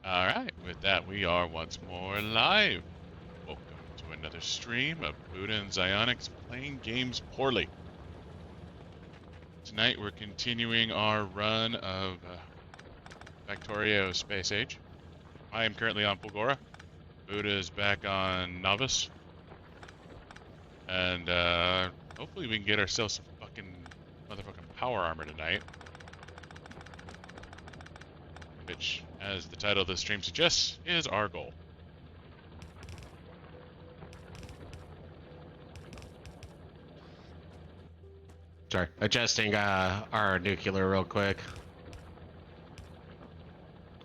Alright, with that, we are once more live. Welcome to another stream of Buddah and XioniX playing games poorly. Tonight we're continuing our run of Factorio Space Age. I am currently on Fulgora. Buddah is back on Novice. And hopefully we can get ourselves some fucking motherfucking power armor tonight. Which, as the title of the stream suggests, is our goal. Sorry, adjusting our nuclear real quick.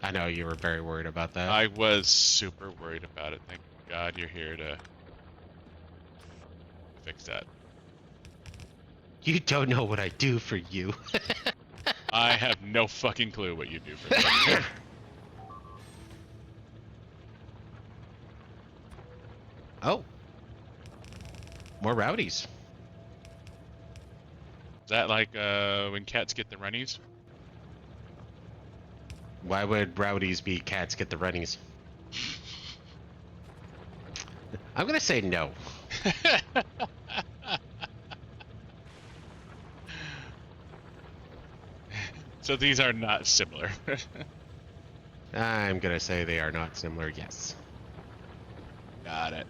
I know you were very worried about that. I was super worried about it. Thank God you're here to fix that. You don't know what I do for you. I have no fucking clue what you do for me. Oh. More rowdies. Is that like when cats get the runnies? Why would rowdies be cats get the runnies? I'm gonna say no. So these are not similar. I'm gonna say they are not similar, yes. Got it.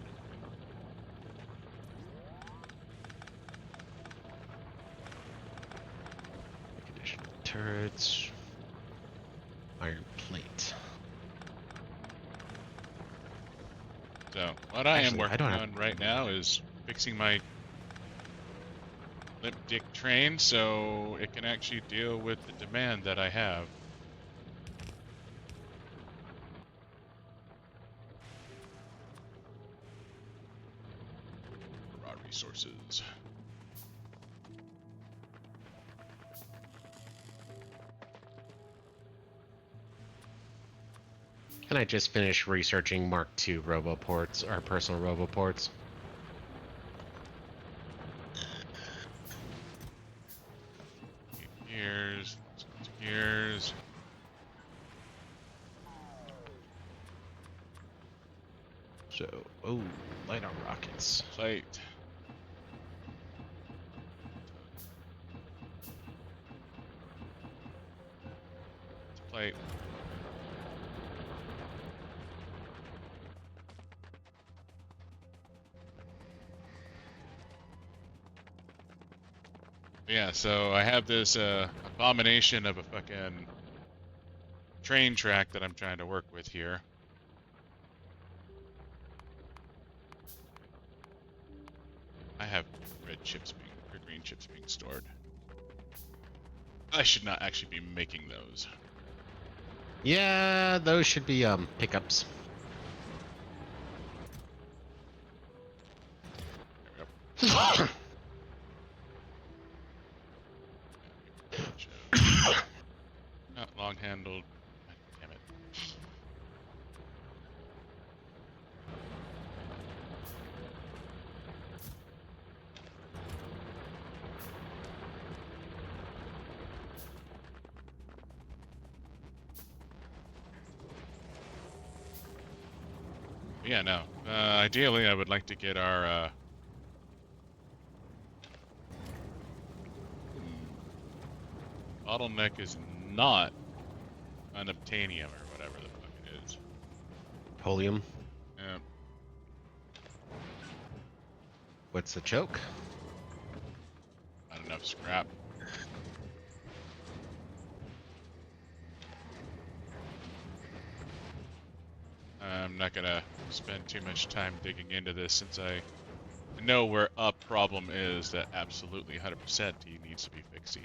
Additional turrets. Iron plate. So what I am Actually, working on right now is fixing my limp dick train so it can actually deal with the demand that I have. Raw resources. And I just finished researching Mark II roboports, our personal roboports. Gears, gears. So, oh, light on rockets. Plate. Plate. Yeah, so I have this abomination of a fucking train track that I'm trying to work with here. I have red chips or green chips being stored. I should not actually be making those. Yeah, those should be pickups. There we go. Not long-handled. Damn it. Yeah, no. Ideally, I would like to get our bottleneck is not unobtainium or whatever the fuck it is. Polium. Yeah. What's the choke? Not enough scrap. I'm not gonna spend too much time digging into this since I know where a problem is that absolutely 100% he needs to be fixy.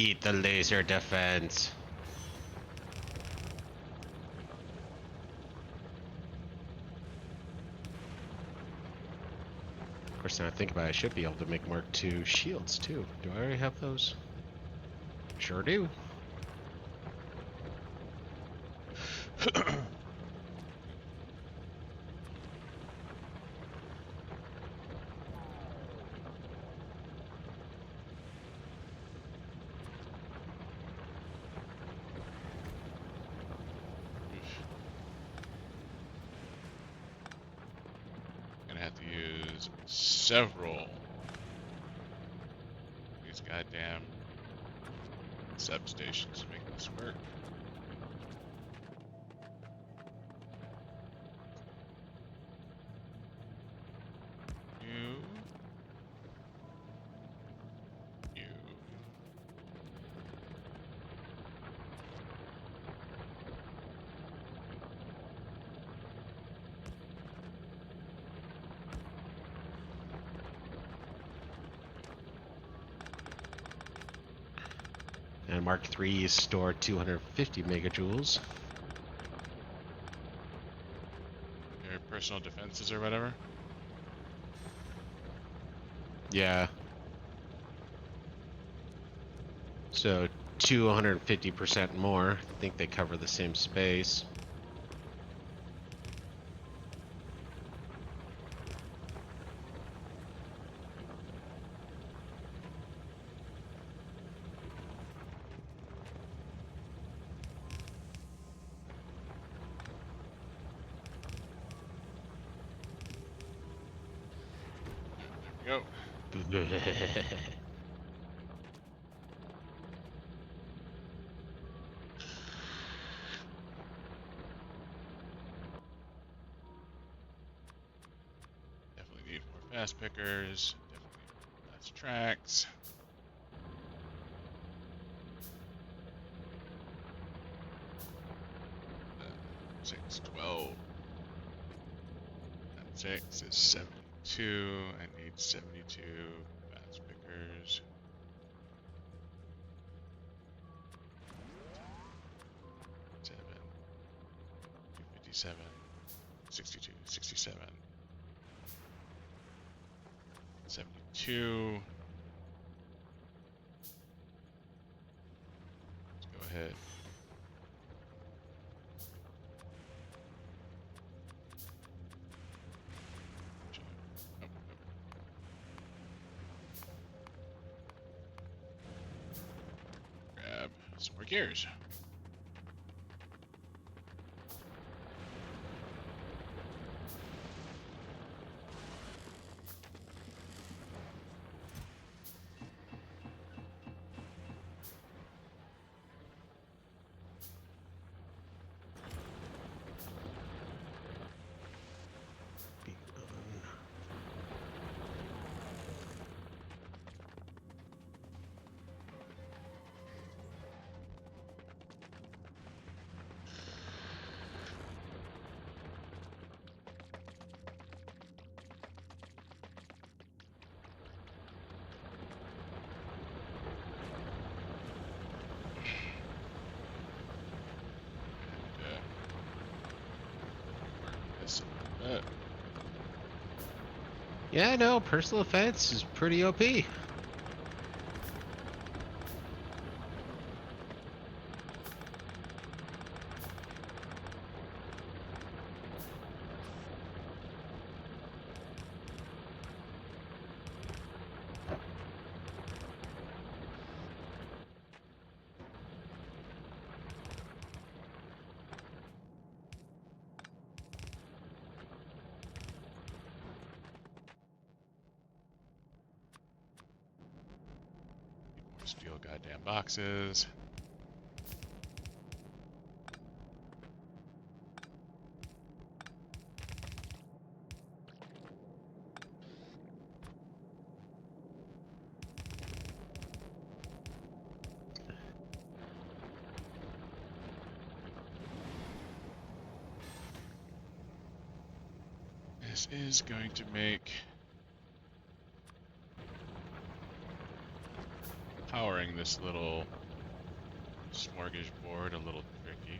Eat the laser defense. Of course, now I think about it, I should be able to make Mark II shields too. Do I already have those? Sure do. Gonna have to use several of these goddamn substations to make this work. You. You. And Mark III is stored 250 megajoules. Your personal defenses or whatever. Yeah. So 250% more. I think they cover the same space. Go. Definitely need more fast pickers. Definitely need more fast tracks. Uh, 612. And 6 is 72. I need 72 fast pickers. 7, 257, 62, 67, 72. Let's go ahead. Oh, oh. Grab some more gears. This a little bit. Yeah, no, personal defense is pretty OP. More steel goddamn boxes. This is going to make powering this little smorgasbord a little tricky.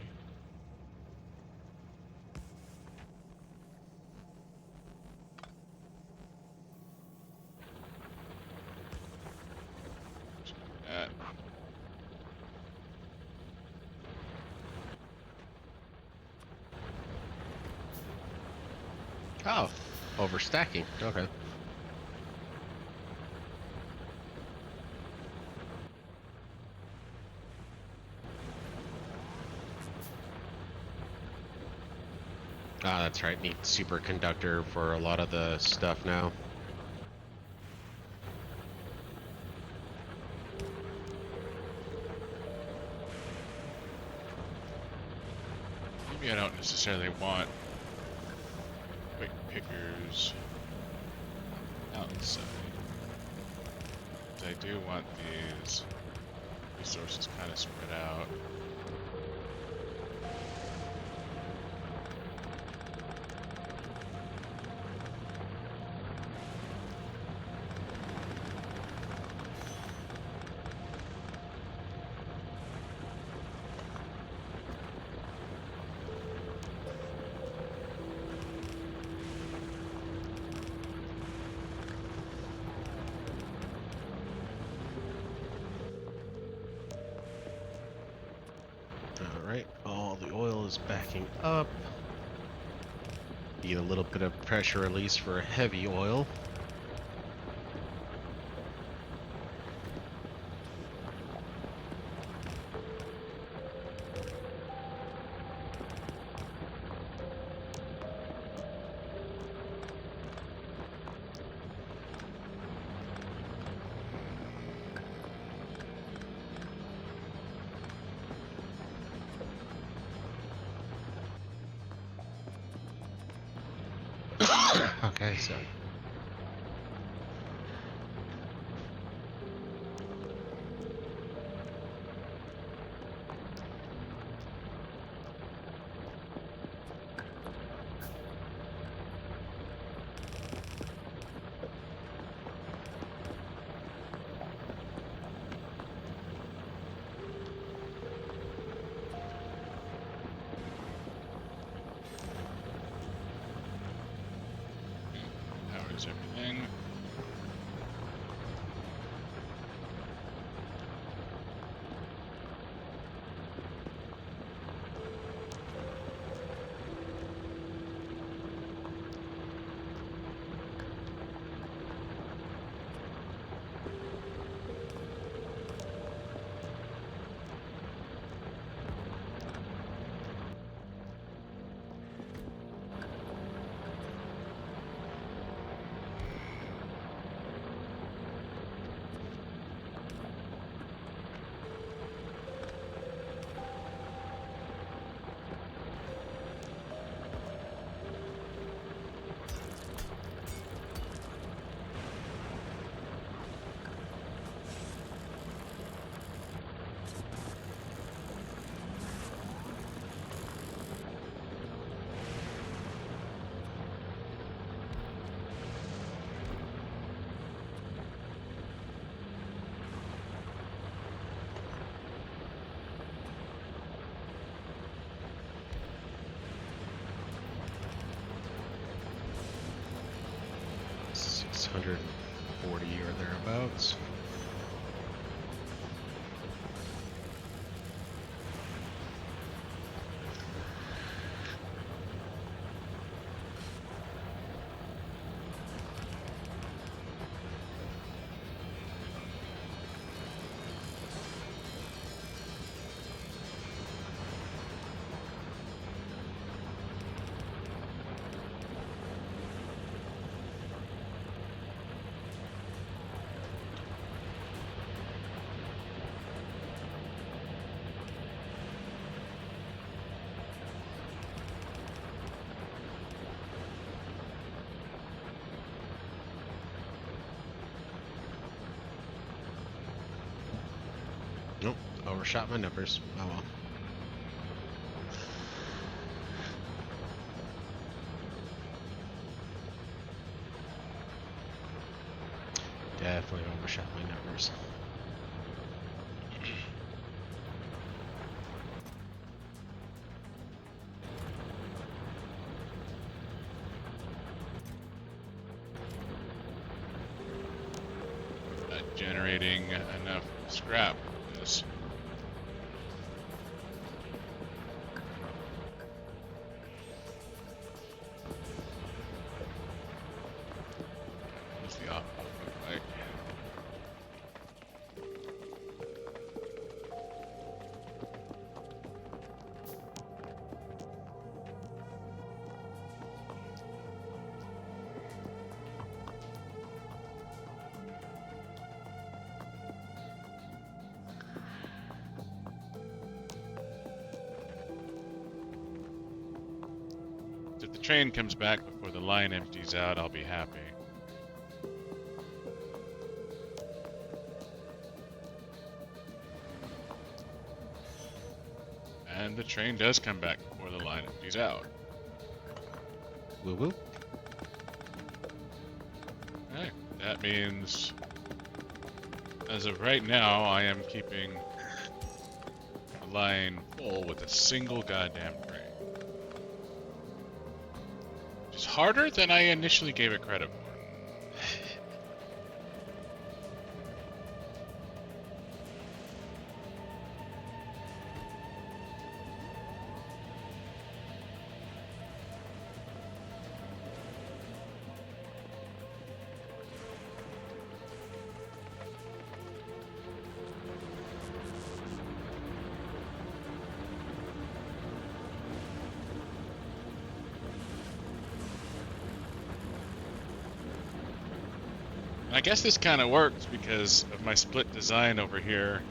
That. Oh, overstacking. Okay. Ah, that's right. Need superconductor for a lot of the stuff now. Maybe I don't necessarily want quick pickers outside. But I do want these resources kind of spread out. Alright, all the oil is backing up. Need a little bit of pressure release for heavy oil. Okay, so Powers everything. $640 or thereabouts. Nope, overshot my numbers. Oh well. Definitely overshot my numbers. generating enough scrap for this. What's the output look like? If the train comes back before the line empties out, I'll be happy. And the train does come back before the line empties out. Woo woo. Okay, that means, as of right now, I am keeping the line full with a single goddamn train. It's harder than I initially gave it credit for. I guess this kind of works because of my split design over here.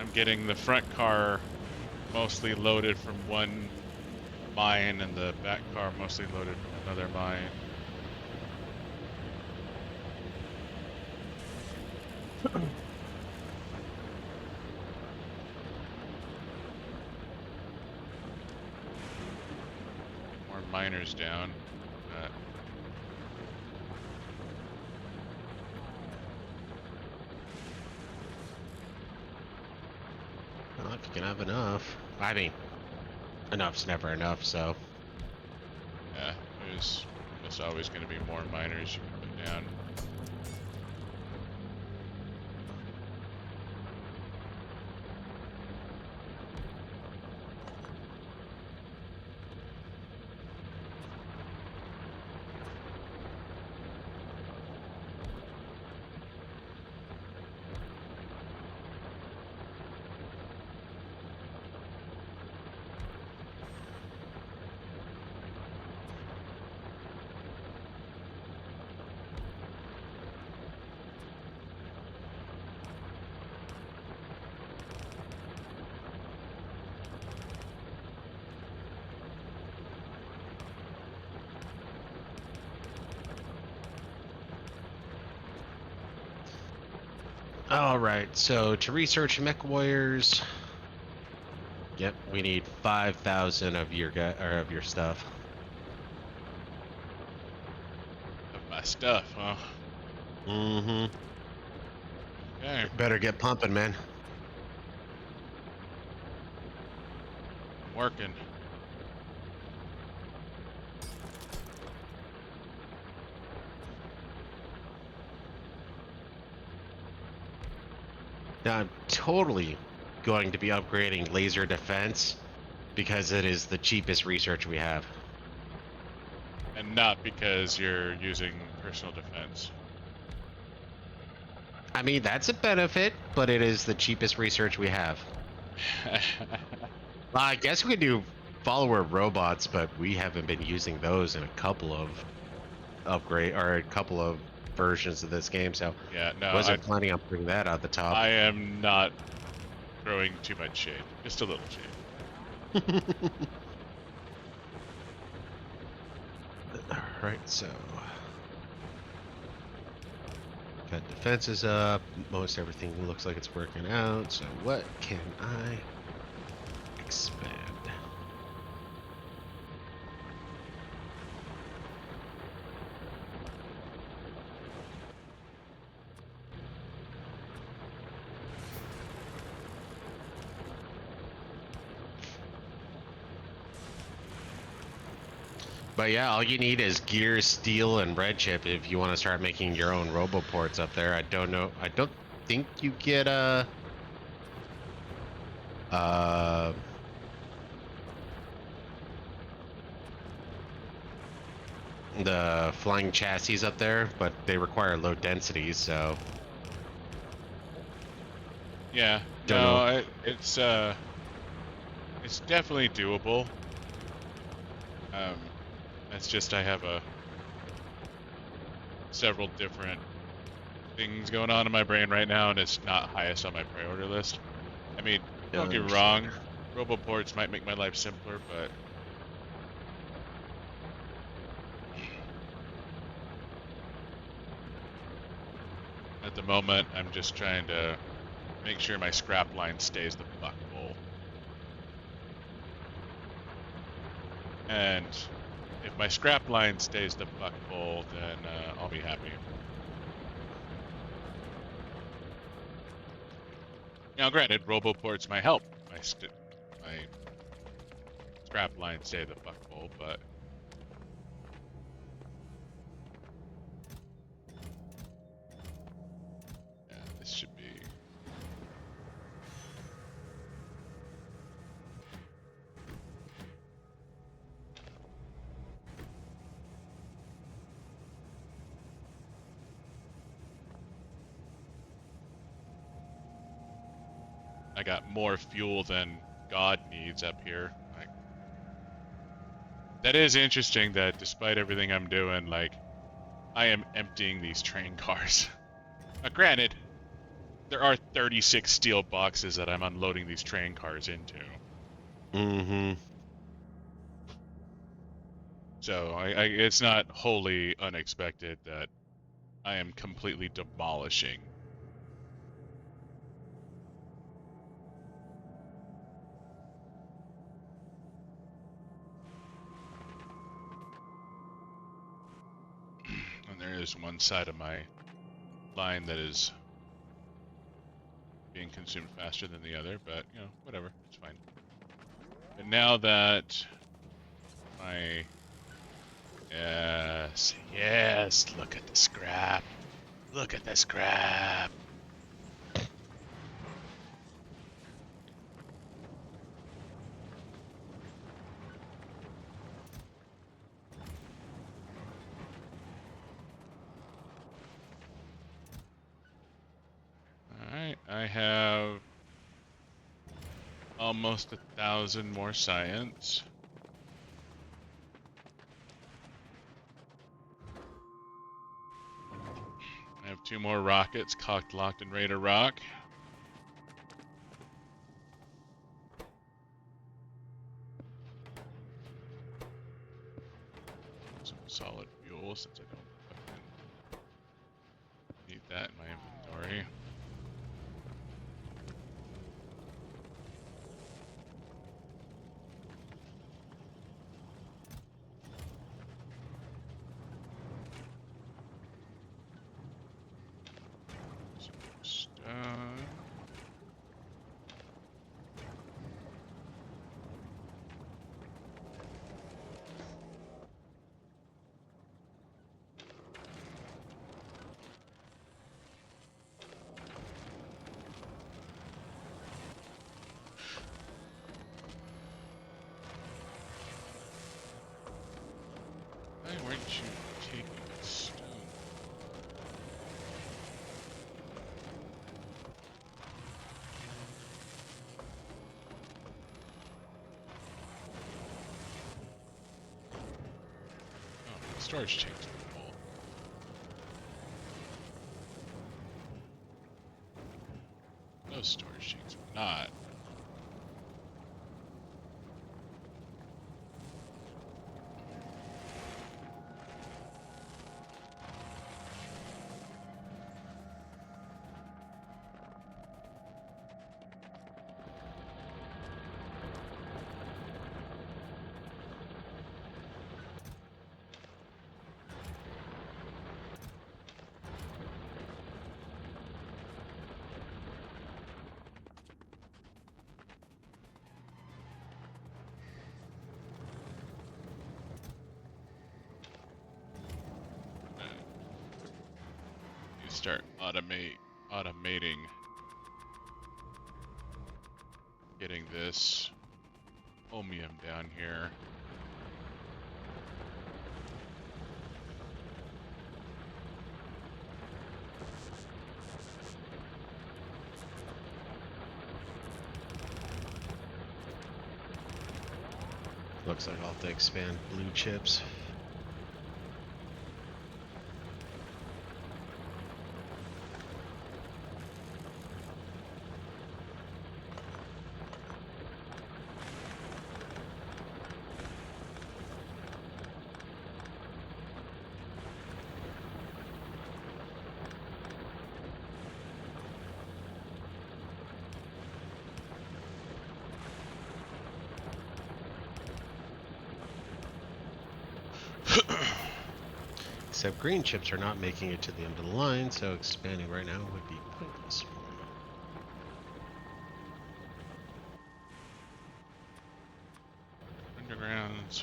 I'm getting the front car mostly loaded from one mine and the back car mostly loaded from another mine. More miners down. Well, if you can have enough. I mean, enough's never enough, so. Yeah, there's always going to be more miners you can put down. Alright, so to research mech warriors. Yep, we need 5,000 of your of your stuff. Of my stuff, huh? Mm-hmm. Okay. Better get pumping, man. I'm working. Now, I'm totally going to be upgrading laser defense because it is the cheapest research we have. And not because you're using personal defense. I mean, that's a benefit, but it is the cheapest research we have. I guess we could do follower robots, but we haven't been using those in a couple of versions of this game, so Yeah, no, wasn't planning on putting that at the top. I am not throwing too much shade. Just a little shade. Alright, so got defenses up, most everything looks like it's working out, so what can I expand? But yeah, all you need is gear, steel, and red chip if you want to start making your own roboports up there. I don't know. I don't think you get uh the flying chassis up there, but they require low densities, so Yeah, don't know. no, it's definitely doable. It's just I have several different things going on in my brain right now, and it's not highest on my priority list. I mean, don't get me wrong, Understand. roboports might make my life simpler, but at the moment, I'm just trying to make sure my scrap line stays the buck full. And if my scrap line stays the buck full, then I'll be happy. Now, granted, roboports might help my scrap line stay the buck full, but yeah, this should be. I got more fuel than God needs up here. Like, that is interesting that despite everything I'm doing, like, I am emptying these train cars. Now, granted, there are 36 steel boxes that I'm unloading these train cars into. Mm-hmm. So it's not wholly unexpected that I am completely demolishing. And there is one side of my line that is being consumed faster than the other, but, you know, whatever, it's fine. But now that my... Yes, yes, look at the scrap. Look at the scrap. Alright, I have almost 1,000 more science. I have 2 more rockets cocked, locked, and ready to rock. Some solid fuel since I don't fucking need that in my inventory. Some more stuff. Why weren't you taking the stone? Oh, the storage tank's full. Those storage tanks are not. Start automating getting this chromium down here. Looks like I'll have to expand blue chips. Except green chips are not making it to the end of the line, so expanding right now would be pointless. Undergrounds.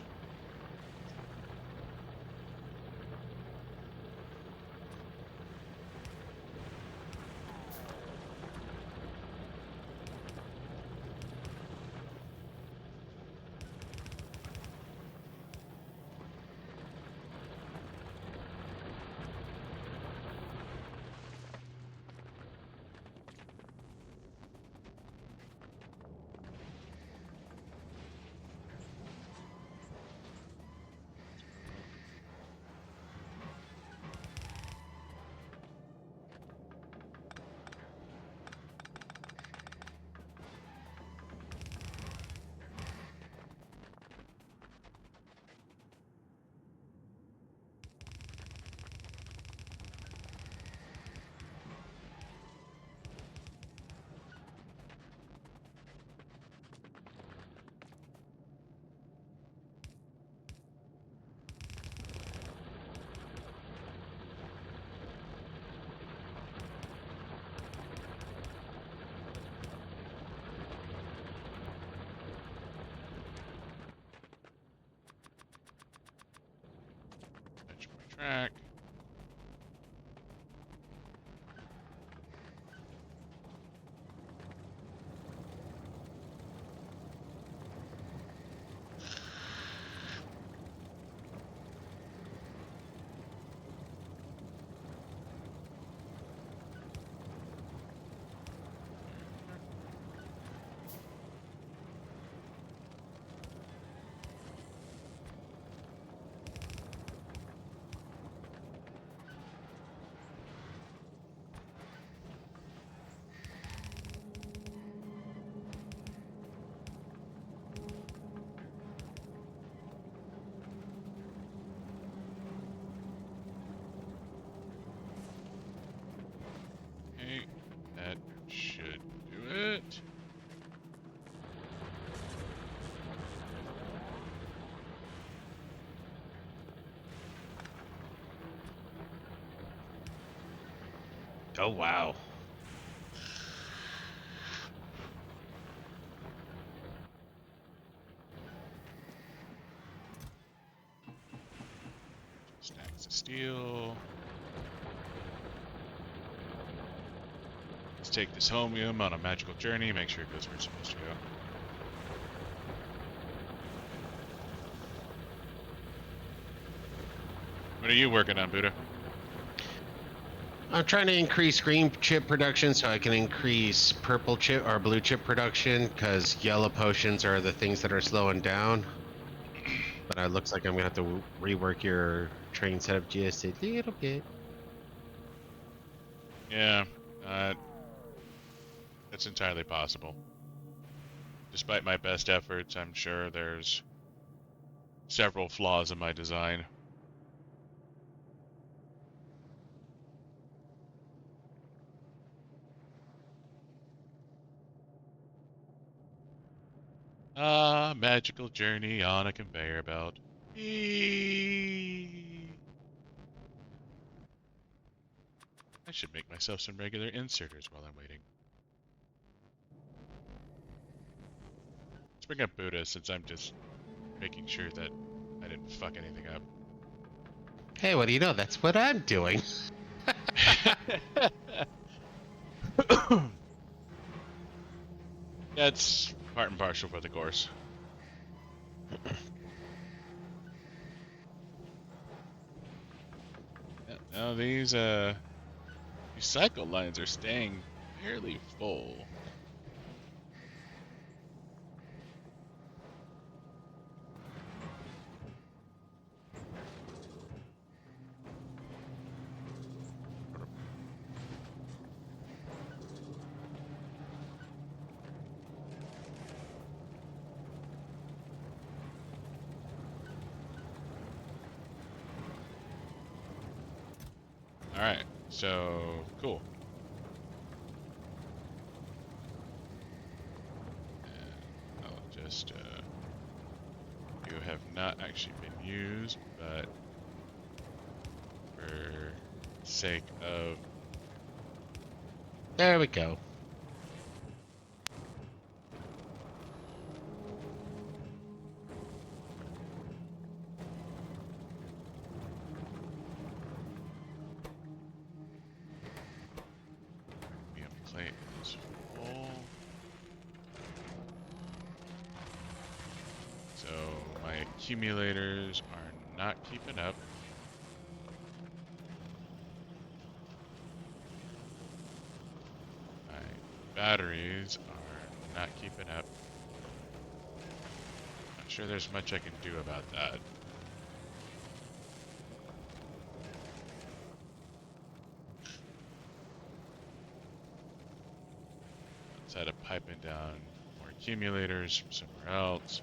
Track. Okay, that should do it. Oh, wow. Stacks of steel. Let's take this homium on a magical journey, make sure it goes where it's supposed to go. What are you working on, Buddah? I'm trying to increase green chip production so I can increase purple chip or blue chip production, because yellow potions are the things that are slowing down. But it looks like I'm gonna have to rework your train setup just a little bit. Yeah, that's entirely possible. Despite my best efforts, I'm sure there's several flaws in my design. Ah, magical journey on a conveyor belt. Eee. I should make myself some regular inserters while I'm waiting. Let's bring up Buddah since I'm just making sure that I didn't fuck anything up. Hey, what do you know? That's what I'm doing. That's part and parcel for the course. Yeah, now these cycle lines are staying fairly full. All right, so cool. And I'll just you have not actually been used, but for sake of There we go. medium plate is full. So my accumulators are not keeping up. My batteries are not keeping up. Not sure there's much I can do about that. Instead of piping down more accumulators from somewhere else.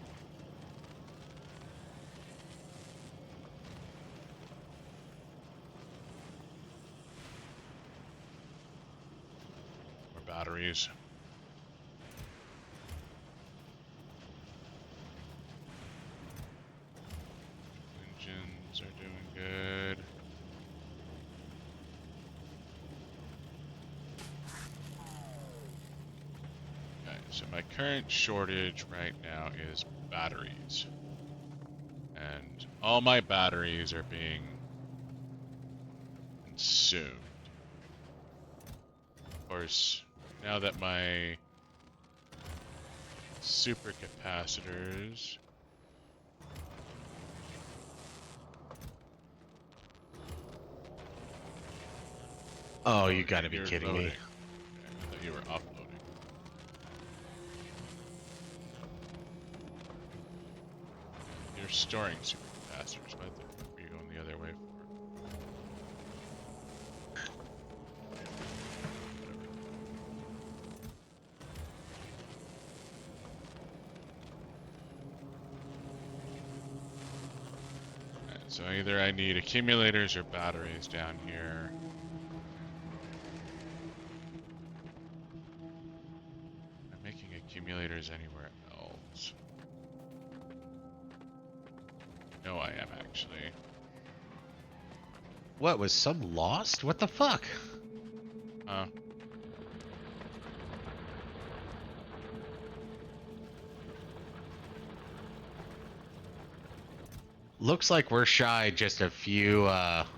More batteries. Engines are doing good. Okay, so my current shortage right now is batteries. And all my batteries are being consumed. Of course, now that my supercapacitors Oh, you gotta be you're kidding loading. me. Okay, I thought you were offloading. You're storing supercapacitors. What the fuck are you going the other way for? Alright, so either I need accumulators or batteries down here. Am I making accumulators anywhere else? No, I am actually. What, was some lost? What the fuck? Huh? Looks like we're shy just a few of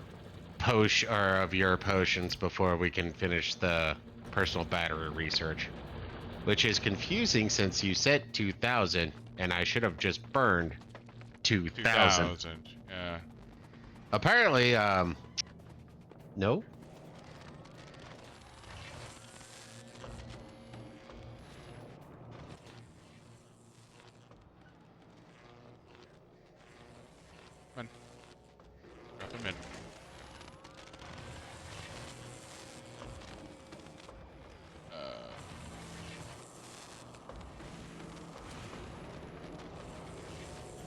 your potions before we can finish the personal battery research. Which is confusing since you said 2,000 and I should have just burned 2,000. 2000. Yeah. Apparently, no. Come on. Drop them in.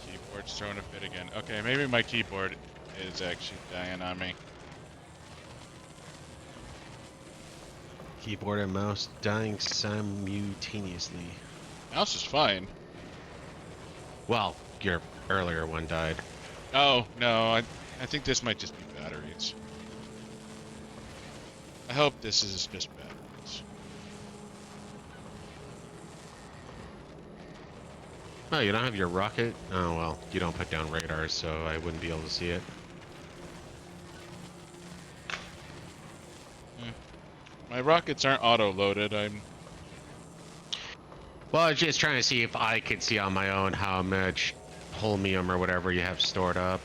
Keyboard's throwing a fit again. Okay, maybe my keyboard is actually dying on me. Keyboard and mouse dying simultaneously. Mouse is fine. Well, your earlier one died. Oh, no, I think this might just be batteries. I hope this is just batteries. Oh, you don't have your rocket? Oh, well, you don't put down radars, so I wouldn't be able to see it. My rockets aren't auto-loaded. Well, I was just trying to see if I could see on my own how much holmium or whatever you have stored up.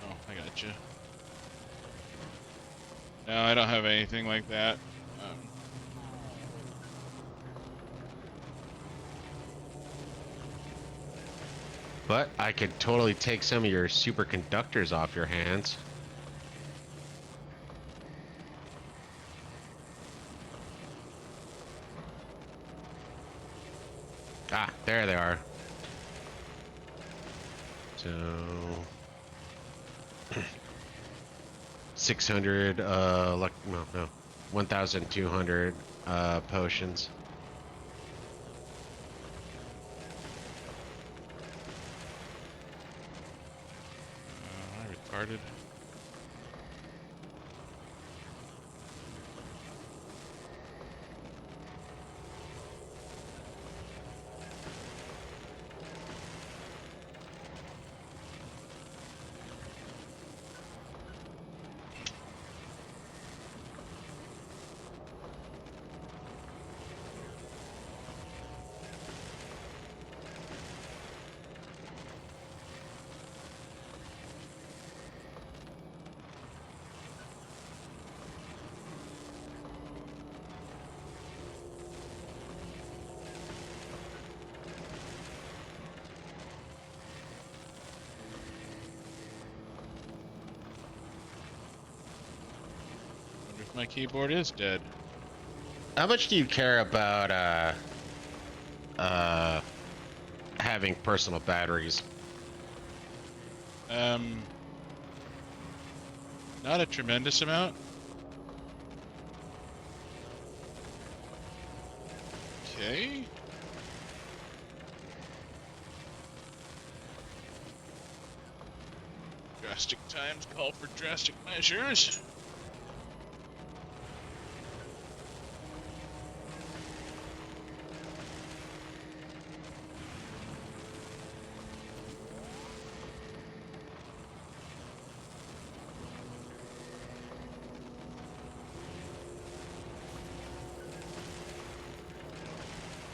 Oh, I gotcha. No, I don't have anything like that. But I could totally take some of your superconductors off your hands. Ah, there they are. So 600 no, 1200 potions. Am I retarded? Wonder if my keyboard is dead. How much do you care about having personal batteries? Not a tremendous amount. Okay. Drastic times call for drastic measures.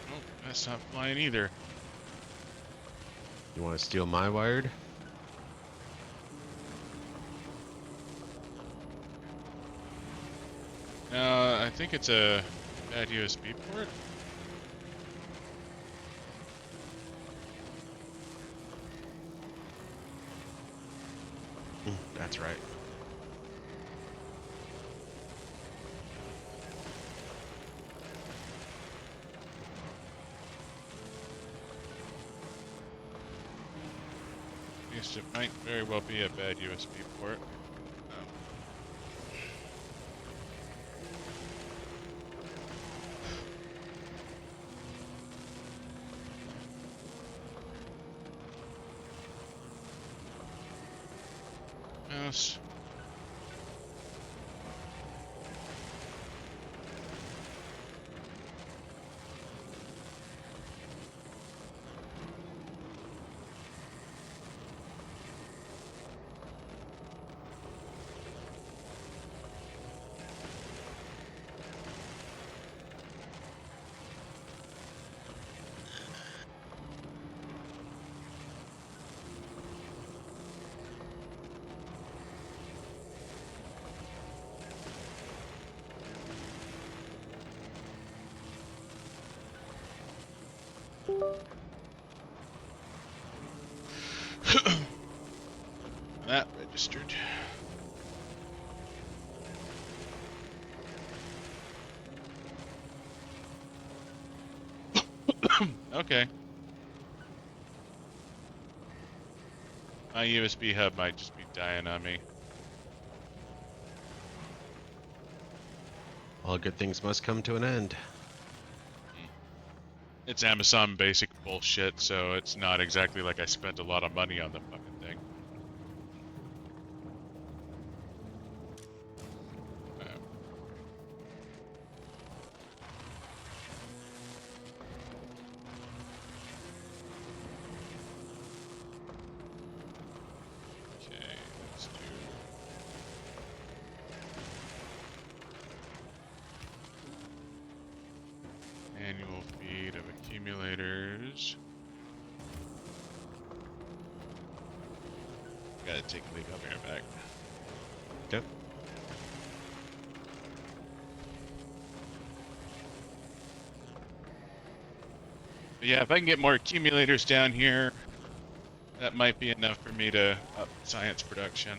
Nope, that's not flying either. You want to steal my wired? No, I think it's a bad USB port. That's right. Yes, it might very well be a bad USB port. Mouse. That registered. Okay. My USB hub might just be dying on me. All good things must come to an end. It's Amazon basic bullshit, so it's not exactly like I spent a lot of money on the fucking thing. Okay, let's do... accumulators. Gotta take a leak. I'll be right back. Yep. But yeah, if I can get more accumulators down here, that might be enough for me to up science production.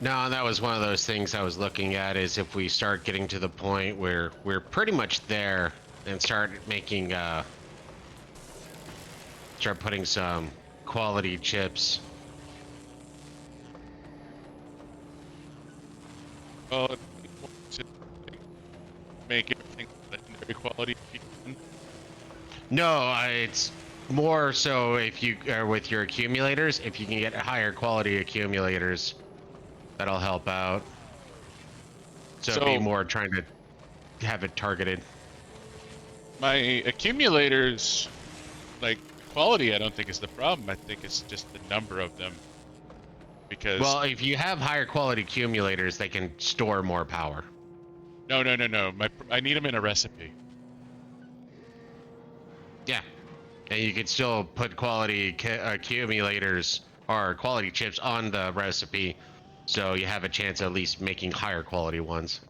No, that was one of those things I was looking at, is if we start getting to the point where we're pretty much there and start making, start putting some quality chips. Well, to make everything legendary quality. No, it's more so if you are with your accumulators, if you can get higher quality accumulators, that'll help out. So it'd be more trying to have it targeted. My accumulators, like quality, I don't think is the problem. I think it's just the number of them. Because well, if you have higher quality accumulators, they can store more power. no. I need them in a recipe. Yeah, and you could still put quality accumulators or quality chips on the recipe, so you have a chance of at least making higher quality ones.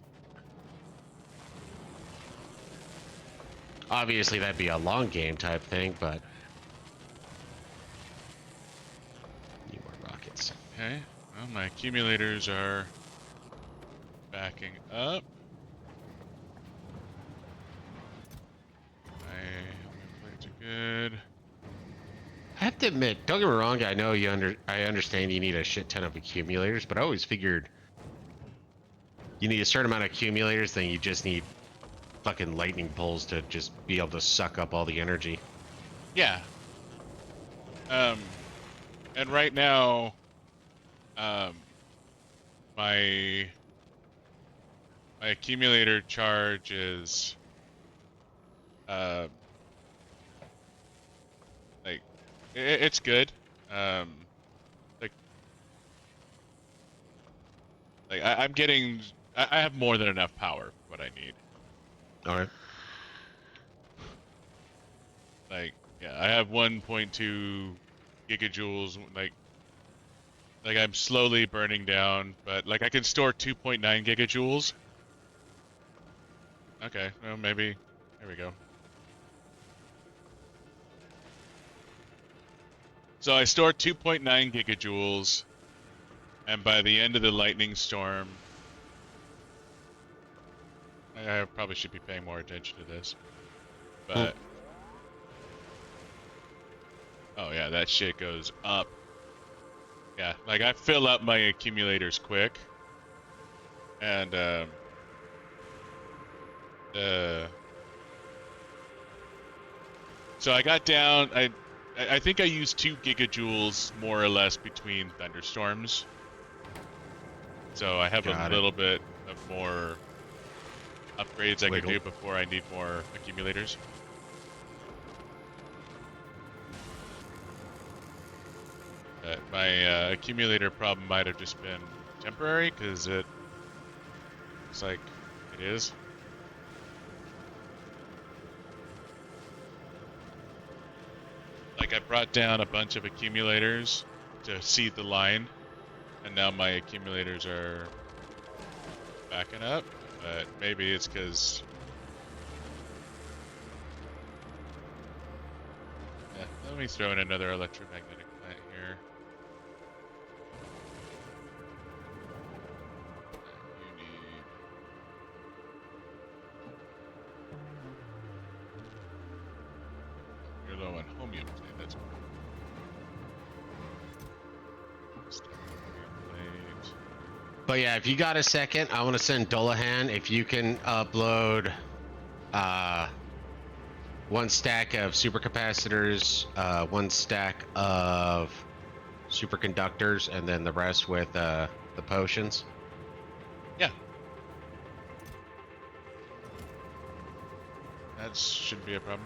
Obviously, that'd be a long game type thing, but need more rockets. Okay. Well, my accumulators are backing up. My plates are good. I have to admit, don't get me wrong, I know I understand you need a shit ton of accumulators, but I always figured you need a certain amount of accumulators, then you just need fucking lightning poles to just be able to suck up all the energy. Yeah. And right now, my accumulator charge is, like, it's good. Like I'm getting, I have more than enough power, what I need. All right. Like, yeah, I have 1.2 gigajoules, like I'm slowly burning down, but like I can store 2.9 gigajoules. Okay, well maybe, there we go. So I store 2.9 gigajoules, and by the end of the lightning storm, I probably should be paying more attention to this, but oh yeah, that shit goes up. Yeah, like I fill up my accumulators quick, and so I got down. I think I used 2 gigajoules more or less between thunderstorms. So I have a little bit of more upgrades I can do before I need more accumulators. My accumulator problem might have just been temporary, because it looks like it is. Like I brought down a bunch of accumulators to seed the line, and now my accumulators are backing up, but maybe it's because... Yeah, let me throw in another electromagnetic plant here. You need... You're low on homeopathy, that's what. But yeah, if you got a second, I want to send Dolahan, if you can upload 1 stack of supercapacitors, 1 stack of superconductors, and then the rest with the potions. Yeah. That shouldn't be a problem.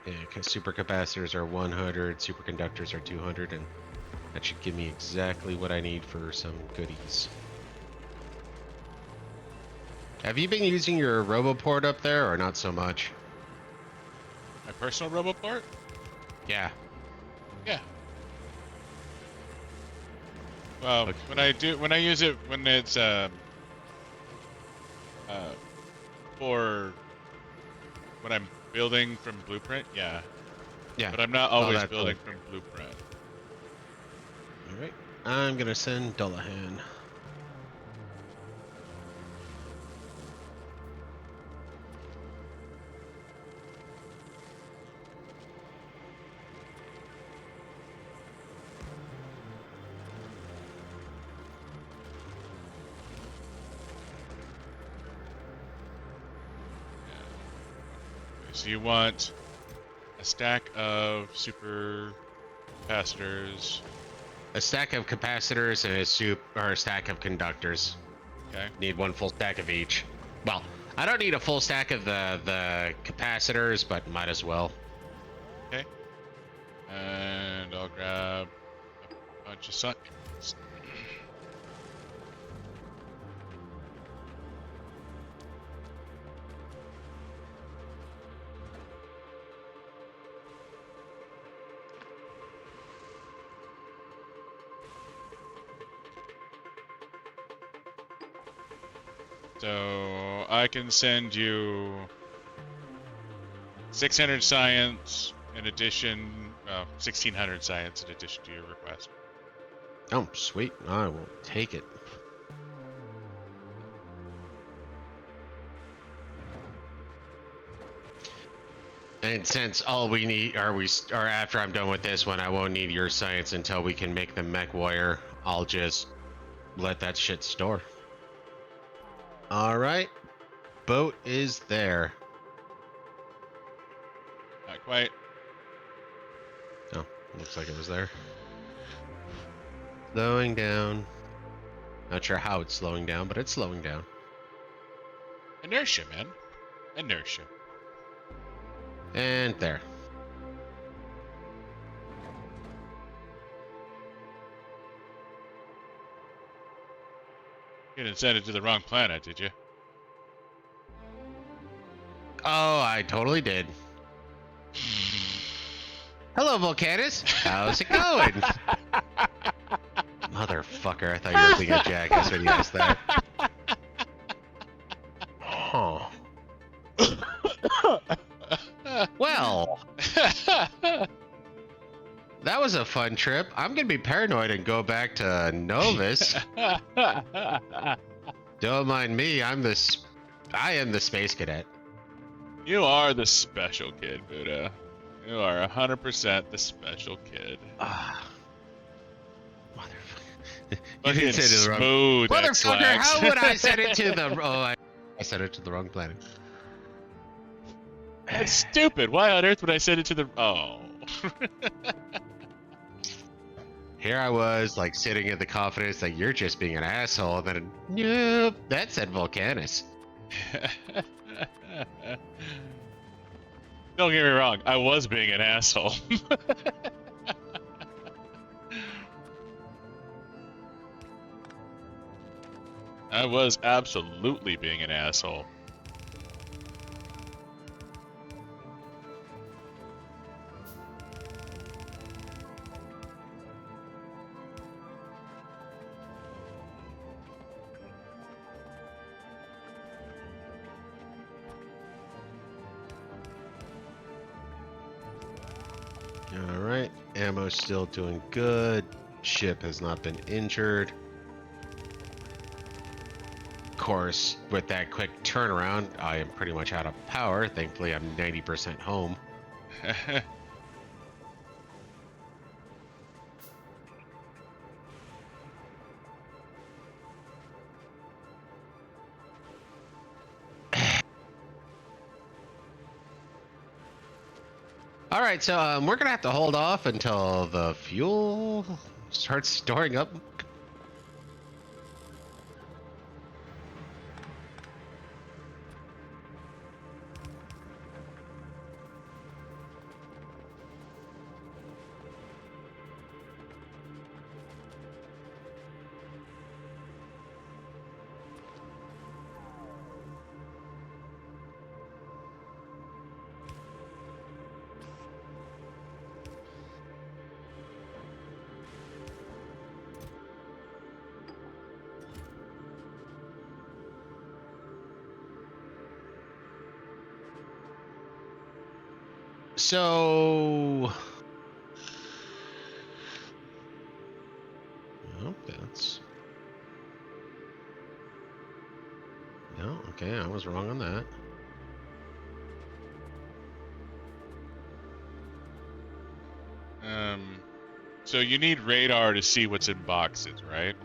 Yeah, because supercapacitors are 100, superconductors are 200, and that should give me exactly what I need for some goodies. Have you been using your RoboPort up there, or not so much? My personal RoboPort? Yeah. Yeah. Well, Okay. when I use it when it's for when I'm building from blueprint, yeah. Yeah. But I'm not Oh, always that's building from blueprint. all right. I'm gonna send Dullahan. So you want a stack of super capacitors. A stack of capacitors and a stack of conductors. Okay. Need one full stack of each. Well, I don't need a full stack of the capacitors, but might as well. Okay. And I'll grab a bunch of science. So I can send you 600 science in addition, 1600 science in addition to your request. Oh, sweet. I will take it. And since all we need or after I'm done with this one, I won't need your science until we can make the mech wire. I'll just let that shit store. All right. Boat is there. Not quite. Oh, looks like it was there. Slowing down. Not sure how it's slowing down, but it's slowing down. Inertia, man. Inertia. And there. You didn't send it to the wrong planet, did you? Oh, I totally did. Hello, Volcanus. How's it going? Motherfucker, I thought you were being a jackass when you asked that. Huh. Well, that was a fun trip. I'm gonna be paranoid and go back to Novus. Don't mind me. I am the space cadet. You are the special kid, Buddah. You are 100% the special kid. Motherfucker. You didn't say it to the wrong. smooth, Motherfucker, X-Lax. how would I send it to the? Oh, I sent it to the wrong planet. That's stupid. Why on earth would I send it to the? Oh. Here I was, like sitting in the confidence that you're just being an asshole, and then nope, that said Volcanus. Don't get me wrong. I was being an asshole. I was absolutely being an asshole. All right, ammo's still doing good. Ship has not been injured. Of course, with that quick turnaround, I am pretty much out of power. Thankfully, I'm 90% home. All right, so we're gonna have to hold off until the fuel starts storing up. So... Oh, that's... No, okay, I was wrong on that. So you need radar to see what's in boxes, right?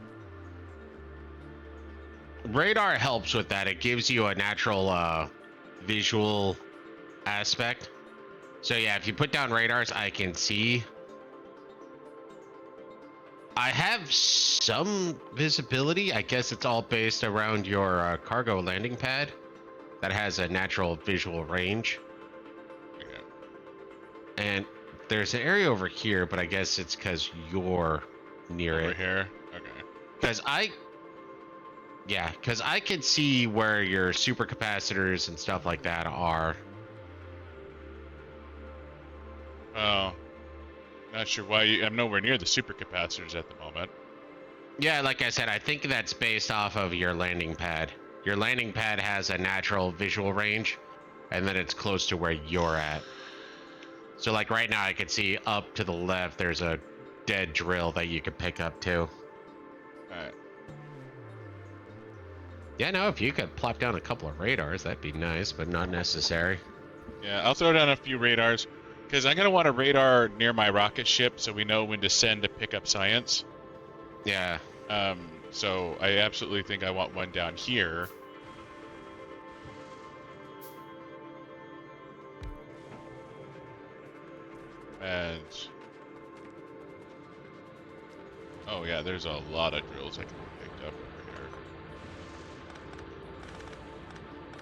Radar helps with that. It gives you a natural visual aspect. So yeah, if you put down radars, I can see. I have some visibility. I guess it's all based around your cargo landing pad that has a natural visual range. Okay. And there's an area over here, but I guess it's because you're near Over it. here? Okay. Because I can see where your supercapacitors and stuff like that are. Oh, not sure why I'm nowhere near the supercapacitors at the moment. Yeah, like I said, I think that's based off of your landing pad. Your landing pad has a natural visual range, and then it's close to where you're at. So like right now, I can see up to the left, there's a dead drill that you could pick up too. Alright. Yeah, no, if you could plop down a couple of radars, that'd be nice, but not necessary. Yeah, I'll throw down a few radars, because I'm going to want a radar near my rocket ship so we know when to send to pick up science. Yeah. So I absolutely think I want one down here. And... Oh yeah, there's a lot of drills I can pick up over here.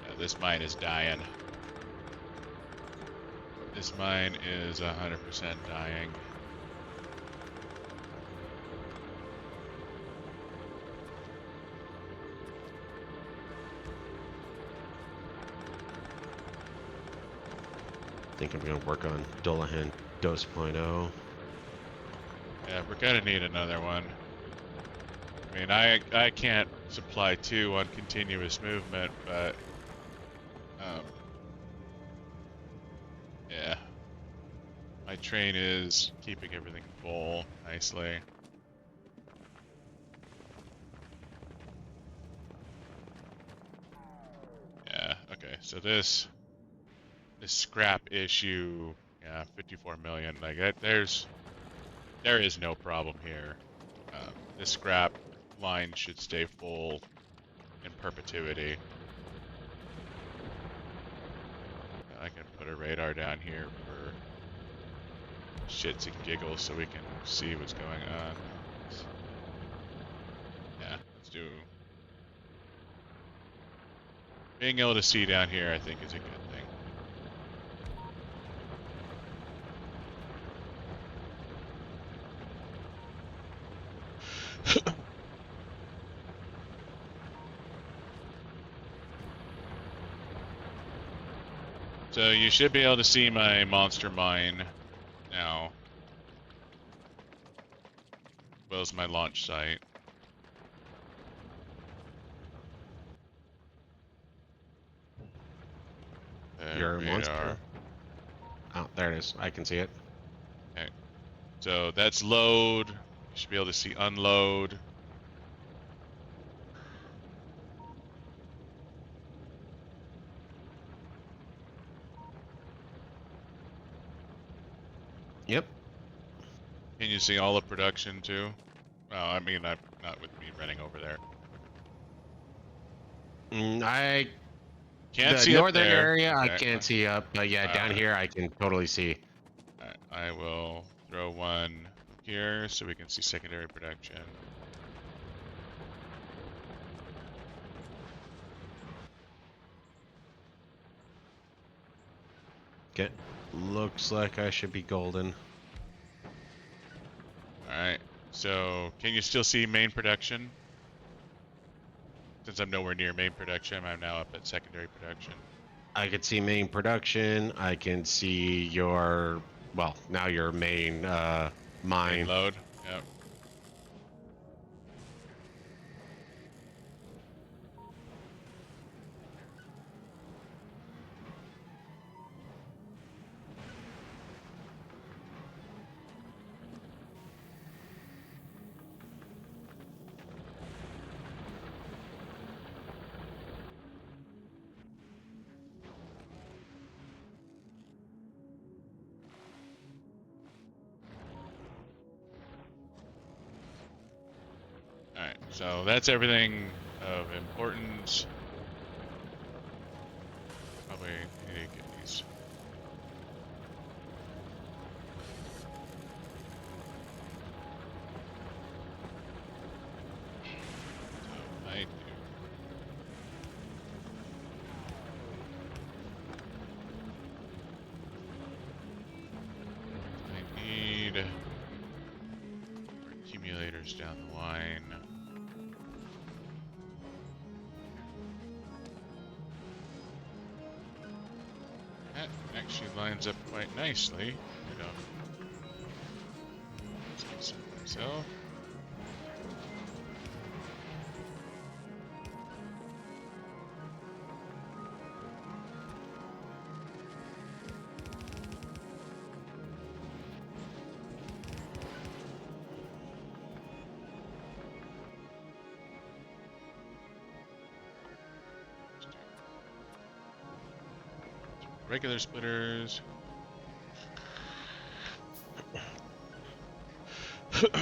Yeah, this mine is dying. This mine is 100% dying. I think I'm gonna work on Dullahan Dose.0. Yeah, we're gonna need another one. I mean, I can't supply two on continuous movement, but yeah, my train is keeping everything full nicely. Yeah, okay, so this scrap issue, yeah, 54 million. Like there is no problem here. This scrap line should stay full in perpetuity. I can put a radar down here for shits and giggles so we can see what's going on. Yeah, let's do. Being able to see down here, I think, is a good thing. So you should be able to see my monster mine now, as well as my launch site. Your Radar. monster. Oh, there it is. I can see it. Okay. So that's load. You should be able to see unload. Yep. Can you see all of production too? Well, I mean, not with me running over there. I Can't the see up northern there. area I Okay. can't see up, but yeah, down here I can totally see. I will throw one here so we can see secondary production. Okay. Looks like I should be golden. Alright, so can you still see main production? Since I'm nowhere near main production, I'm now up at secondary production. I can see main production. I can see your, well, now your main mine. Main load, yep. So that's everything of importance. Probably need to get these. So I do. I need accumulators down the line. That actually lines up quite nicely. Let's get some of myself. Regular splitters. Filter.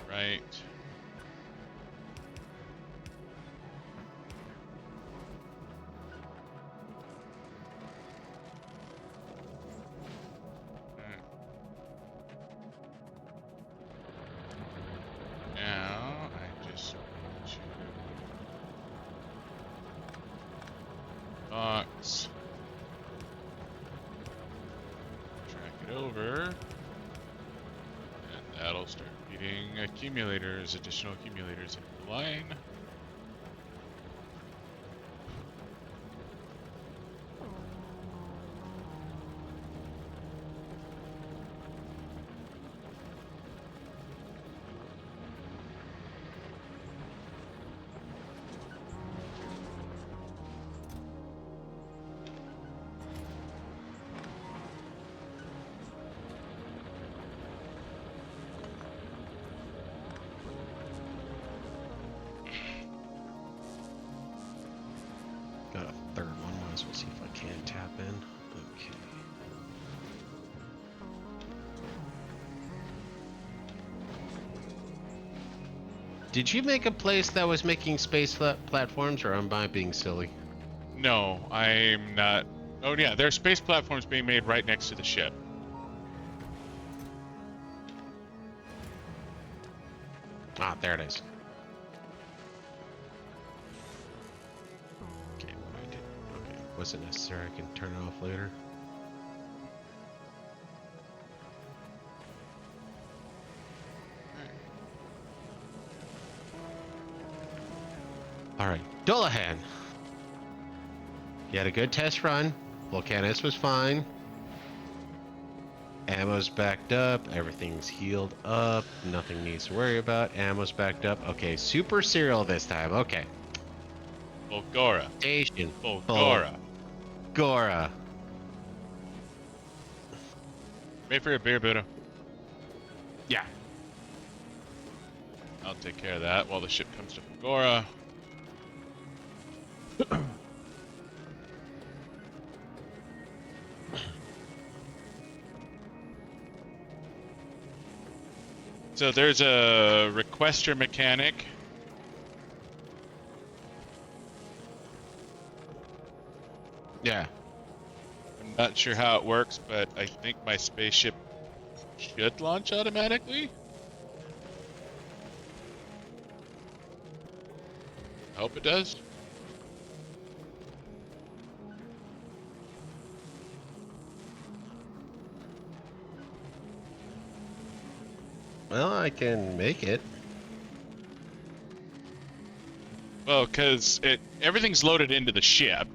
Right. Now I just need to box, track it over, and that'll start feeding accumulators, additional accumulators into the line. Got a third one. Might as well see if I can tap in. Okay. Did you make a place that was making space platforms, or am I being silly? No, I'm not. Oh yeah, there's space platforms being made right next to the ship. Ah, there it is. Okay, what I did. Okay, wasn't necessary. I can turn it off later. All right, Dullahan. You had a good test run. Volcanus was fine. Ammo's backed up. Everything's healed up. Nothing needs to worry about. Ammo's backed up. Okay, super serial this time. Okay. Volgora. Station. Volgora. Volgora. Wait for your beer, Buddah. Yeah. I'll take care of that while the ship comes to Volgora. So there's a requester mechanic. Yeah. I'm not sure how it works, but I think my spaceship should launch automatically. I hope it does. Well, I can make it. Well, because everything's loaded into the ship.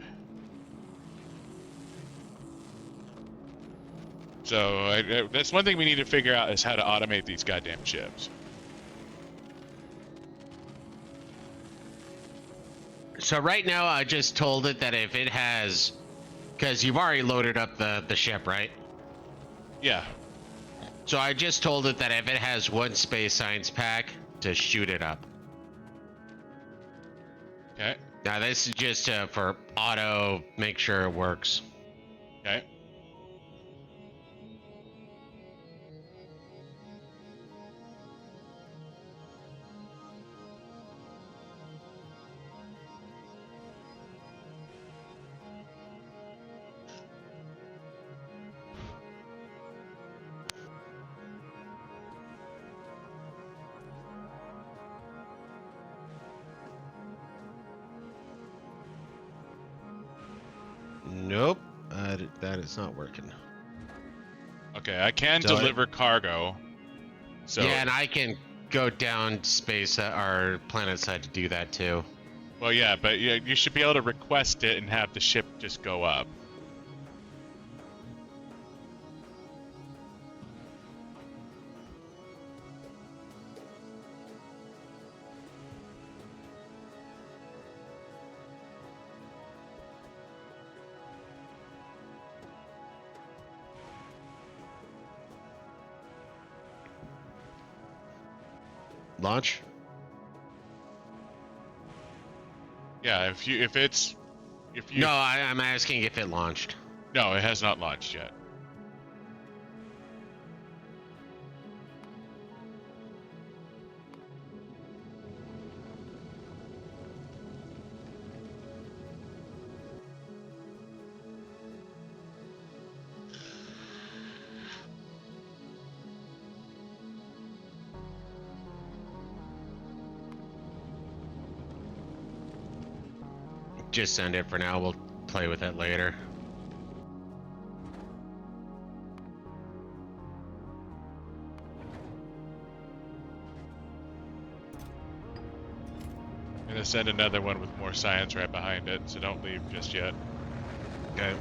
So that's one thing we need to figure out is how to automate these goddamn ships. So right now, I just told it that if it has, because you've already loaded up the ship, right? Yeah. So I just told it that if it has one space science pack, to shoot it up. Okay. Now this is just for auto, make sure it works. Okay. Nope, that is not working. Okay, I can So deliver cargo. So yeah, and I can go down space our planet side to do that too. well, yeah, but you should be able to request it and have the ship just go up. Launch? Yeah, if you No, I'm asking if it launched. no, it has not launched yet. Just send it for now. We'll play with it later. I'm gonna send another one with more science right behind it, so don't leave just yet. Okay.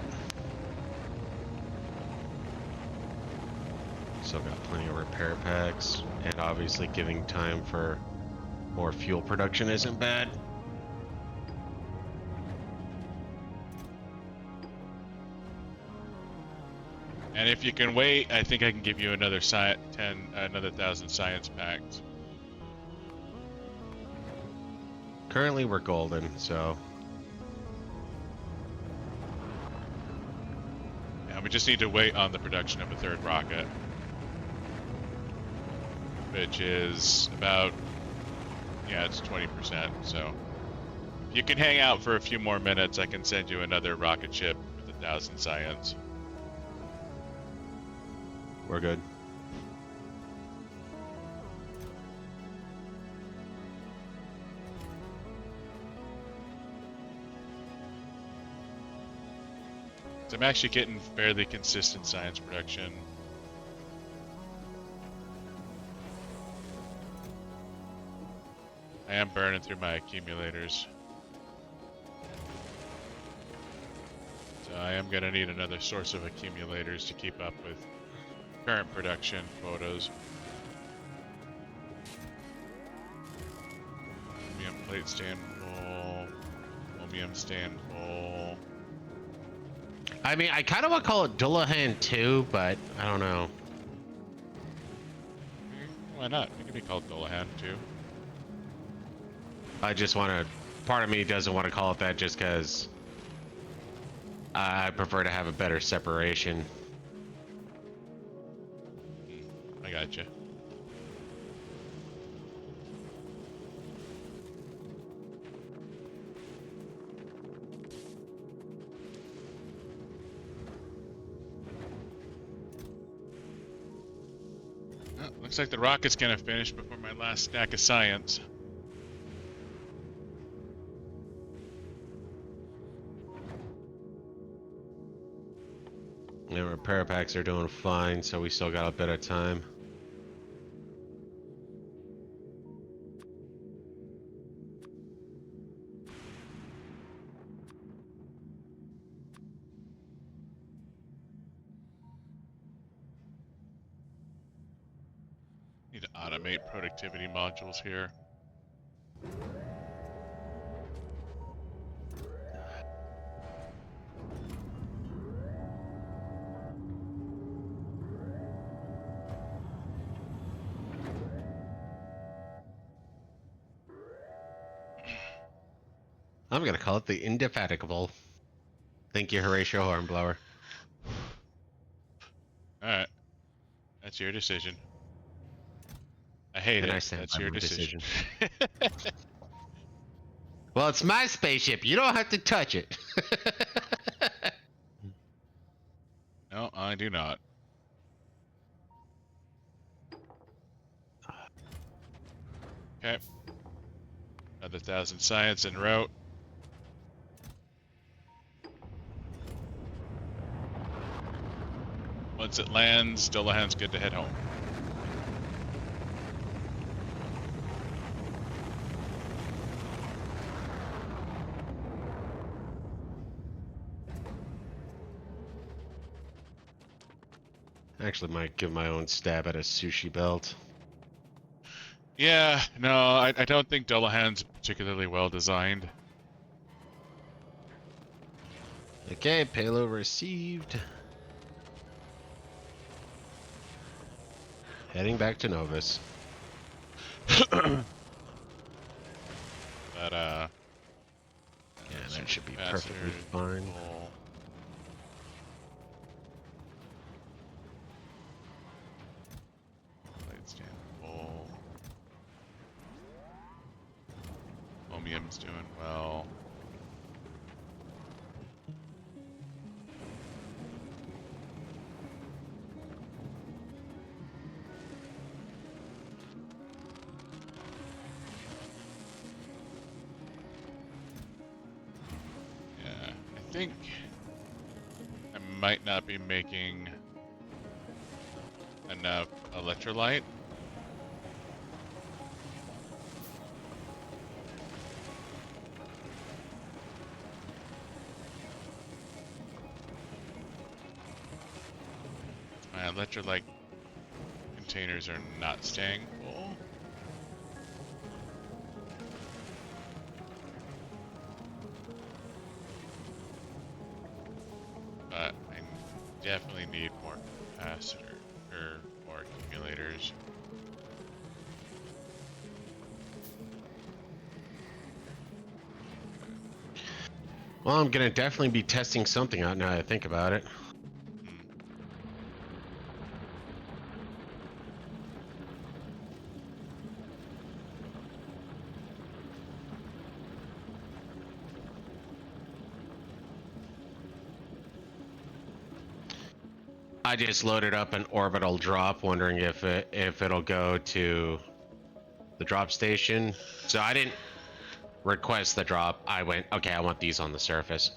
Still got plenty of repair packs, and obviously giving time for more fuel production isn't bad. And if you can wait, I think I can give you another 1,000 science packs. Currently we're golden, so And we just need to wait on the production of a third rocket, which is about, yeah, it's 20%. So if you can hang out for a few more minutes, I can send you another rocket ship with 1,000 science. we're good. So I'm actually getting fairly consistent science production. I am burning through my accumulators. So I am going to need another source of accumulators to keep up with current production quotas. Chromium plate stand full. Chromium stand full. I mean, I kind of want to call it Dullahan 2, but I don't know. Why not? It can be called Dullahan too. I just want to... Part of me doesn't want to call it that just because I prefer to have a better separation. I gotcha. Well, looks like the rocket's gonna finish before my last stack of science. The repair packs are doing fine, so we still got a bit of time. Need to automate productivity modules here. I'm gonna call it the Indefatigable. Thank you, Horatio Hornblower. Alright. That's your decision. I hate And it, I but stand that's by your my decision. Well, it's my spaceship. You don't have to touch it. No, I do not. Okay. Another 1,000 science en route. Once it lands, Dullahan's good to head home. Actually, might give my own stab at a sushi belt. Yeah, no, I don't think Dullahan's particularly well designed. Okay, payload received. Heading back to Novus. But, Yeah, that should be capacitor perfectly is fine. full. Light stand full. Chromium's doing well. Yeah, I think I might not be making enough electrolyte. My electrolyte containers are not staying full. But I definitely need more capacitor, or more accumulators. Well, I'm gonna definitely be testing something out now that I think about it. I just loaded up an orbital drop, wondering if it'll go to the drop station. So I didn't request the drop. I went, okay, I want these on the surface.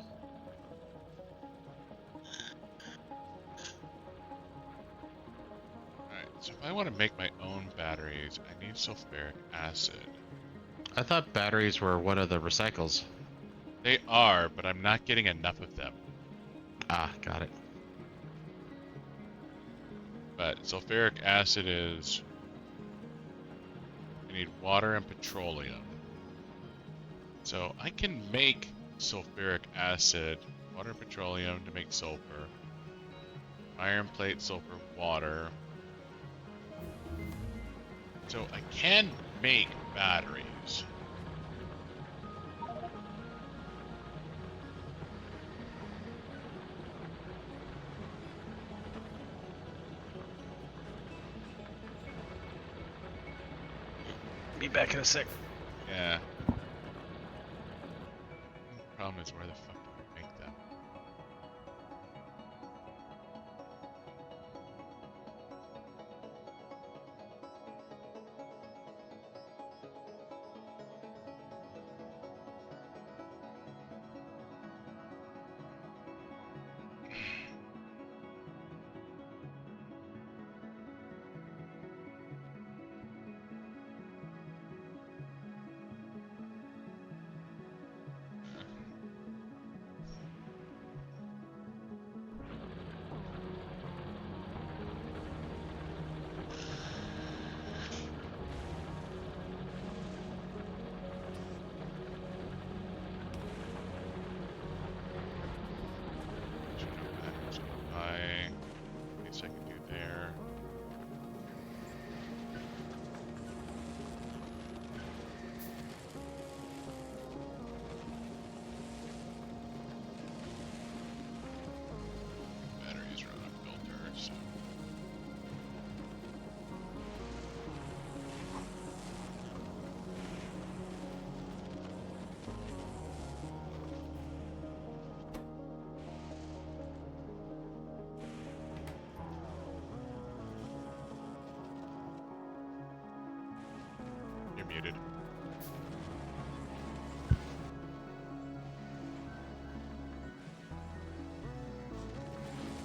Alright, so if I want to make my own batteries, I need sulfuric acid. I thought batteries were one of the recycles. They are, but I'm not getting enough of them. Ah, got it. But sulfuric acid is... I need water and petroleum. So I can make sulfuric acid, water and petroleum to make sulfur, iron plate, sulfur, water. So I can make batteries. Be back in a sec. Yeah. Problem is, where the fuck do I make them?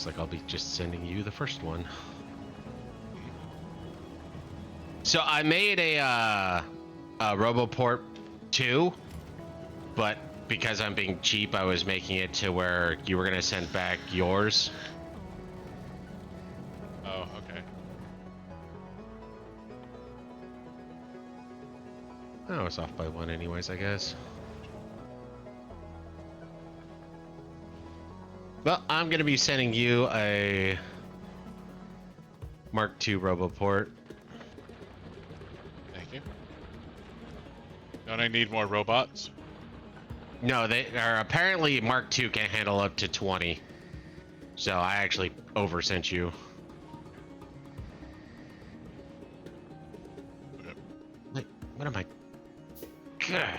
Looks like I'll be just sending you the first one. So I made a Roboport 2, but because I'm being cheap, I was making it to where you were gonna send back yours. Oh, okay. Oh, I was off by 1 anyways, I guess. Well, I'm gonna be sending you a Mark II Roboport. Thank you. Don't I need more robots? No, they are apparently Mark II can handle up to 20. So I actually oversent you. Okay. Wait, what am I? Gah.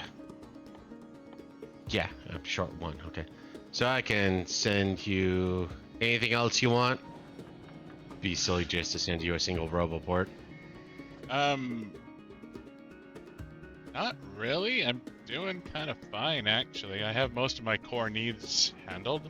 Yeah, I'm short 1. Okay. So I can send you anything else you want. Be silly just to send you a single Roboport. Not really. I'm doing kind of fine, actually. I have most of my core needs handled.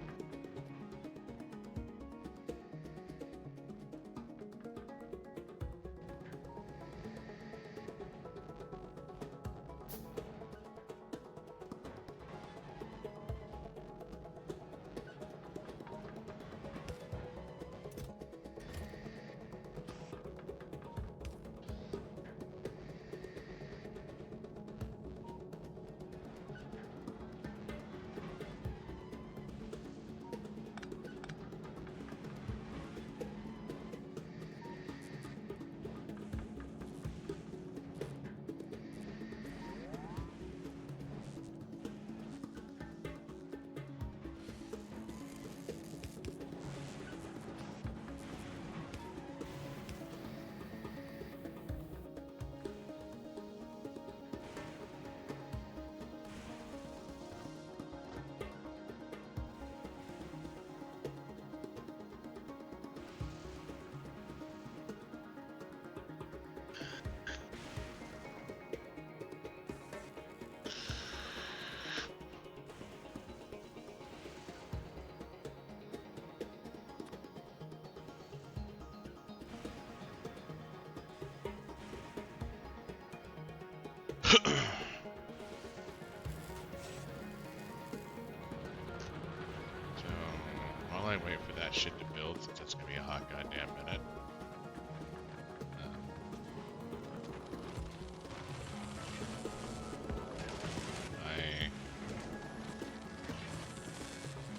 So, while I wait for that shit to build, since it's gonna be a hot goddamn minute.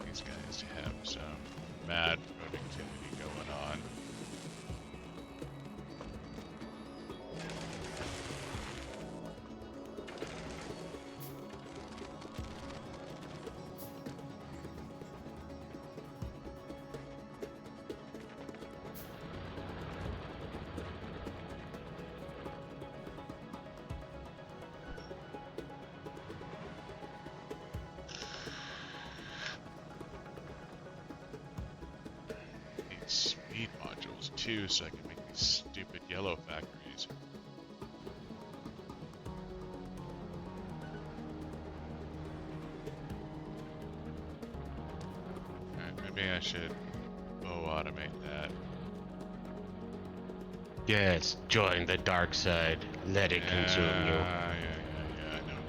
These guys have some mad productivity going on. Speed modules too, so I can make these stupid yellow factories. Alright, maybe I should automate that. Yes, join the dark side. Let it consume you. Yeah, I know.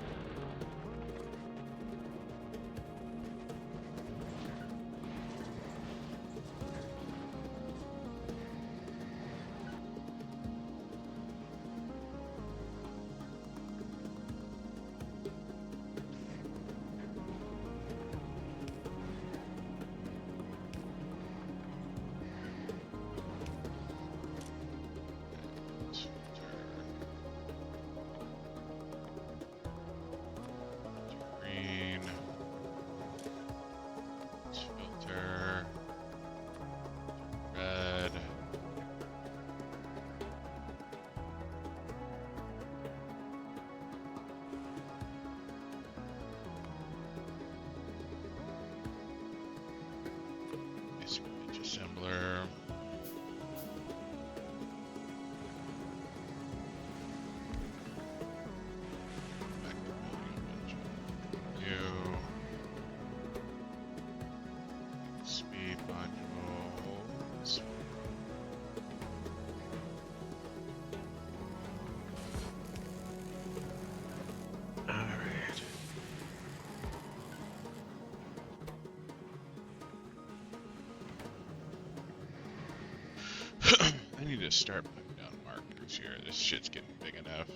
just start putting down markers here. This shit's getting big enough.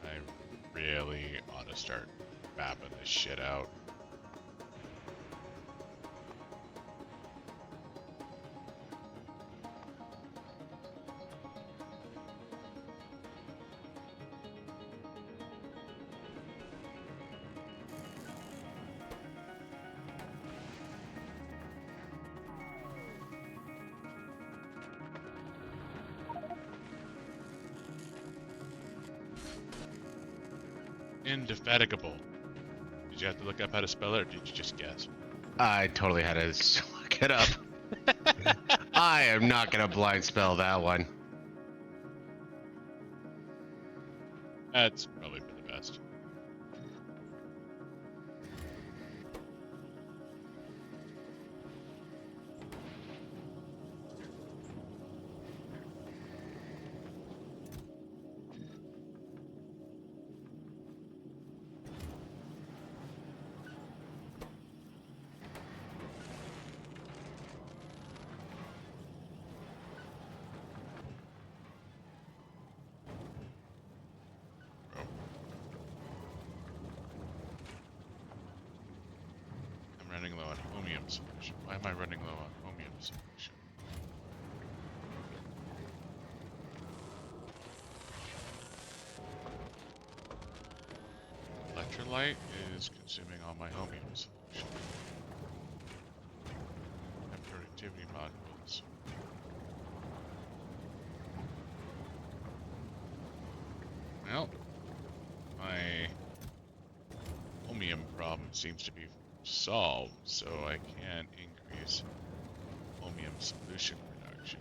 I really ought to start mapping this shit out. Indefatigable. Did you have to look up how to spell it, or did you just guess? I totally had to look it up. I am not gonna blind spell that one. That's probably for the best. Running low on chromium solution. Why am I running low on chromium solution? Electrolyte is consuming all my chromium solution. And productivity modules. Well, my chromium problem seems to be solved, so I can increase chromium solution production.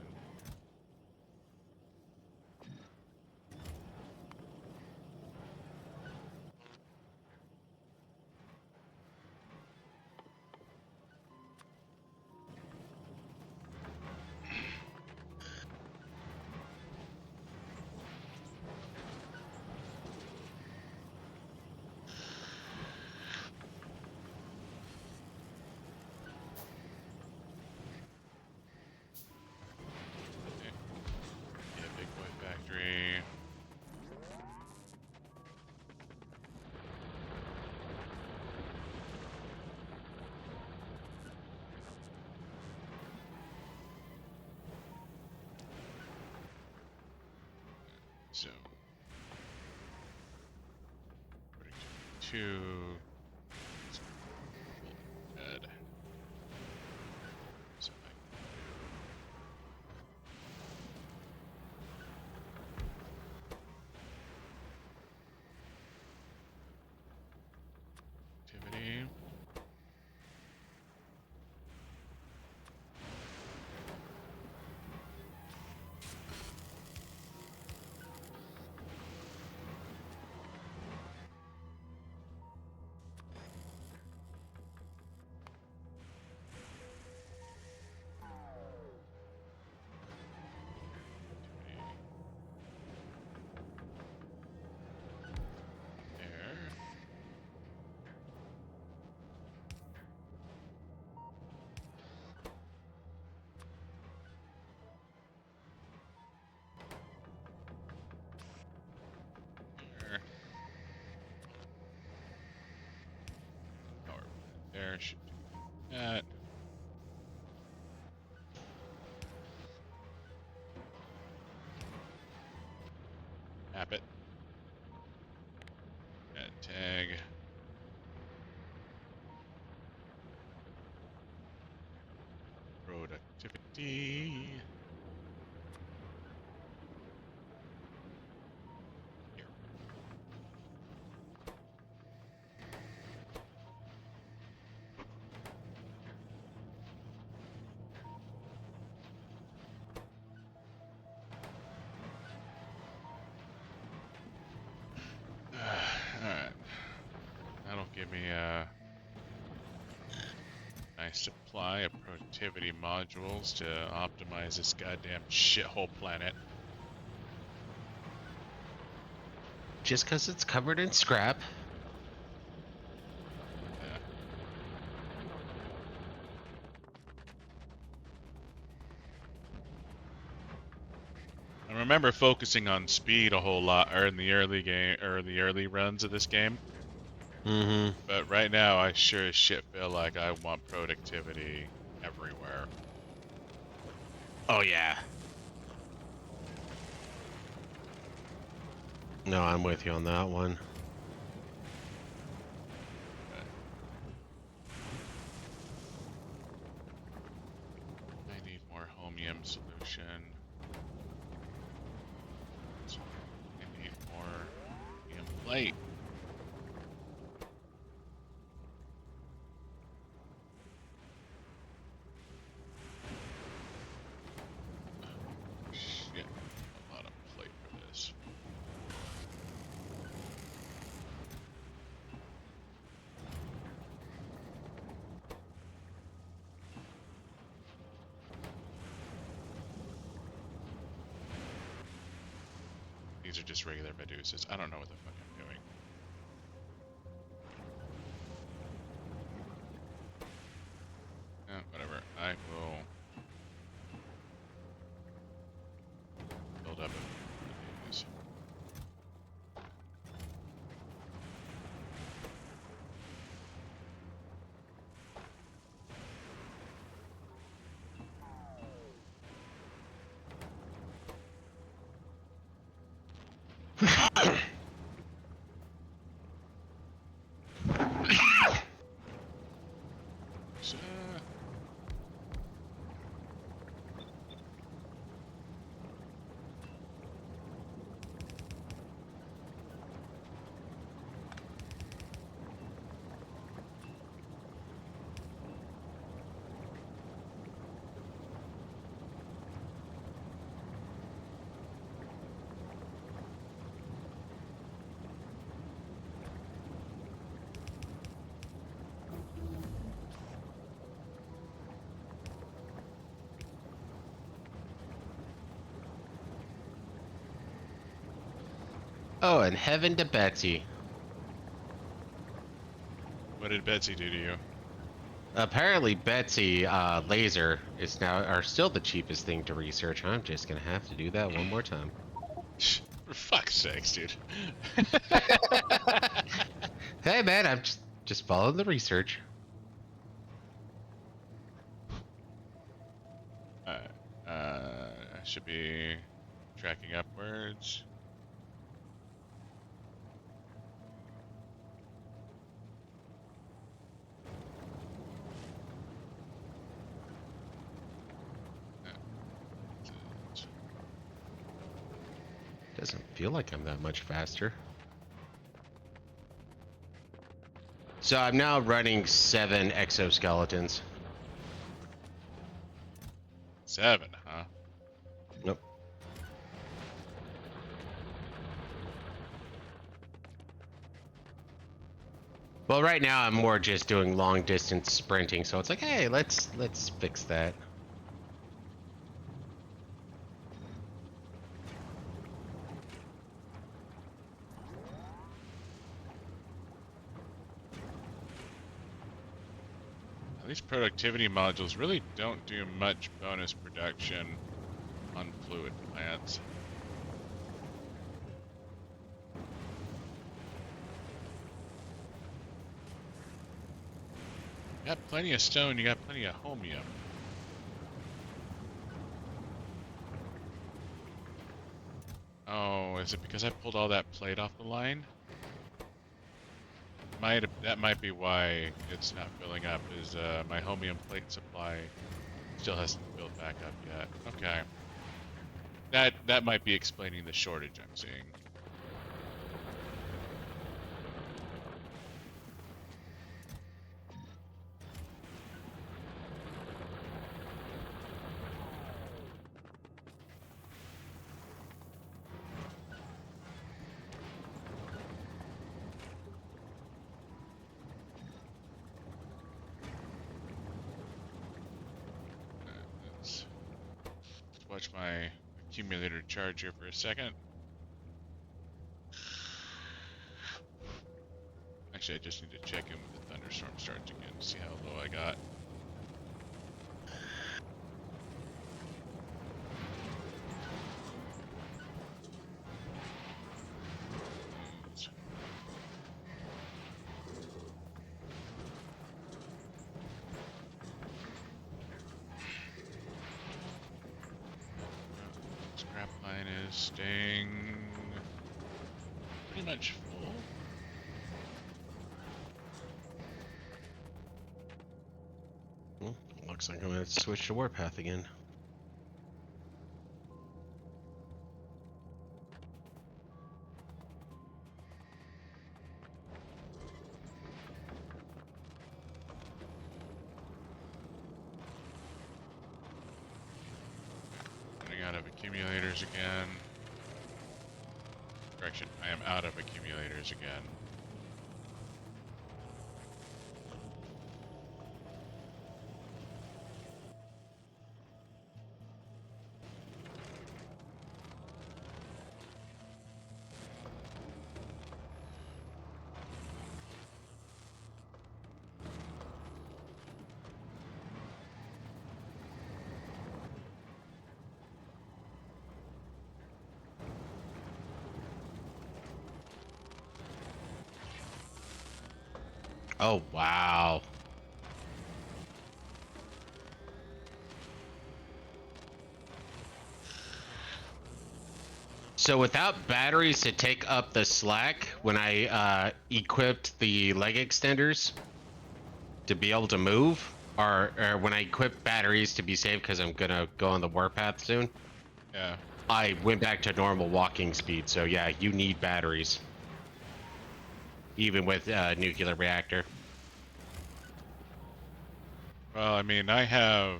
So, putting 2. Add. So activity. There should do that. Map it. Add tag. Productivity. Here. Alright. That'll give me a nice supply of productivity modules to optimize this goddamn shithole planet. Just because it's covered in scrap. Yeah. remember focusing on speed a whole lot, or in the early game, or the early runs of this game. Mm-hmm. But right now, I sure as shit feel like I want productivity everywhere. Oh, yeah. No, I'm with you on that one. I need more homium solution. I need more homium plate. Shit, a lot of plate for this. These are just regular Medusas. I don't know what the fuck I'm doing. Whatever. I will build up a few of these. So, Oh, and heaven to Betsy. what did Betsy do to you? Apparently, Betsy laser is now are still the cheapest thing to research. I'm just gonna have to do that one more time. For fuck's sakes, dude. Hey, man, I'm just following the research. I should be tracking upwards. Doesn't feel like I'm that much faster. So I'm now running 7 exoskeletons. 7, huh? Nope. Well, right now I'm more just doing long distance sprinting, so it's like, hey, let's fix that. These productivity modules really don't do much bonus production on fluid plants. You got plenty of stone, you got plenty of homium. Oh, is it because I pulled all that plate off the line? That might be why it's not filling up, is my homium plate supply still hasn't filled back up yet. Okay. That might be explaining the shortage I'm seeing. Let's watch my accumulator charge here for a second. Actually, I just need to check in when the thunderstorm starts again to see how low I got. staying pretty much full. Well, looks like I'm gonna switch to warpath again. Running out of accumulators again. Correction, I am out of accumulators again. Oh, wow. So without batteries to take up the slack, when I equipped the leg extenders to be able to move, or when I equipped batteries to be safe because I'm gonna go on the warpath soon, Yeah. I went back to normal walking speed. So yeah, you need batteries, even with nuclear reactor. Well, I mean, I have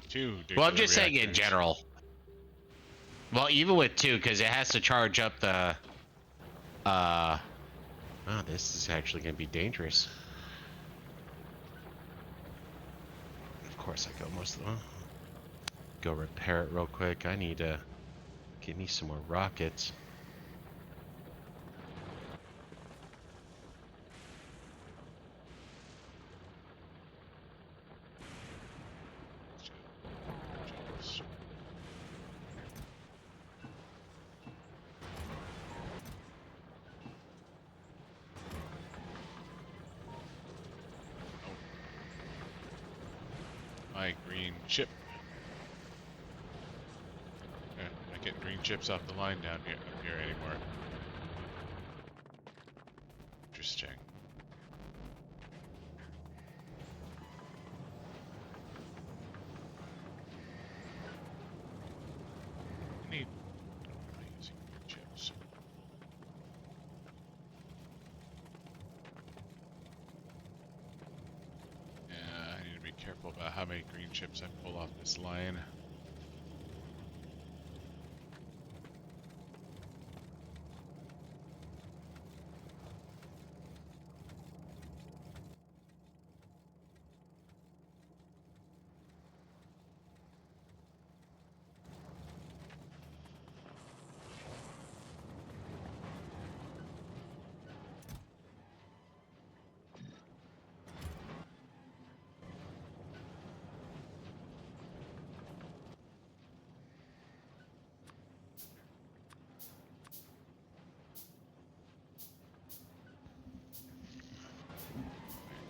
2 Well, I'm nuclear just saying in reactors. general. Well, even with 2, because it has to charge up the. Oh, this is actually gonna be dangerous. Of course, I go most of them. Go repair it real quick. I need to get me some more rockets. My green chip. I can't get green chips off the line down here up here anymore. Interesting. I need. Am I using green chips? Yeah, I need to be careful about how many green chips I pull off this line.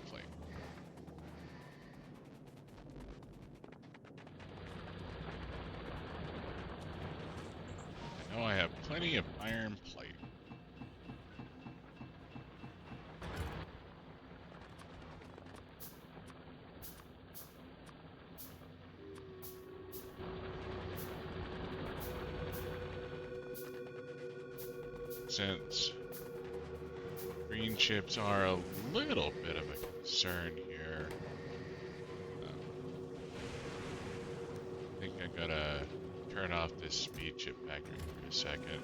Plate. I know I have plenty of iron plate. Since green chips are a little bit of a concern here, I think I gotta turn off this speed chip factory for a second,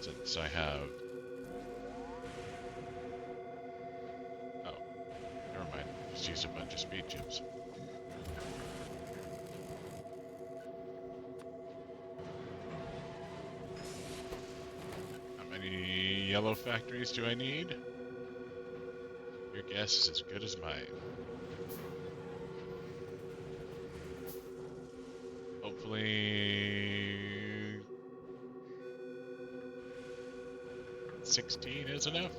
since I have. Oh, never mind. Just use a bunch of speed chips. How many yellow factories do I need? Your guess is as good as mine. Hopefully 16 is enough.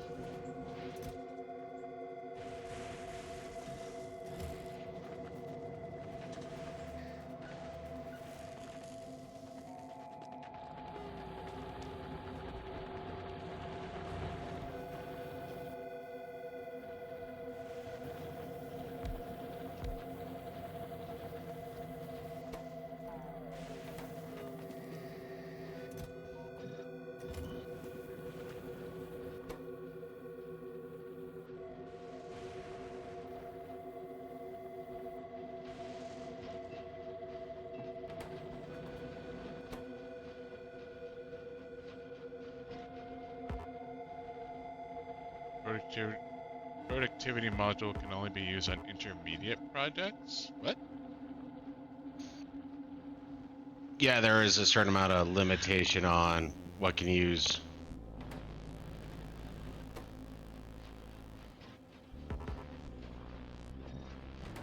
productivity module can only be used on intermediate projects. What? Yeah, there is a certain amount of limitation on what can use.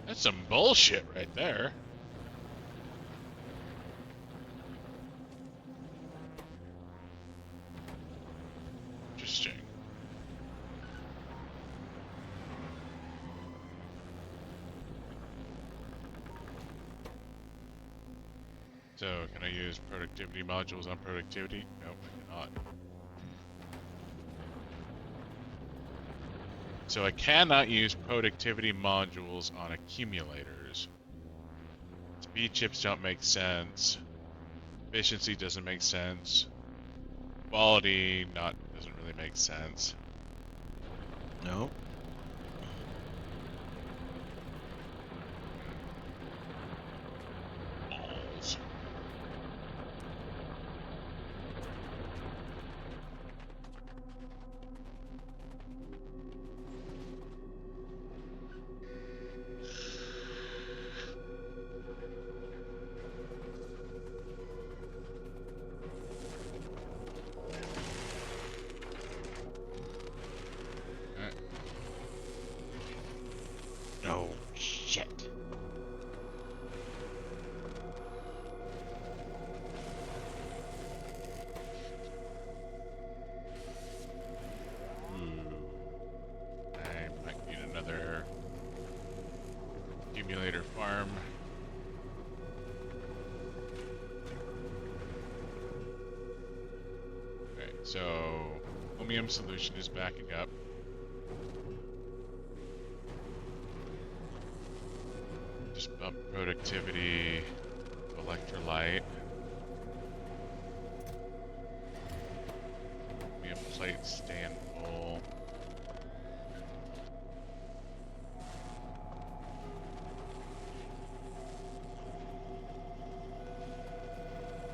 That's some bullshit right there. Interesting. So, can I use productivity modules on productivity? Nope, I cannot. So I cannot use productivity modules on accumulators. Speed chips don't make sense. Efficiency doesn't make sense. Quality doesn't really make sense. No. Balls. Oh, shit. I might need another accumulator farm. Okay, so Chromium solution is backing up. Just bump productivity to electrolyte. Chromium plates staying full.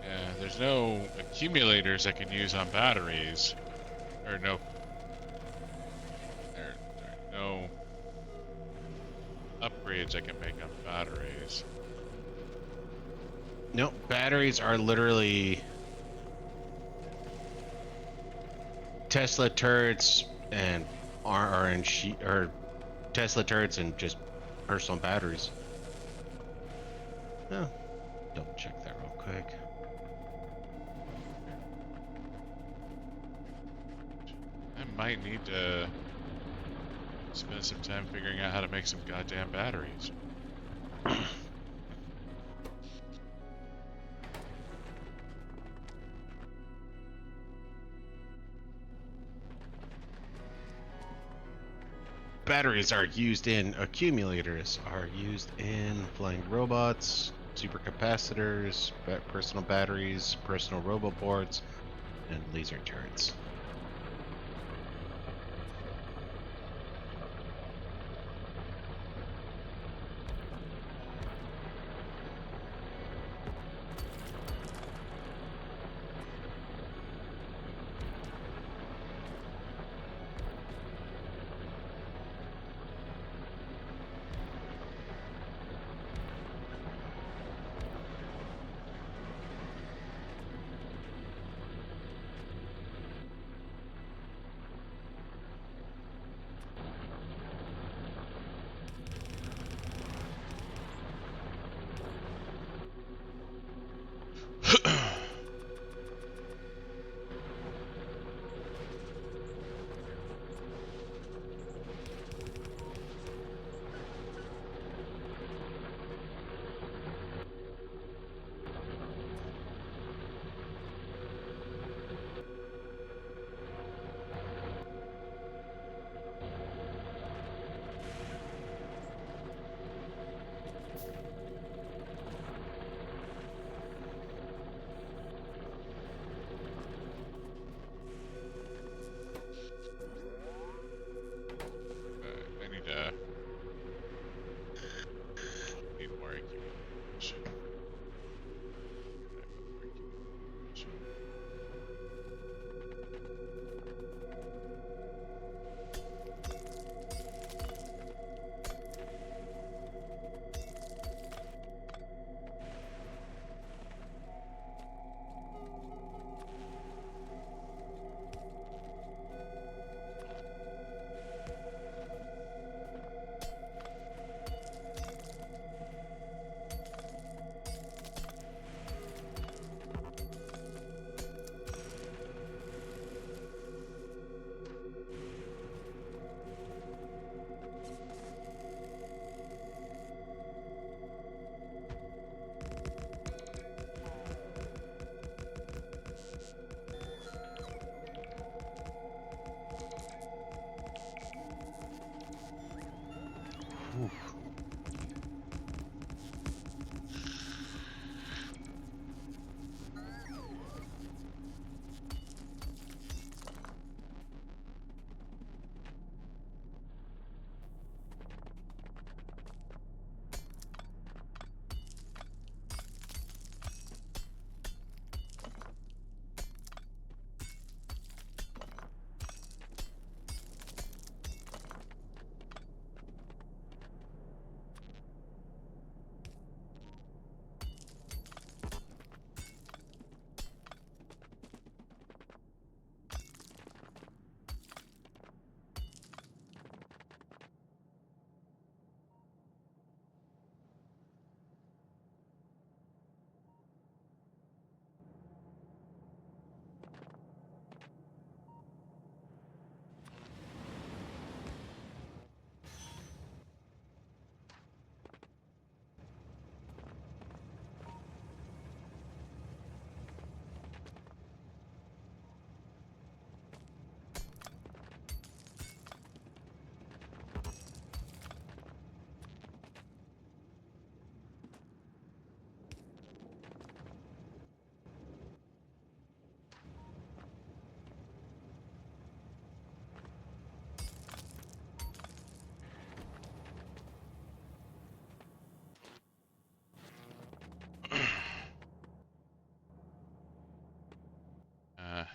Yeah, there's no accumulators I can use on batteries. Or no. There are no upgrades I can make on batteries. Nope, batteries are literally Tesla turrets and RNG or Tesla turrets and just personal batteries. Oh, double check that real quick. I might need to spend some time figuring out how to make some goddamn batteries. Batteries are used in accumulators, are used in flying robots, supercapacitors, personal batteries, personal roboboards, and laser turrets.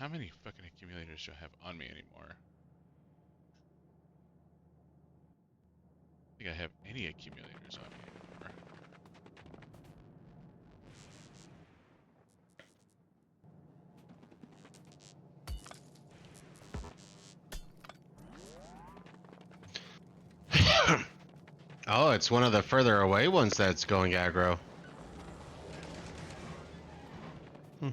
How many fucking accumulators do I have on me anymore? I don't think I have any accumulators on me anymore. Oh, it's one of the further away ones that's going aggro. Hmm.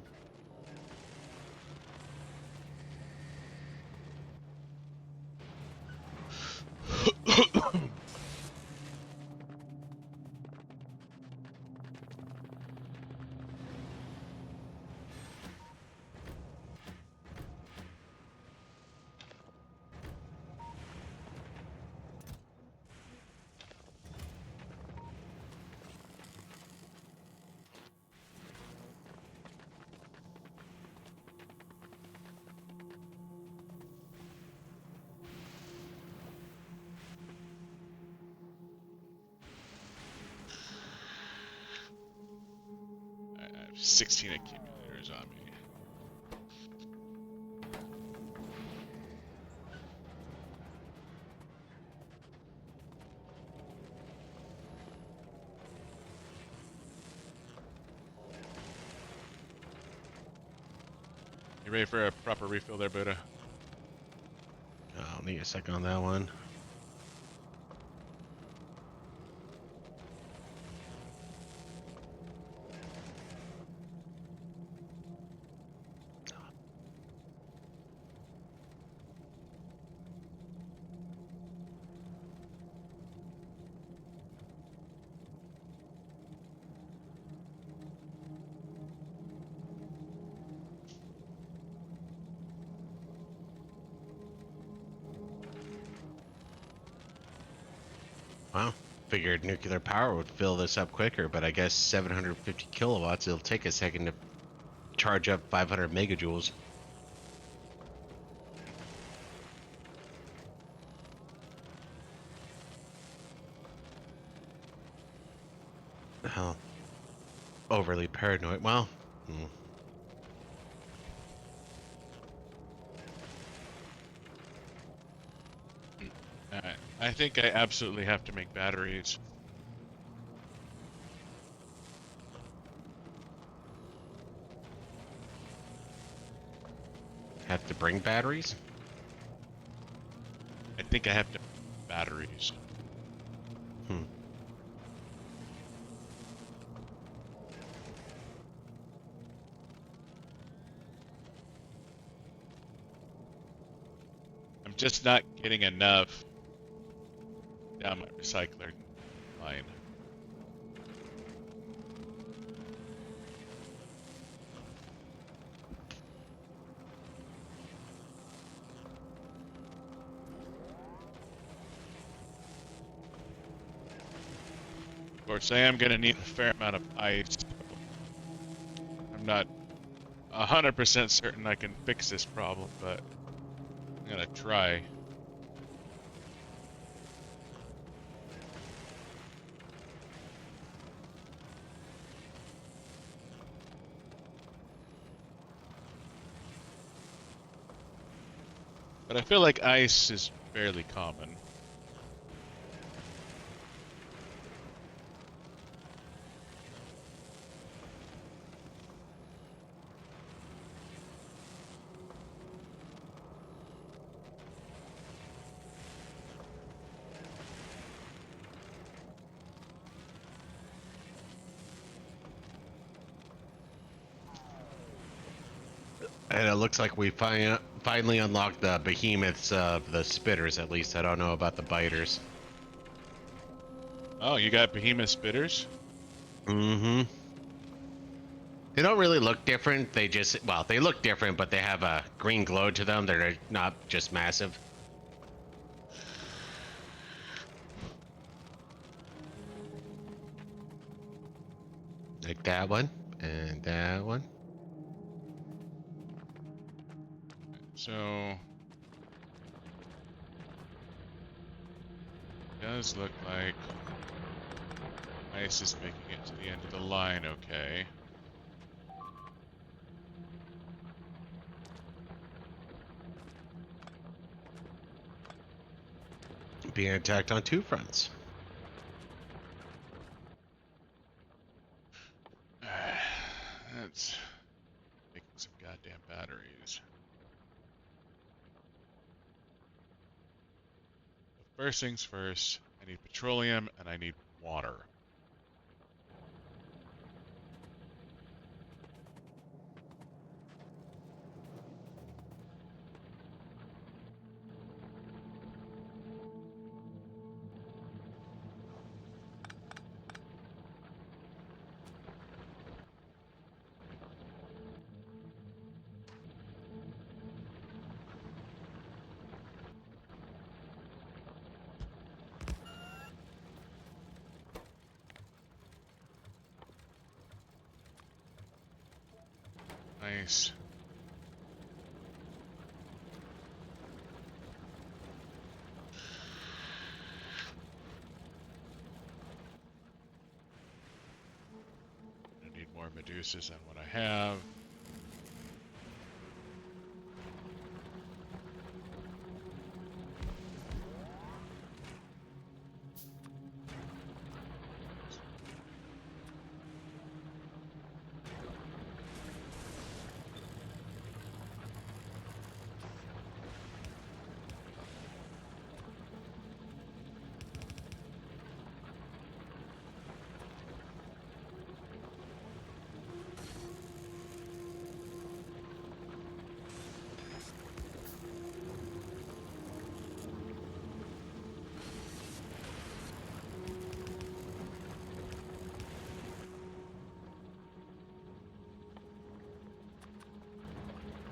I have 16 accumulators on me. You ready for a proper refill there, Buddah? I'll need a second on that one. Wow. Figured nuclear power would fill this up quicker, but I guess 750 kilowatts, it'll take a second to charge up 500 megajoules. The hell? Overly paranoid. Well, I think I absolutely have to make batteries. have to bring batteries? I think I have to make batteries. Hmm. I'm just not getting enough down my recycler line. Of course, I am going to need a fair amount of ice. I'm not 100% certain I can fix this problem, but I'm going to try. But I feel like ice is fairly common. And it looks like we finally unlocked the behemoths of the spitters, at least. I don't know about the biters. Oh, you got behemoth spitters? Mm-hmm. They don't really look different. They just, well, they look different, but they have a green glow to them. They're not just massive. Like that one, and that one. So, does look like ice is making it to the end of the line okay. being attacked on two fronts. That's making some goddamn batteries. First things first, I need petroleum and I need water. Nice. I need more Medusas than what I have.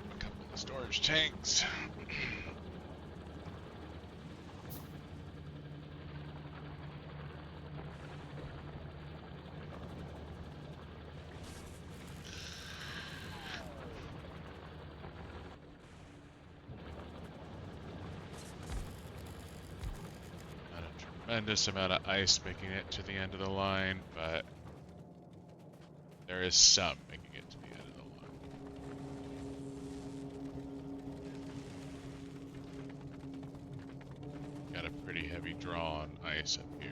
A couple of storage tanks. Not a tremendous amount of ice making it to the end of the line, but there is some making it to the end of the line. Got a pretty heavy draw on ice up here.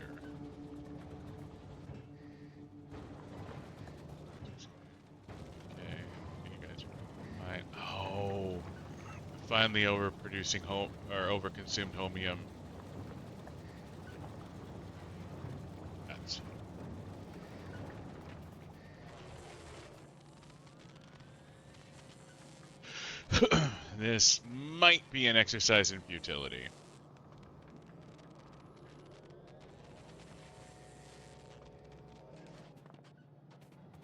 Okay, you guys are fine. Oh, finally overproducing home or overconsumed homium. That's this might be an exercise in futility.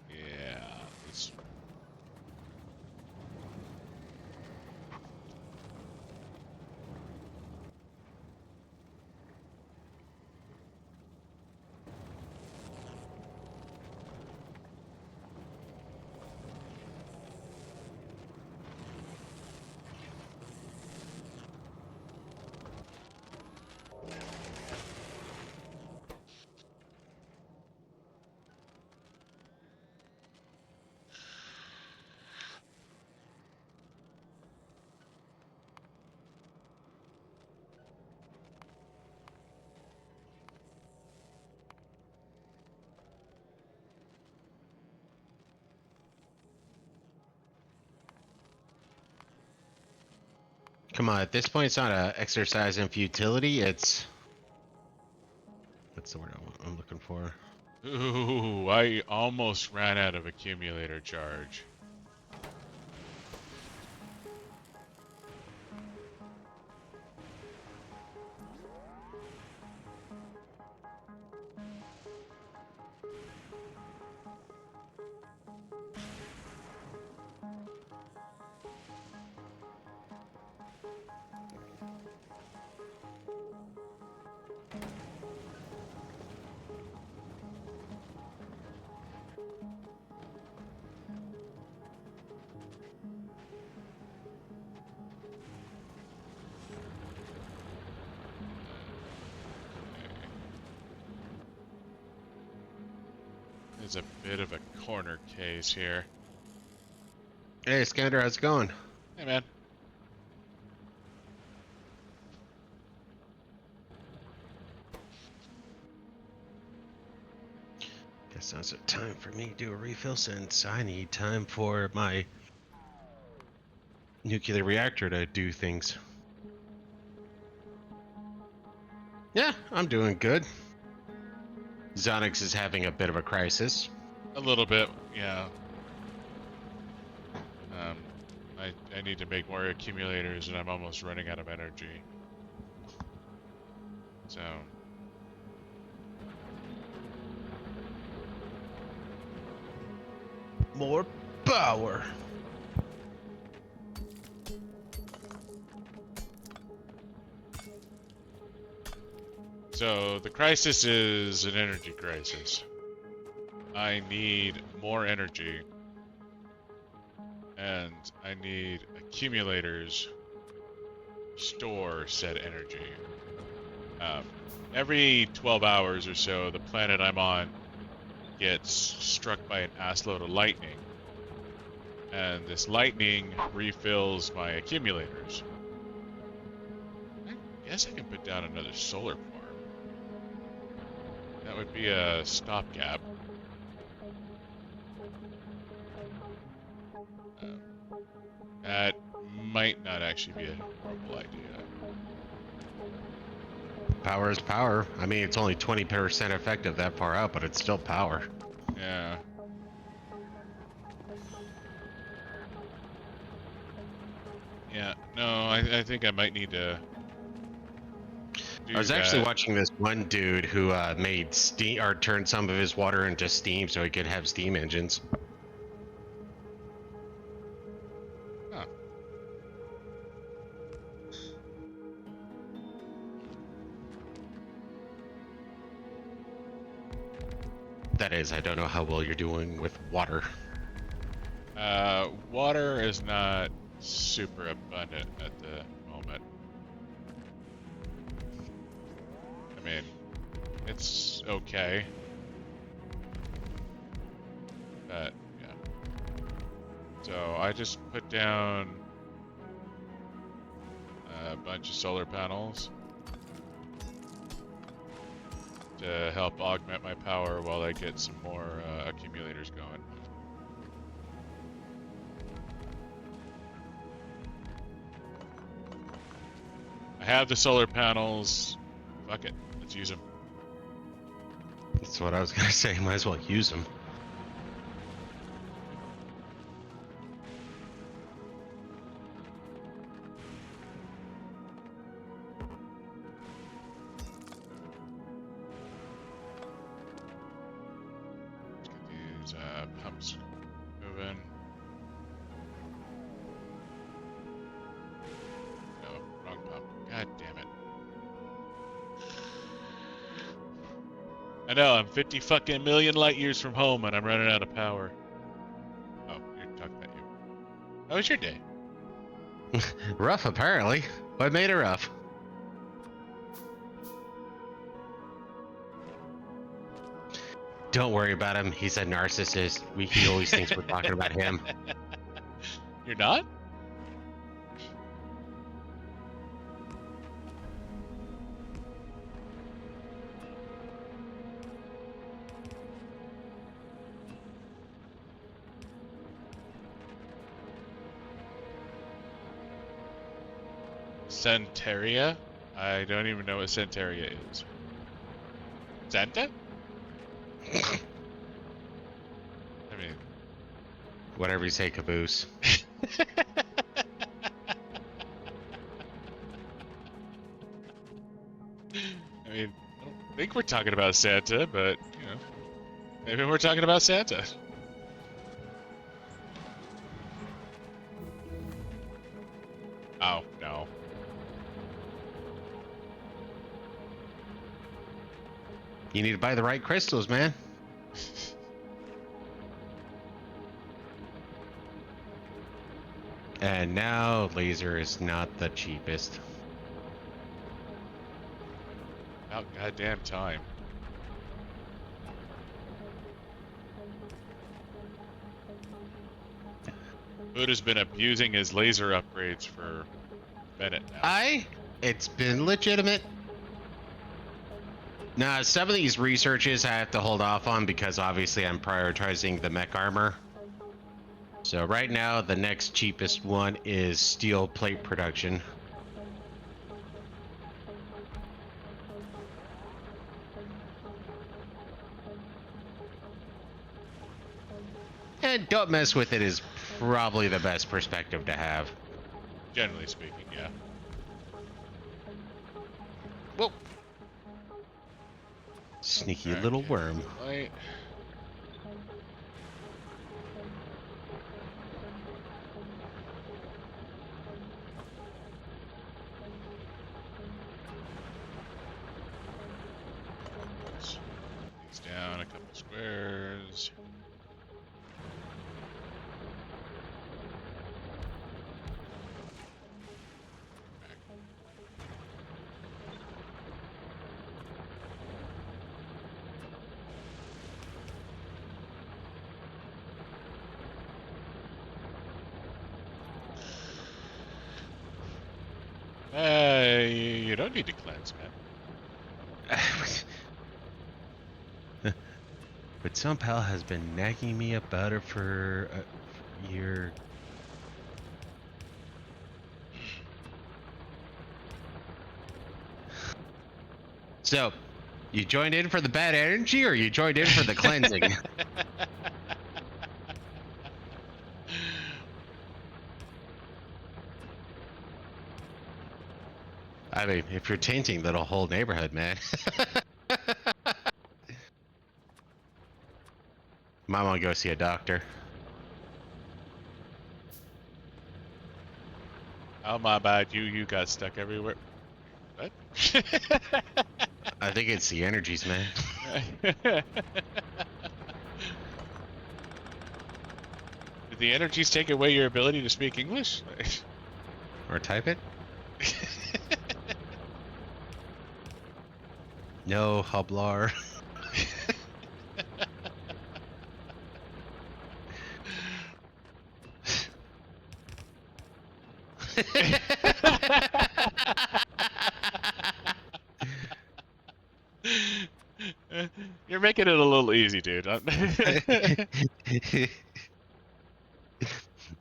Yeah, this. Come on, at this point, it's not an exercise in futility. It's what's the word I'm looking for? Ooh, I almost ran out of accumulator charge. It's a bit of a corner case here. Hey, Skander, how's it going? Hey, man. Guess now's the time for me to do a refill since I need time for my nuclear reactor to do things. Yeah, I'm doing good. XioniX is having a bit of a crisis. A little bit, yeah. I need to make more accumulators, and I'm almost running out of energy. So. More power. So the crisis is an energy crisis. I need more energy. And I need accumulators store said energy. Every 12 hours or so, the planet I'm on gets struck by an assload of lightning. And this lightning refills my accumulators. I guess I can put down another solar farm. That would be a stopgap. That might not actually be a horrible idea. Power is power. I mean, it's only 20% effective that far out, but it's still power. Yeah. Yeah, no, I think I might need to do I was actually that. watching this one dude who made steam, or turned some of his water into steam so he could have steam engines. Huh. That is, I don't know how well you're doing with water. Water is not super abundant at the moment. I mean, it's okay. But, yeah. So I just put down a bunch of solar panels to help augment my power while I get some more accumulators going. I have the solar panels. Fuck it, let's use them. That's what I was gonna say. Might as well use them. Let's get these pumps moving. No, wrong pump. God damn it. I know, I'm 50 fucking million light years from home and I'm running out of power. Oh, you're talking about you. How was your day? Rough, apparently. What made it rough? Don't worry about him. He's a narcissist. He always thinks we're talking about him. You're not? Centauria? I don't even know what Centauria is. Santa? I mean... Whatever you say, Caboose. I mean, I don't think we're talking about Santa, but, you know, maybe we're talking about Santa. Oh, no. You need to buy the right crystals, man. And now, laser is not the cheapest. About goddamn time. Buddha's been abusing his laser upgrades for a minute now. It's been legitimate. Now, some of these researches I have to hold off on because obviously I'm prioritizing the mech armor. So right now, the next cheapest one is steel plate production. And don't mess with it is probably the best perspective to have. Generally speaking, yeah. Whoa. Sneaky Alright, little okay, worm. Light. These down a couple squares. You don't need to cleanse, man. But some pal has been nagging me about it for a year. So, you joined in for the bad energy or you joined in for the cleansing? I mean, if you're tainting the whole neighborhood, man. Might want to go see a doctor. Oh my bad, you got stuck everywhere. What? I think it's the energies, man. Did the energies take away your ability to speak English? Or type it? No, hublar. You're making it a little easy, dude.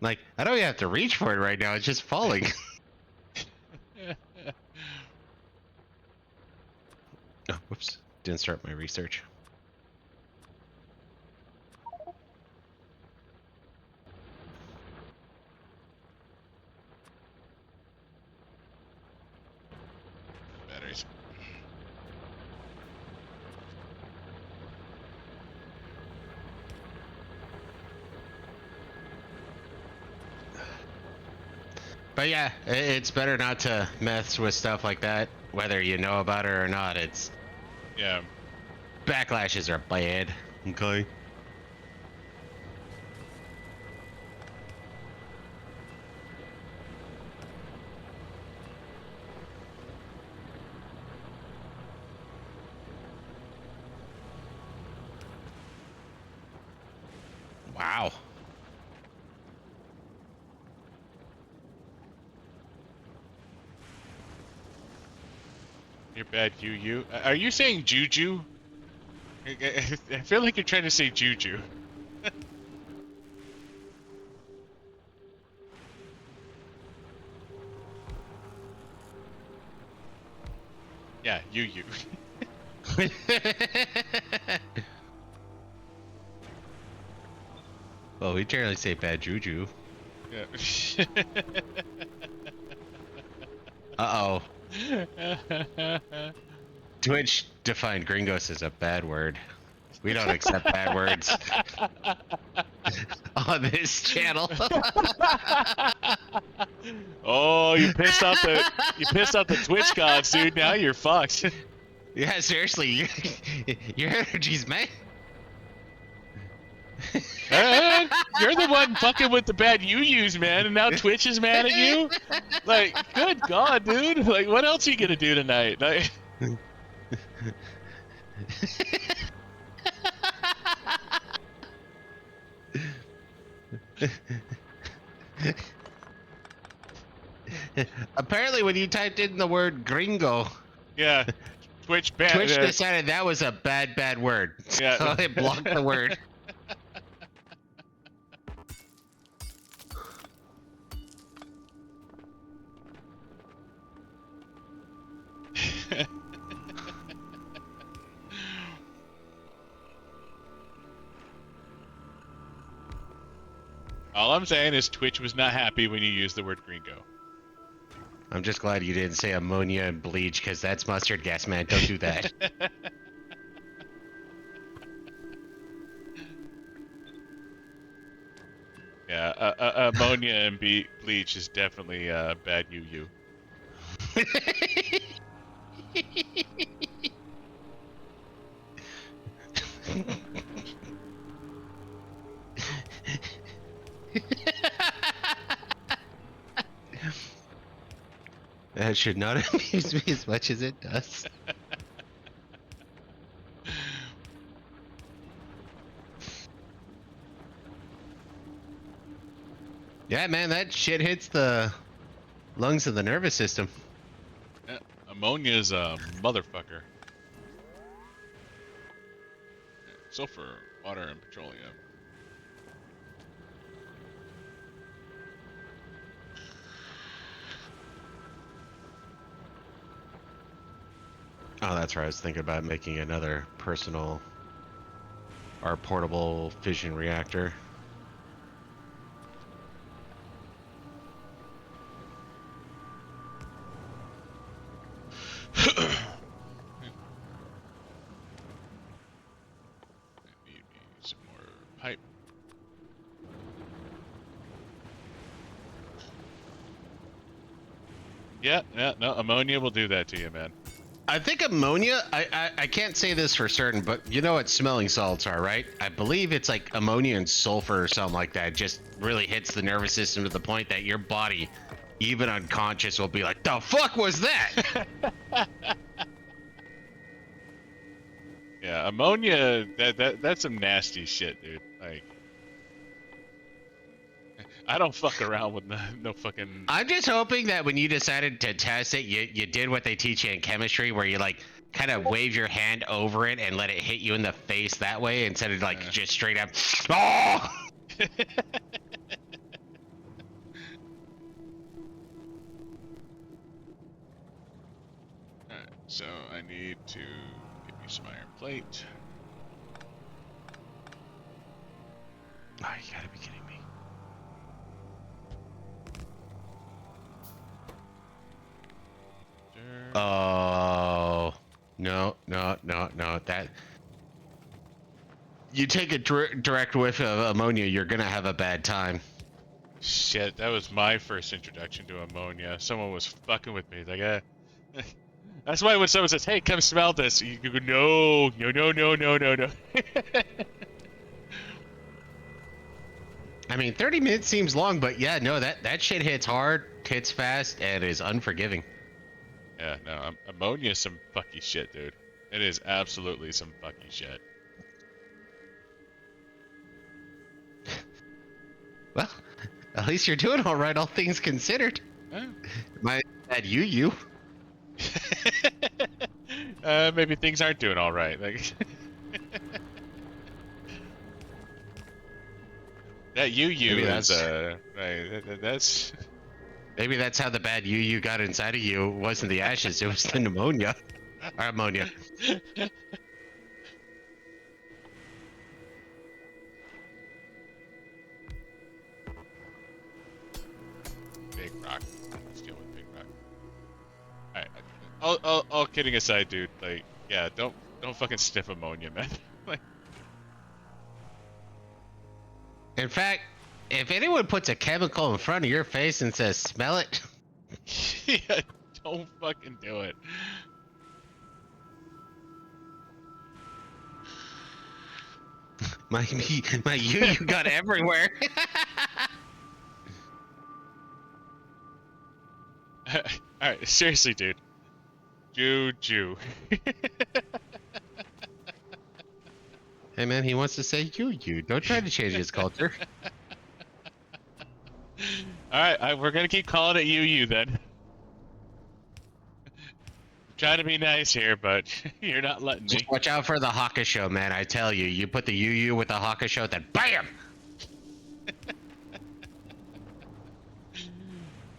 Like, I don't even have to reach for it right now, it's just falling. Oh, whoops. Didn't start my research. Batteries. But yeah, it's better not to mess with stuff like that, whether you know about it or not. It's Yeah. backlashes are bad. Okay. Wow. You're bad, you. Are you saying juju? I feel like you're trying to say juju. Yeah, you. Well, we generally say bad juju. Yeah. Uh-oh. Twitch defined gringos as a bad word. We don't accept bad words on this channel. Oh, you pissed off the Twitch gods, dude. Now you're fucked. Yeah, seriously, your energies, man. You're the one fucking with the bad you-yous, man, and now Twitch is mad at you? Like, good God, dude. Like, what else are you gonna do tonight? Like... Apparently, when you typed in the word gringo, Yeah. Twitch decided that was a bad word. Yeah. So it blocked the word. All I'm saying is Twitch was not happy when you used the word gringo. I'm just glad you didn't say ammonia and bleach, because that's mustard gas, man. Don't do that. Yeah, ammonia and bleach is definitely bad UU. That should not amuse me as much as it does. Yeah, man, that shit hits the lungs of the nervous system. Yeah, ammonia is a motherfucker. Sulfur, water, and petroleum. Oh, that's right. I was thinking about making another personal or portable fission reactor. Need some more pipe. Yeah, no, ammonia will do that to you, man. I think ammonia, I can't say this for certain, but you know what smelling salts are, right? I believe it's like ammonia and sulfur or something like that. Just really hits the nervous system to the point that your body, even unconscious, will be like, the fuck was that? Yeah, ammonia, that's some nasty shit, dude. Like, I don't fuck around with no fucking... I'm just hoping that when you decided to test it, you did what they teach you in chemistry, where you like kind of wave your hand over it and let it hit you in the face that way instead of like just straight up. Oh! Alright, so I need to get me some iron plate. Oh, you gotta be kidding me. Oh, no. That you take a direct whiff of ammonia, you're gonna have a bad time. Shit, that was my first introduction to ammonia. Someone was fucking with me. Like, that's why when someone says, "Hey, come smell this," you go, "No." I mean, 30 minutes seems long, but yeah, no, that shit hits hard, hits fast, and is unforgiving. Yeah, no, ammonia is some fucky shit, dude. It is absolutely some fucky shit. Well, at least you're doing all right, all things considered. Yeah. My bad, you. Maybe things aren't doing all right. Like that Maybe is right. That's maybe that's how the bad you got inside of you. It wasn't the ashes, it was the pneumonia. Or ammonia. big rock. Let's deal with big rock. Alright. All kidding aside, dude. Like, yeah, don't fucking sniff ammonia, man. Like, In fact, if anyone puts a chemical in front of your face and says, smell it, yeah, don't fucking do it. my you got everywhere. Alright, seriously, dude. Juju. Hey man, he wants to say you. Don't try to change his culture. Alright, we're gonna keep calling it you then. Trying to be nice here, but you're not letting me. Just watch out for the Hakusho, man. I tell you, you put the UU with the Hakusho, then BAM!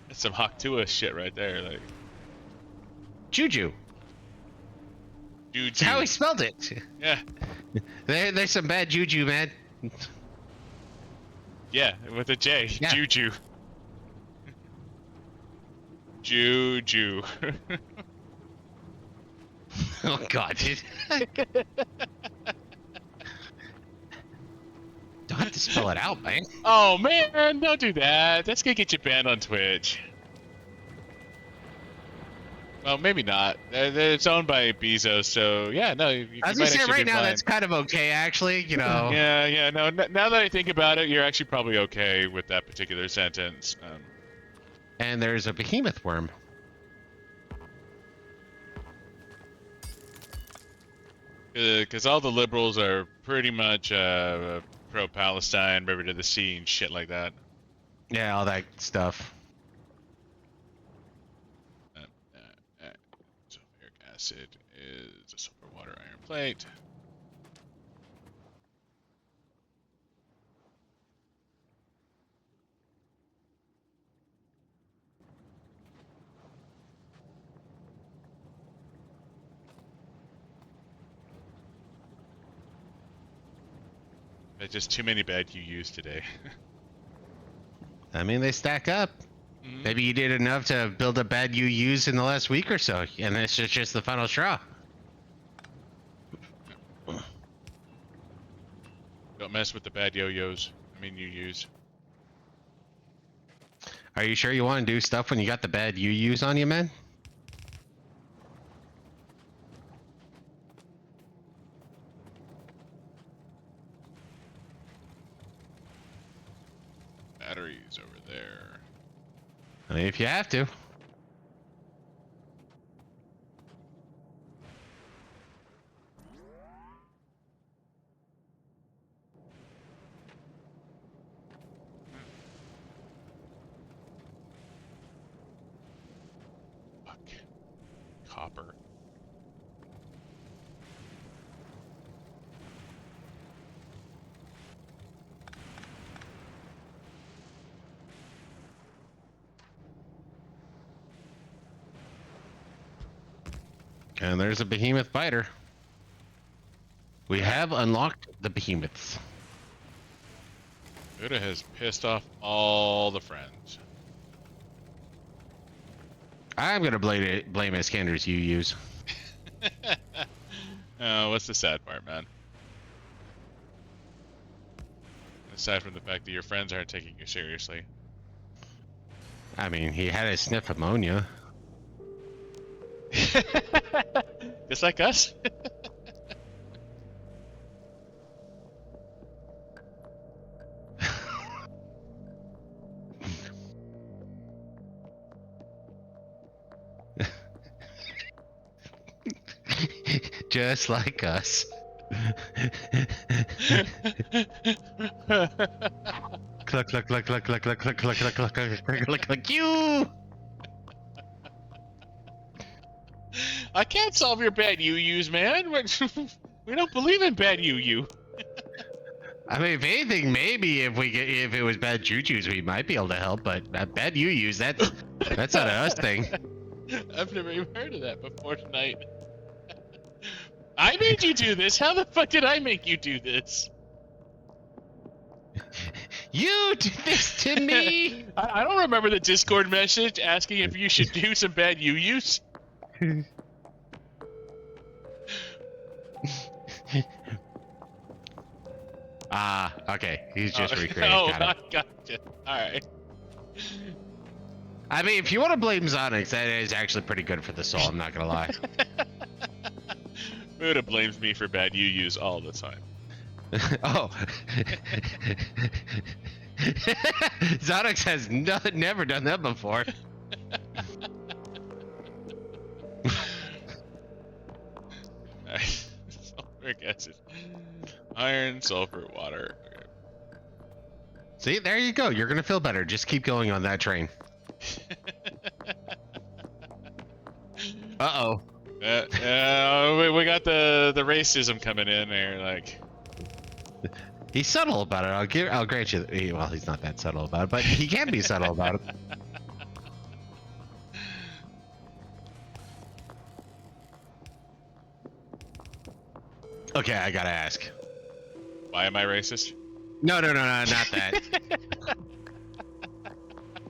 That's some Hakutua shit right there. Like Juju. Juju. That's how he spelled it. Yeah. There's some bad juju, man. Yeah, with a J. Yeah. Juju. Juju. Oh God, dude. Don't have to spell it out, man. Oh man, don't do that. That's gonna get you banned on Twitch. Well, maybe not. It's owned by Bezos, so yeah, no. You I was might gonna say actually right be now fine. that's kind of okay, actually. You know. Yeah, no. Now that I think about it, you're actually probably okay with that particular sentence. And there's a behemoth worm. Because all the liberals are pretty much pro-Palestine, river to the sea, and shit like that. Yeah, all that stuff. Sulfuric acid is a silver water iron plate. There's just too many bad UUs today. I mean, they stack up. Mhm. Maybe you did enough to build up bad UUs in the last week or so, and this is just the final straw. Don't mess with the bad yo-yos. I mean UUs. Are you sure you want to do stuff when you got the bad UUs on you, man? Batteries over there. I mean, if you have to. Fuck. Copper. And there's a behemoth biter. We have unlocked the behemoths. Buddah has pissed off all the friends. I'm gonna blame Iskander's UUs. Oh, what's the sad part, man? Aside from the fact that your friends aren't taking you seriously. I mean, he had a sniff ammonia. Just like us? Just like us. Cluck, cluck, cluck, cluck, cluck, cluck, cluck, cluck, cluck, cluck, cluck, cluck, cluck, you! I can't solve your bad UUs, man. We don't believe in bad UU. I mean, if anything, maybe if it was bad jujus, we might be able to help. But bad UUs, that's not a us thing. I've never even heard of that before tonight. I made you do this. How the fuck did I make you do this? You did this to me. I don't remember the Discord message asking if you should do some bad UUs. Ah, okay. He's just recreating. Oh, Got it. I gotcha. Alright. I mean, if you want to blame XioniX, that is actually pretty good for the soul. I'm not gonna lie. Buddah blames me for bad UUs all the time. Oh. XioniX has never done that before. Sulfuric acid. Iron, sulfur, water. Okay. See, there you go. You're gonna feel better. Just keep going on that train. Uh-oh. We got the racism coming in there, like. He's subtle about it. I'll grant you. Well, he's not that subtle about it, but he can be subtle about it. Okay, I gotta ask. Why am I racist? No, not that.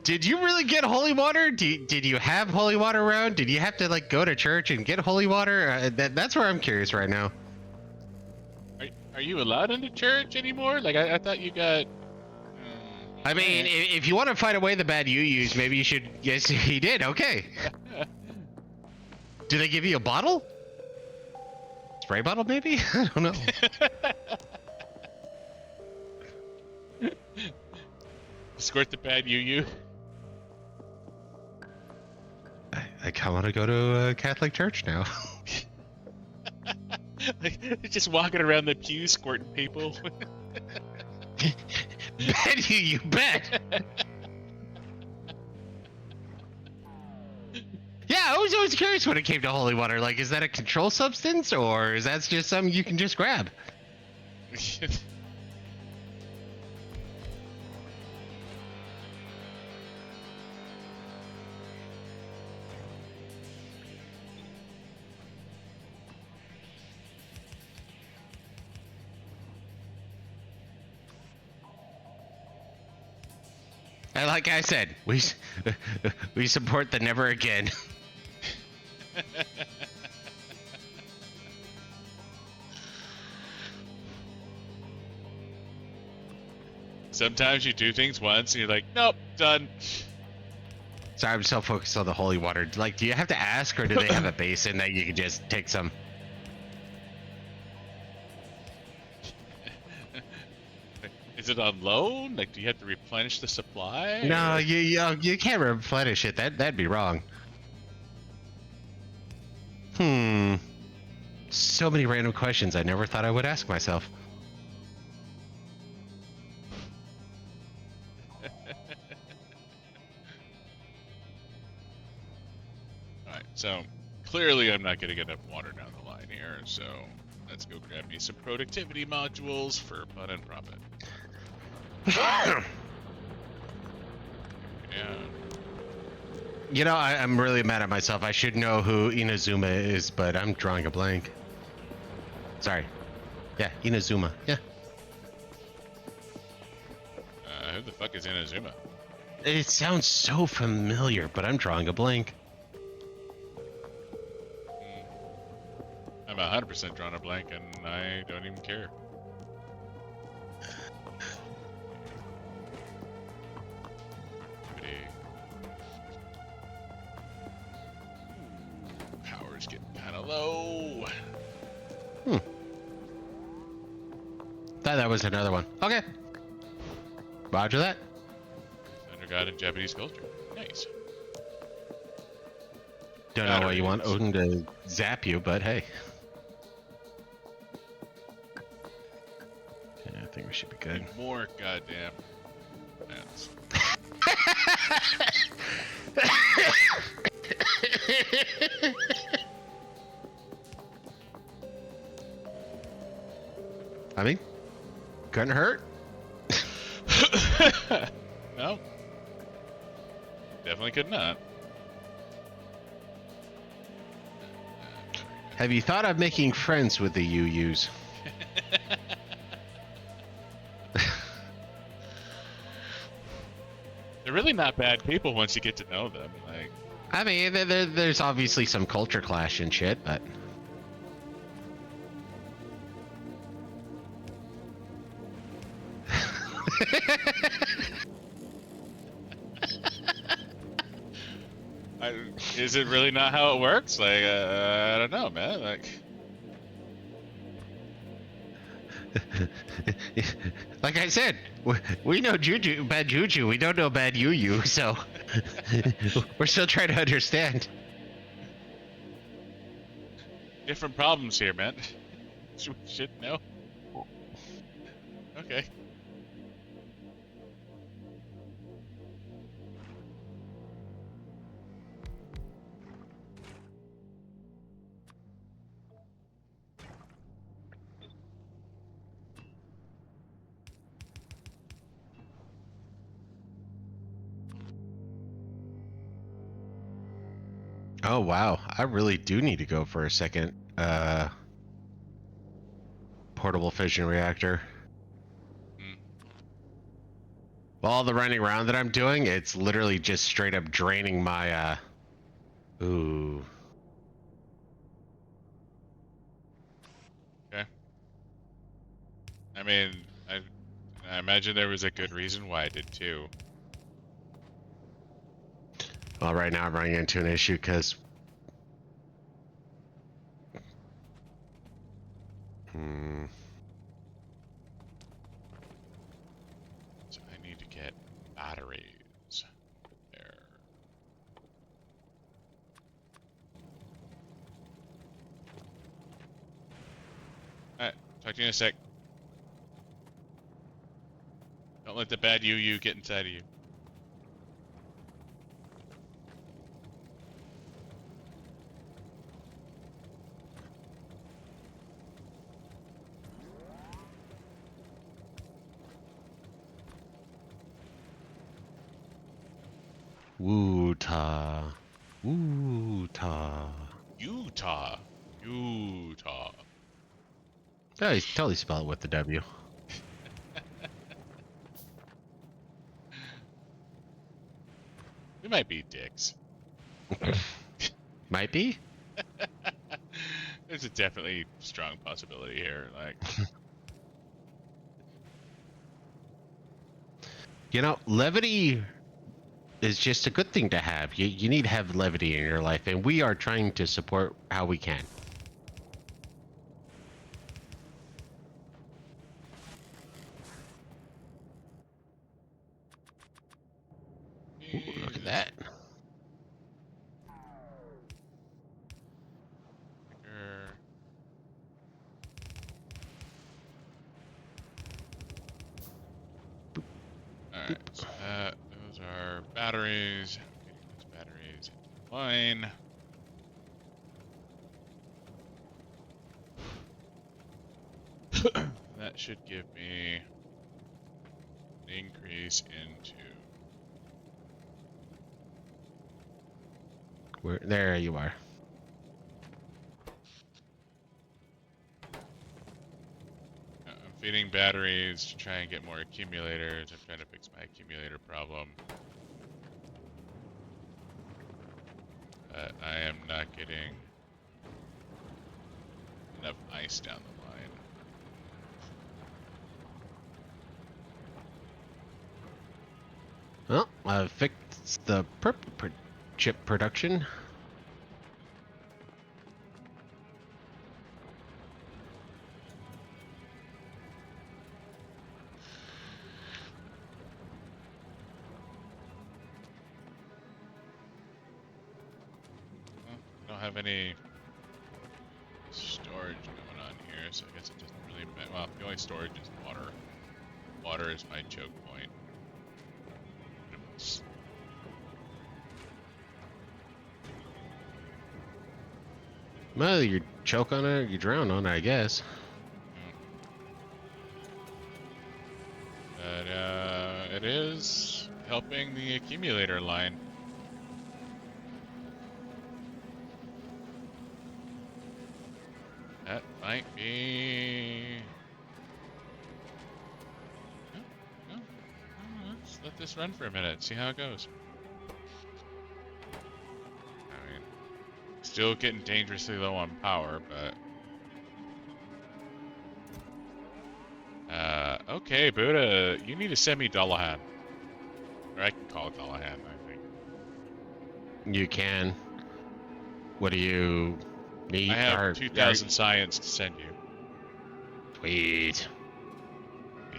Did you really get holy water? Did you have holy water around? Did you have to like go to church and get holy water? That's where I'm curious right now. Are you allowed into church anymore? Like I thought you got. I mean, if you want to fight away the bad UUs, maybe you should. Yes, he did. Okay. Do they give you a bottle? Spray bottle, maybe? I don't know. Squirt the bad UU. I kind of want to go to a Catholic church now. Like, just walking around the pew squirting people. Bet you bet. Yeah, I was always curious when it came to holy water. Like, is that a control substance, or is that just something you can just grab? And like I said, we support the never again. Sometimes you do things once and you're like, nope, done. Sorry, I'm so focused on the holy water. Like, do you have to ask, or do they have a basin that you can just take some? Is it on loan? Like, do you have to replenish the supply? No, or- you can't replenish it. That'd be wrong. So many random questions I never thought I would ask myself. Alright, so clearly I'm not getting enough water down the line here, so let's go grab me some productivity modules for fun and profit. Yeah. You know, I'm really mad at myself. I should know who Inazuma is, but I'm drawing a blank. Sorry. Yeah, Inazuma. Yeah. Who the fuck is Inazuma? It sounds so familiar, but I'm drawing a blank. I'm 100% drawing a blank and I don't even care. Power's getting kind of low. Thought that was another one. Okay. Roger that. Thunder God in Japanese culture. Nice. Don't know what you want Odin to zap you, but hey. Yeah, I think we should be good. More goddamn mats. I mean, couldn't hurt. No. Definitely could not. Have you thought of making friends with the UUs? They're really not bad people once you get to know them. Like, I mean, there's obviously some culture clash and shit, but... is it really not how it works? Like, I don't know, man. Like, like I said, we know juju, bad juju. We don't know bad UU, so we're still trying to understand. different problems here, man. Shit, no. Okay. Oh wow, I really do need to go for a second portable fission reactor. Hmm. All the running around that I'm doing, it's literally just straight up draining my ooh. Okay. I mean, I imagine there was a good reason why I did too. Well, right now I'm running into an issue because So I need to get batteries there. Alright, talk to you in a sec. Don't let the bad you get inside of you. Utah. Utah. Utah. Utah. Oh, he's totally spell it with the W. We might be dicks. Might be. There's a definitely strong possibility here. Like, You know, levity is just a good thing to have. You need to have levity in your life, and we are trying to support how we can. Ooh, look at that. alright, so those are batteries. Getting those batteries into line. That should give me an increase into. There you are. I'm feeding batteries to try and get more accumulators. I'm trying to fix my accumulator problem. But I am not getting enough ice down the line. Well, I've fixed the purple chip production. Well, I don't have any storage going on here, so I guess it doesn't really matter. Well, the only storage is water. Water is my choke point. Well, you choke on it, you drown on it, I guess. But it is helping the accumulator line. That might be. No, let's let this run for a minute. See how it goes. I mean, still getting dangerously low on power, but. Okay, Buddah, you need to send me Dullahan. Or I can call it Dullahan, I think. You can. What do you need? I have 2,000 science to send you. Sweet.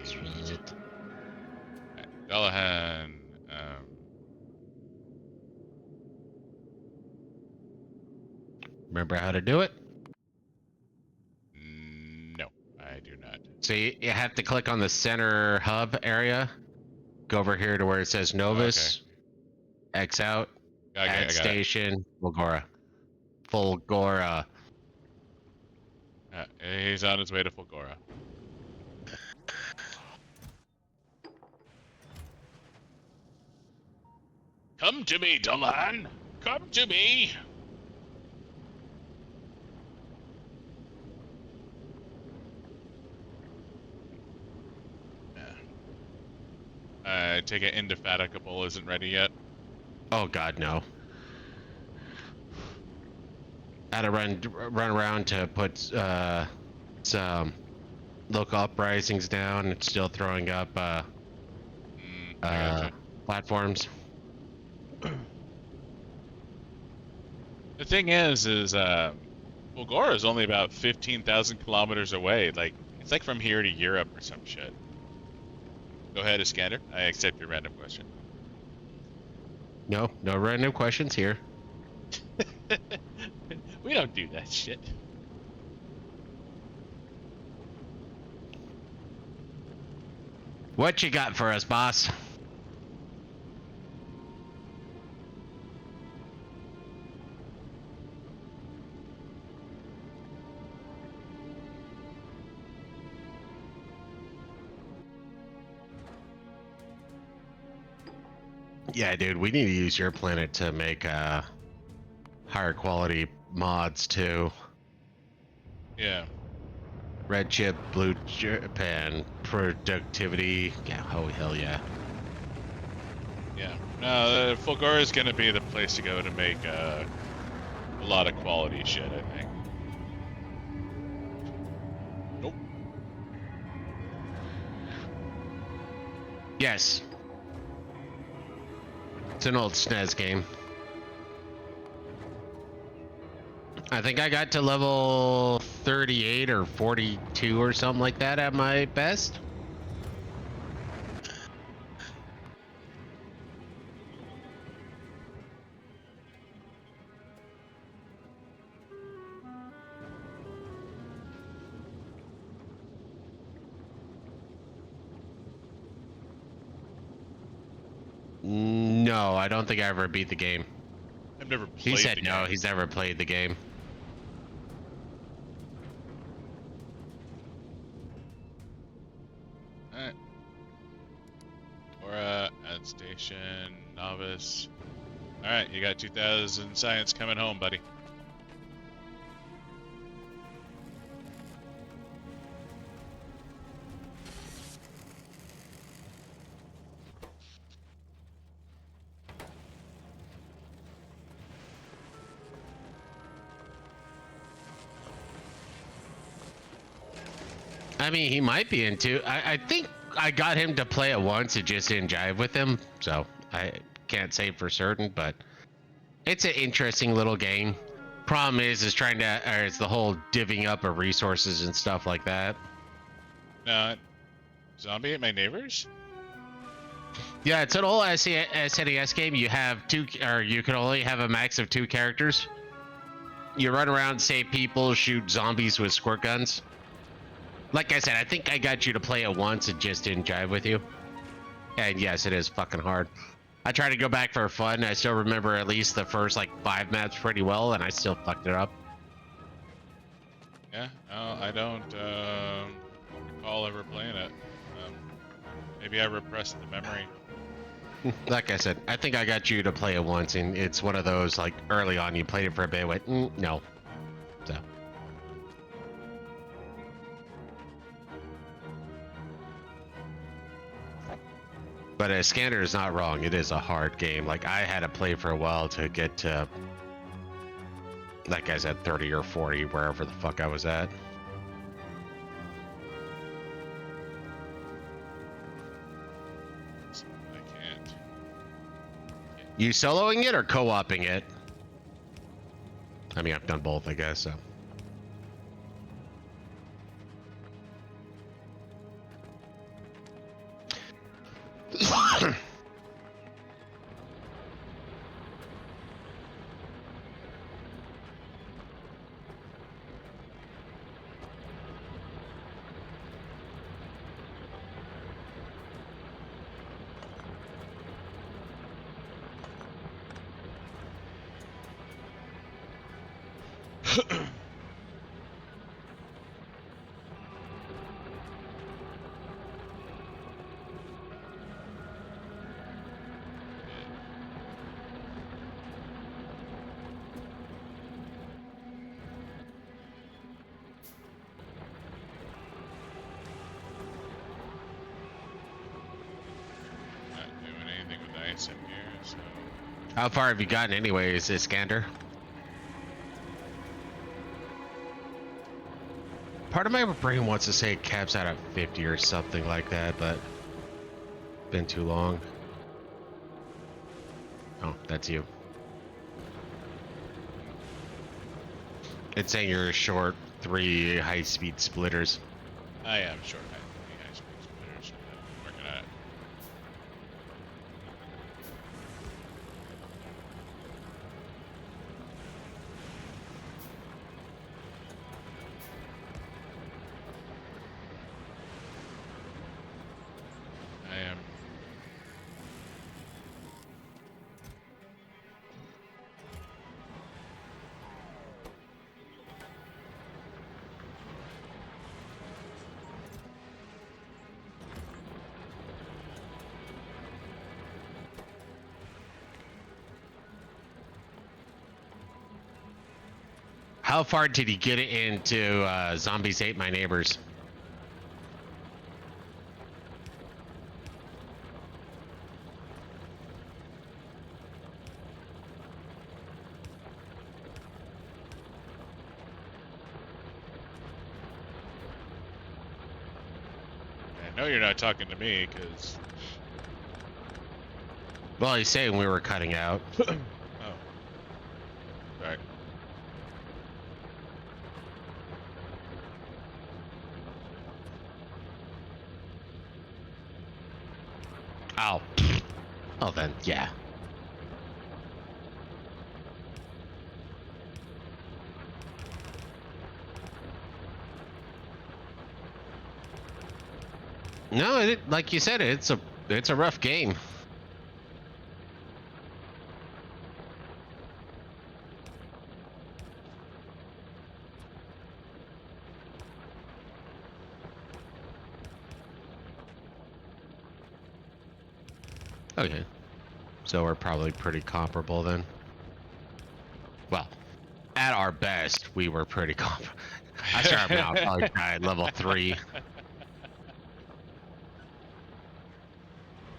Sweet. Right, Dullahan. Remember how to do it? No, I do not. So you have to click on the center hub area. Go over here to where it says Novus. Okay. X out. Okay, Add I got station. Fulgora. Fulgora. He's on his way to Fulgora. Come to me, Dullahan! Come to me! I take it Indefatigable isn't ready yet. Oh God, no. I had to run around to put some local uprisings down. It's still throwing up I gotcha. platforms. The thing is Bulgora is only about 15,000 kilometers away. Like, it's like from here to Europe or some shit. Go ahead, Iskander. I accept your random question. No random questions here. We don't do that shit. What you got for us, boss? Yeah, dude, we need to use your planet to make higher quality mods too. Yeah. Red chip, blue chip, and productivity. Yeah, oh hell yeah. Yeah. No, Fulgora is going to be the place to go to make a lot of quality shit, I think. Nope. Yes. It's an old SNES game. I think I got to level 38 or 42 or something like that at my best. No, I don't think I ever beat the game. I've never played He said the no, game. he's never played the game. Alright. Aura, add station, novice. Alright, you got 2,000 science coming home, buddy. I mean, he might be into. I think I got him to play it once. It just didn't jive with him, so I can't say for certain. But it's an interesting little game. Problem is trying to, or it's the whole divvying up of resources and stuff like that. No, zombie ate my neighbors? Yeah, it's an old SNES game. You have two, or you can only have a max of 2 characters. You run around, save people, shoot zombies with squirt guns. Like I said, I think I got you to play it once. It just didn't jive with you. And yes, it is fucking hard. I tried to go back for fun. I still remember at least the first like 5 maps pretty well, and I still fucked it up. Yeah, no, I don't recall ever playing it. Maybe I repressed the memory. Like I said, I think I got you to play it once, and it's one of those like early on you played it for a bit, went no, so. But Scanner is not wrong. It is a hard game. Like I had to play for a while to get to, like I said, 30 or 40, wherever the fuck I was at. I can't. You soloing it or co-oping it? I mean, I've done both, I guess, so. base in here, so... How far have you gotten anyways, Iskander? Part of my brain wants to say it caps out at 50 or something like that, but been too long. Oh, that's you. It's saying you're short 3 high-speed splitters. I am short high speed splitters, but I'm working on it. I am... How far did he get it into Zombies Ate My Neighbors? I know you're not talking to me, because... Well, he's saying we were cutting out. Oh. Right. Oh. Oh, then, yeah. No, like you said, it's a rough game. Okay. So we're probably pretty comparable then. Well, at our best, we were pretty comparable. I started out probably at level 3.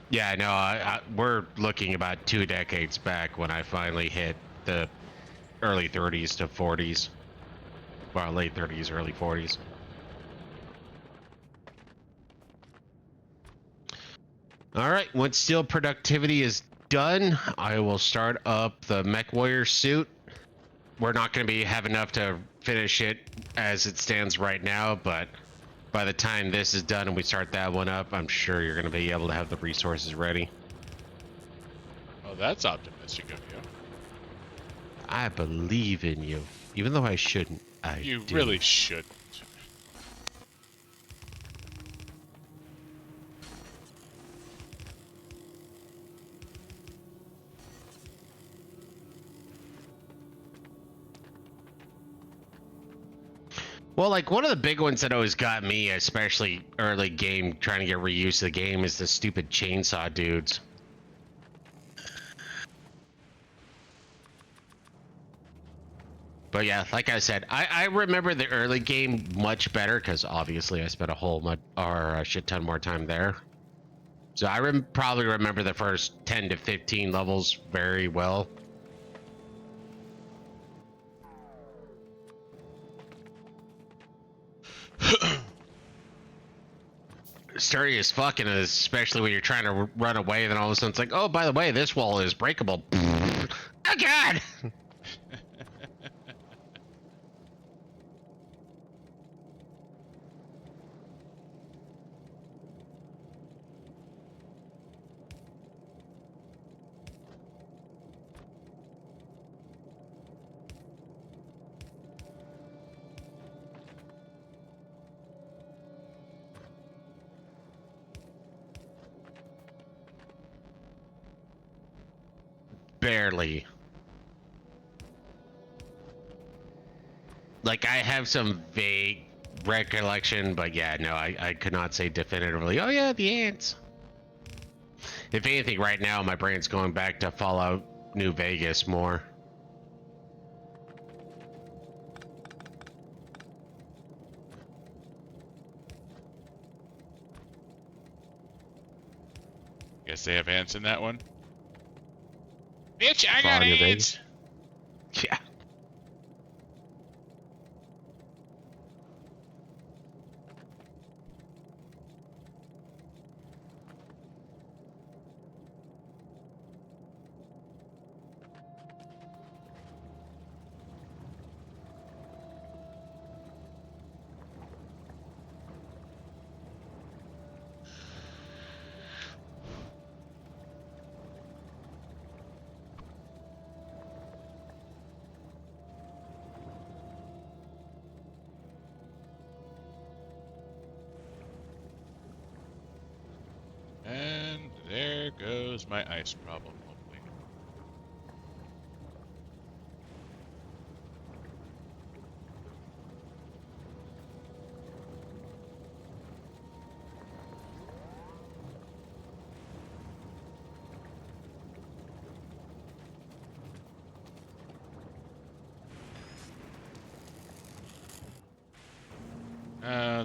Yeah, no, we're looking about 2 decades back when I finally hit the early 30s to 40s. Well, late 30s, early 40s. All right, once steel productivity is done, I will start up the Mech Warrior suit. We're not going to have enough to finish it as it stands right now, but by the time this is done and we start that one up, I'm sure you're going to be able to have the resources ready. Oh, that's optimistic of you. I believe in you, even though I shouldn't. You do. really shouldn't. Well, like one of the big ones that always got me, especially early game, trying to get reused to the game, is the stupid chainsaw dudes. But yeah, like I said, I remember the early game much better because obviously I spent a shit ton more time there. So I probably remember the first 10 to 15 levels very well. Scary as fucking, especially when you're trying to run away, then all of a sudden it's like, oh, by the way, this wall is breakable. Oh god! Barely. Like, I have some vague recollection, but yeah, no, I could not say definitively, oh yeah, the ants. If anything, right now, my brain's going back to Fallout New Vegas more. Guess they have ants in that one. Bitch, I got Fun of ants! Yeah. And there goes my ice problem, hopefully.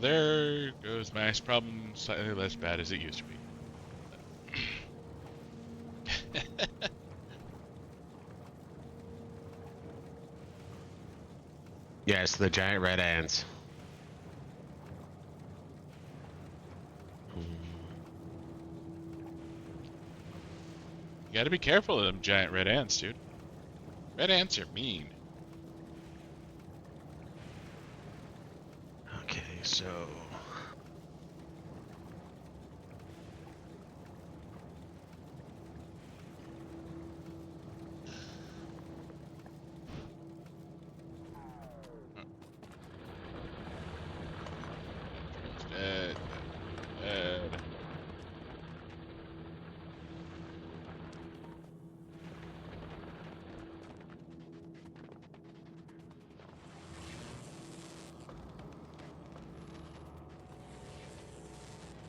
There goes my ice problem, slightly less bad as it used to be. Yes, the giant red ants. You gotta be careful of them giant red ants, dude. Red ants are mean. Okay, so Dead, dead.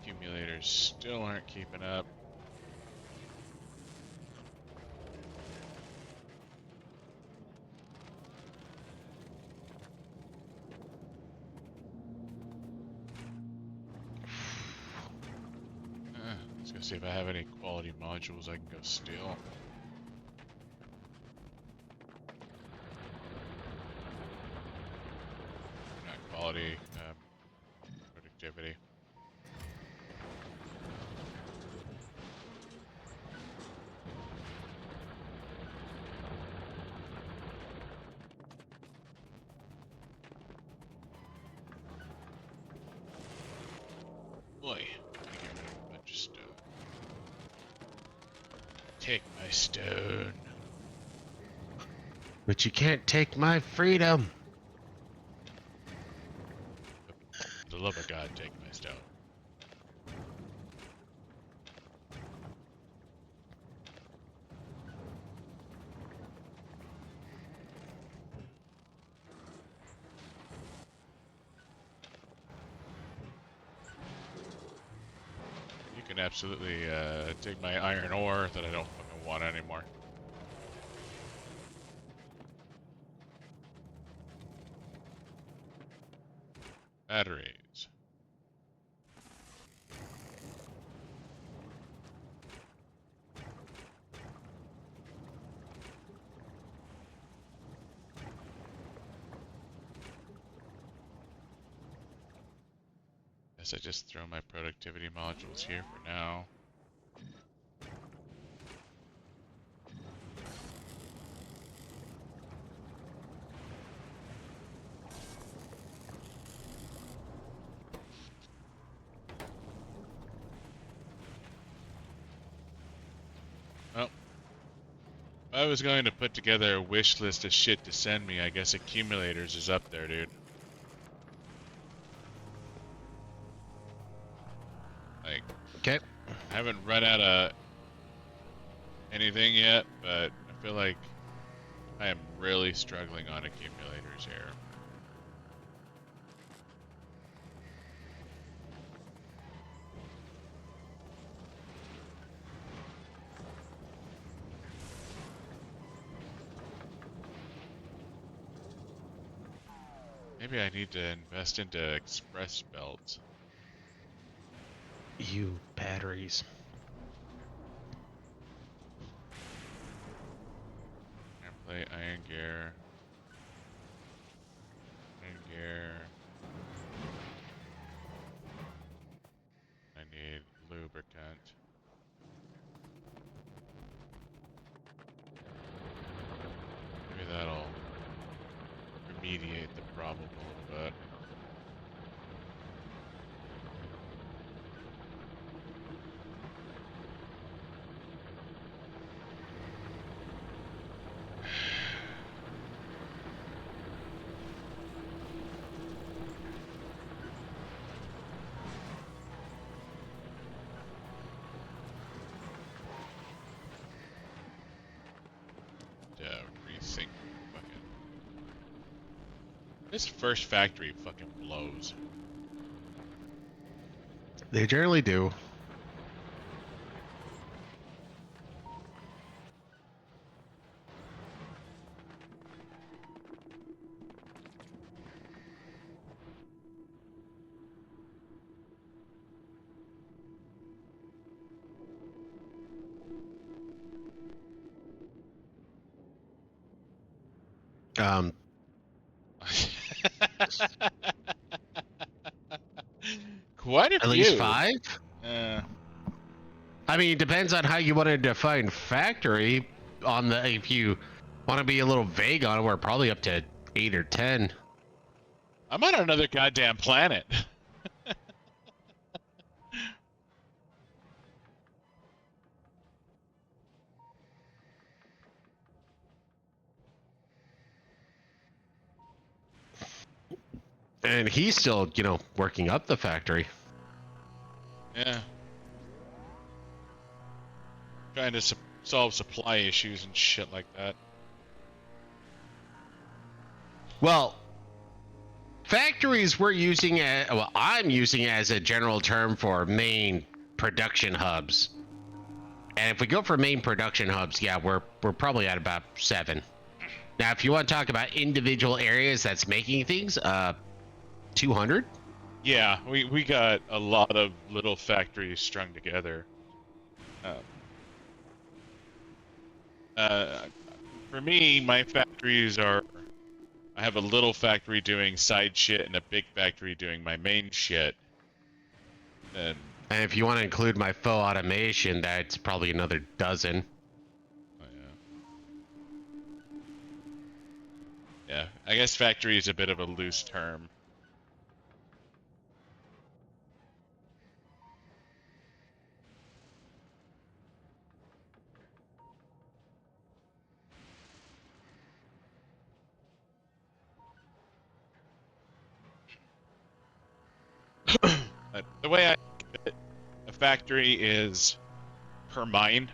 Accumulators still aren't keeping up. Let's go see if I have any quality modules I can go steal. Not quality, productivity. Boy, let me get rid of a bunch of stone. Take my stone. but you can't take my freedom. For the love of God, take my stone. You can absolutely take my iron ore that I don't fucking want anymore. Batteries. Guess I just throw my productivity modules here for now. Well, if I was going to put together a wish list of shit to send me, I guess accumulators is up there, dude. Like, Okay. I haven't run out of anything yet, but I feel like I am really struggling on accumulators here. Maybe I need to invest into express belts. You batteries. Plate, iron gear. Iron gear. I need lubricant. Maybe that'll remediate the problem a little bit. Rethink fucking. This first factory fucking blows. They generally do. Quite a At few. least 5? I mean, it depends on how you want to define factory. On the if you want to be a little vague on it, we're probably up to 8 or 10. I'm on another goddamn planet. And he's still, working up the factory. Yeah. Trying to solve supply issues and shit like that. Well, factories I'm using as a general term for main production hubs. And if we go for main production hubs, yeah, we're probably at about 7. Now, if you want to talk about individual areas that's making things, 200? Yeah, we got a lot of little factories strung together. For me, my factories are... I have a little factory doing side shit and a big factory doing my main shit. And if you want to include my faux automation, that's probably another dozen. oh, yeah, I guess factory is a bit of a loose term. The way I think of it, a factory is per mine.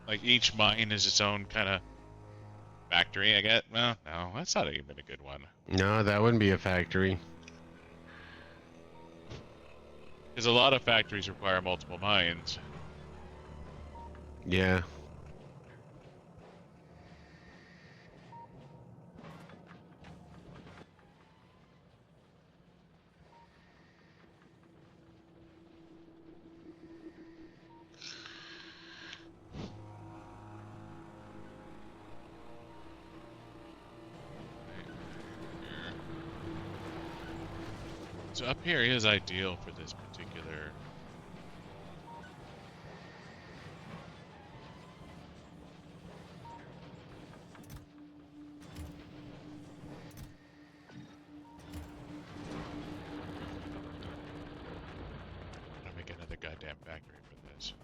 Like each mine is its own kind of factory, I guess. Well, no, that's not even a good one. No, that wouldn't be a factory. Because a lot of factories require multiple mines. Yeah. So up here is ideal for this particular... I'll make another goddamn factory for this.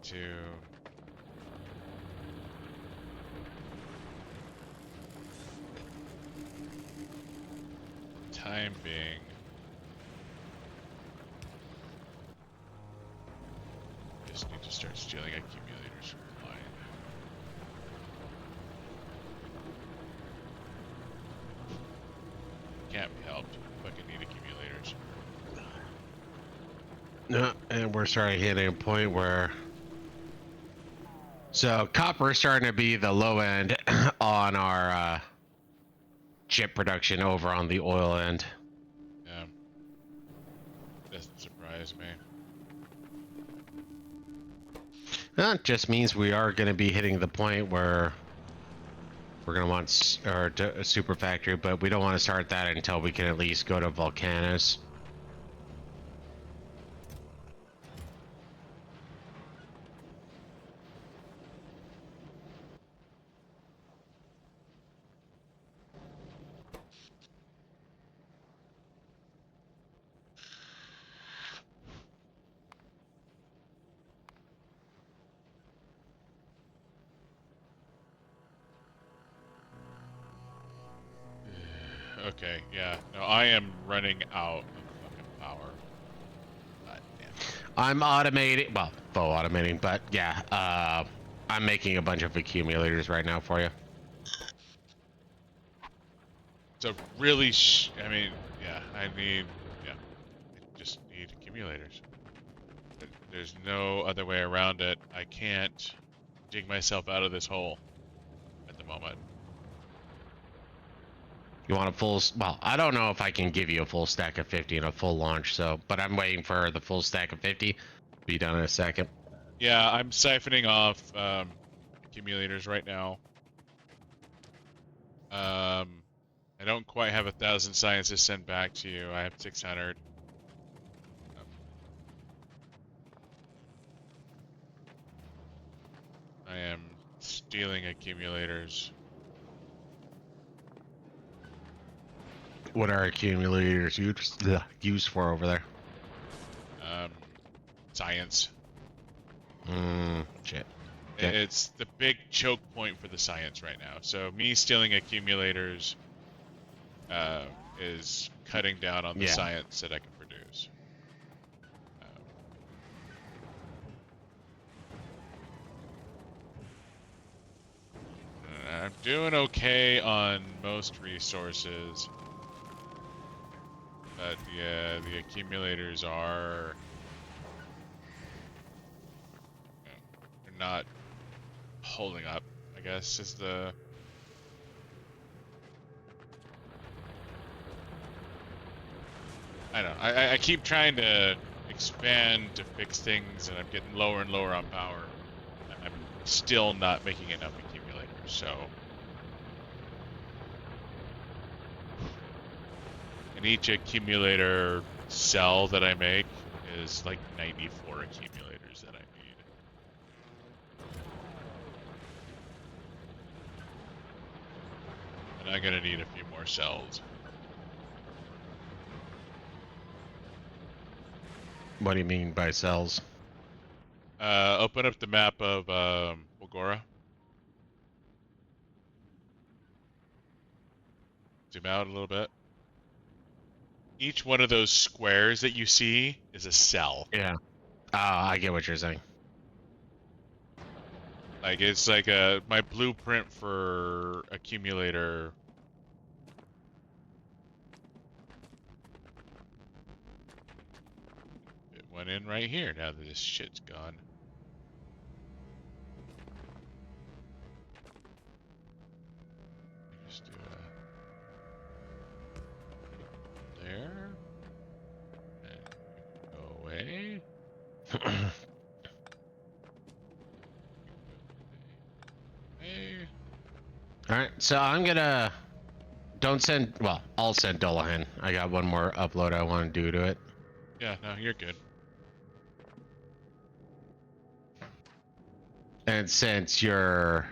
to time being. Just need to start stealing accumulators from mine. Can't be helped. Fucking need accumulators. No, and we're starting hitting a point where. So copper is starting to be the low end on our chip production over on the oil end. Yeah. Doesn't surprise me. That just means we are going to be hitting the point where we're going to want a super factory, but we don't want to start that until we can at least go to volcanoes. Okay, yeah. No, I am running out of fucking power. God damn it. I'm automating, well, faux automating, but yeah, I'm making a bunch of accumulators right now for you. So really, I mean, yeah, I just need accumulators. There's no other way around it. I can't dig myself out of this hole at the moment. You want a full, well, I don't know if I can give you a full stack of 50 and a full launch, so, but I'm waiting for the full stack of 50. Be done in a second. Yeah, I'm siphoning off accumulators right now. I don't quite have 1,000 scientists sent back to you. I have 600. I am stealing accumulators. What are accumulators used for over there? Science. Shit. It's the big choke point for the science right now. So me stealing accumulators is cutting down on the science that I can produce. I'm doing okay on most resources, but yeah, the accumulators are they're not holding up, I guess is the I don't know. I keep trying to expand to fix things, and I'm getting lower and lower on power. I'm still not making enough accumulators, so. And each accumulator cell that I make is like 94 accumulators that I need. And I'm gonna need a few more cells. What do you mean by cells? Open up the map of Bogora. Zoom out a little bit. Each one of those squares that you see is a cell. Yeah. I get what you're saying. Like it's like my blueprint for accumulator. It went in right here now that this shit's gone. Just do there. And go away. Hey. Alright, so I'm gonna... Don't send... Well, I'll send Dullahan. I got one more upload I want to do to it. Yeah, no, you're good. And since you're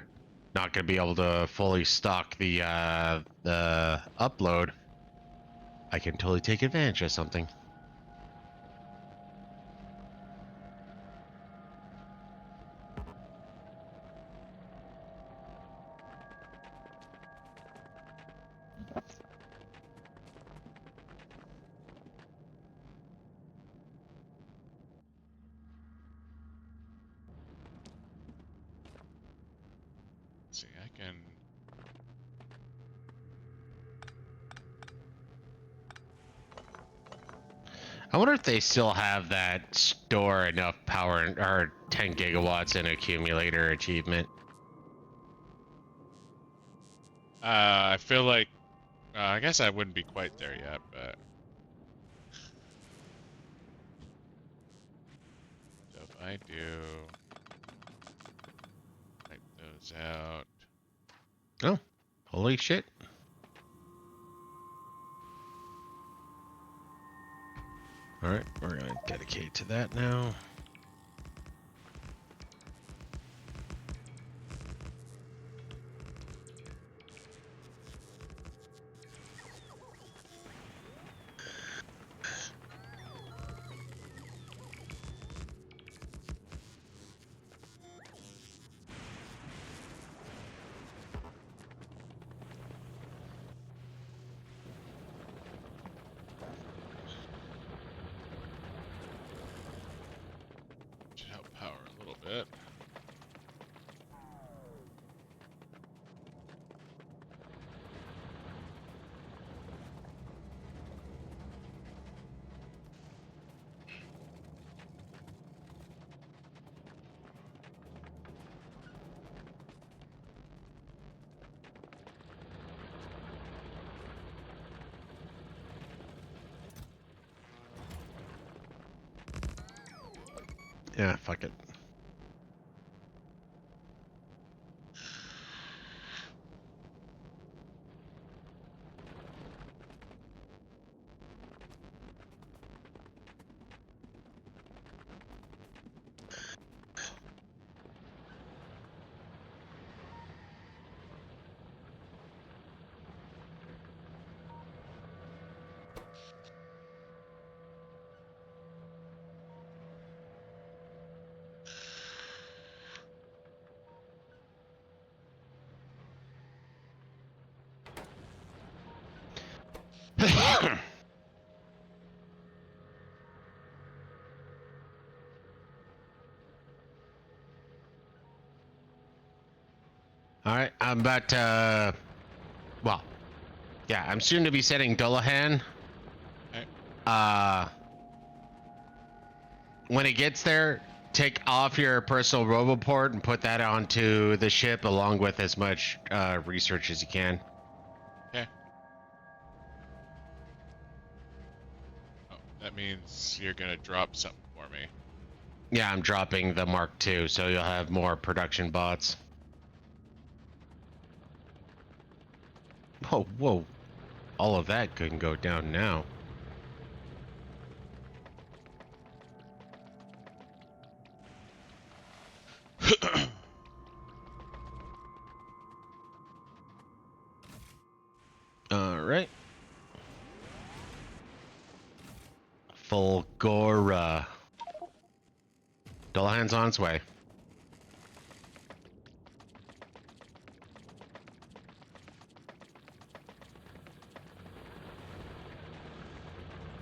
not going to be able to fully stock the upload, I can totally take advantage of something. Let's see, I can... I wonder if they still have that store enough power or 10 gigawatts in accumulator achievement. I feel like... I guess I wouldn't be quite there yet, but... So if I do... Type those out... Oh, holy shit. Alright, we're going to dedicate to that now. Should help power a little bit. Yeah, fuck it. Alright, I'm about to... Well, yeah, I'm soon to be setting Dullahan. Okay. When it gets there, take off your personal roboport and put that onto the ship along with as much research as you can. Okay. Oh, that means you're gonna drop something for me. Yeah, I'm dropping the Mark II, so you'll have more production bots. Whoa, whoa. All of that couldn't go down now. Alright. Fulgora. Dullahan's on its way.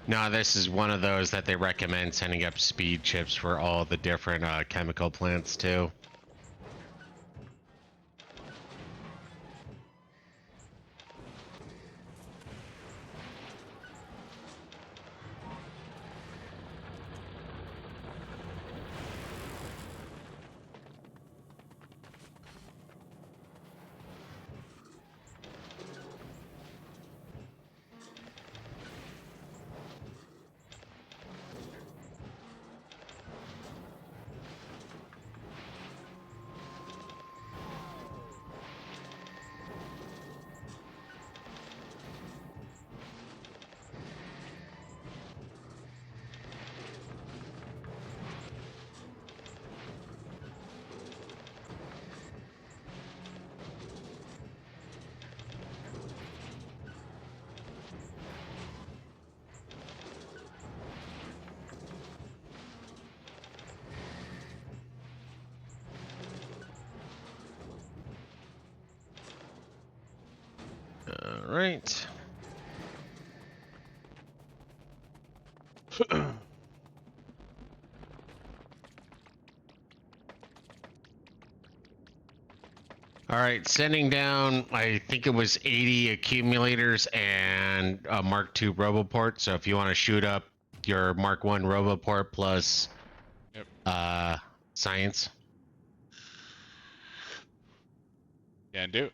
No, this is one of those that they recommend sending up speed chips for all the different chemical plants too. All right. All right, sending down, I think it was 80 accumulators and a Mark II Roboport. So if you want to shoot up your Mark I Roboport plus Yep. science. Can do.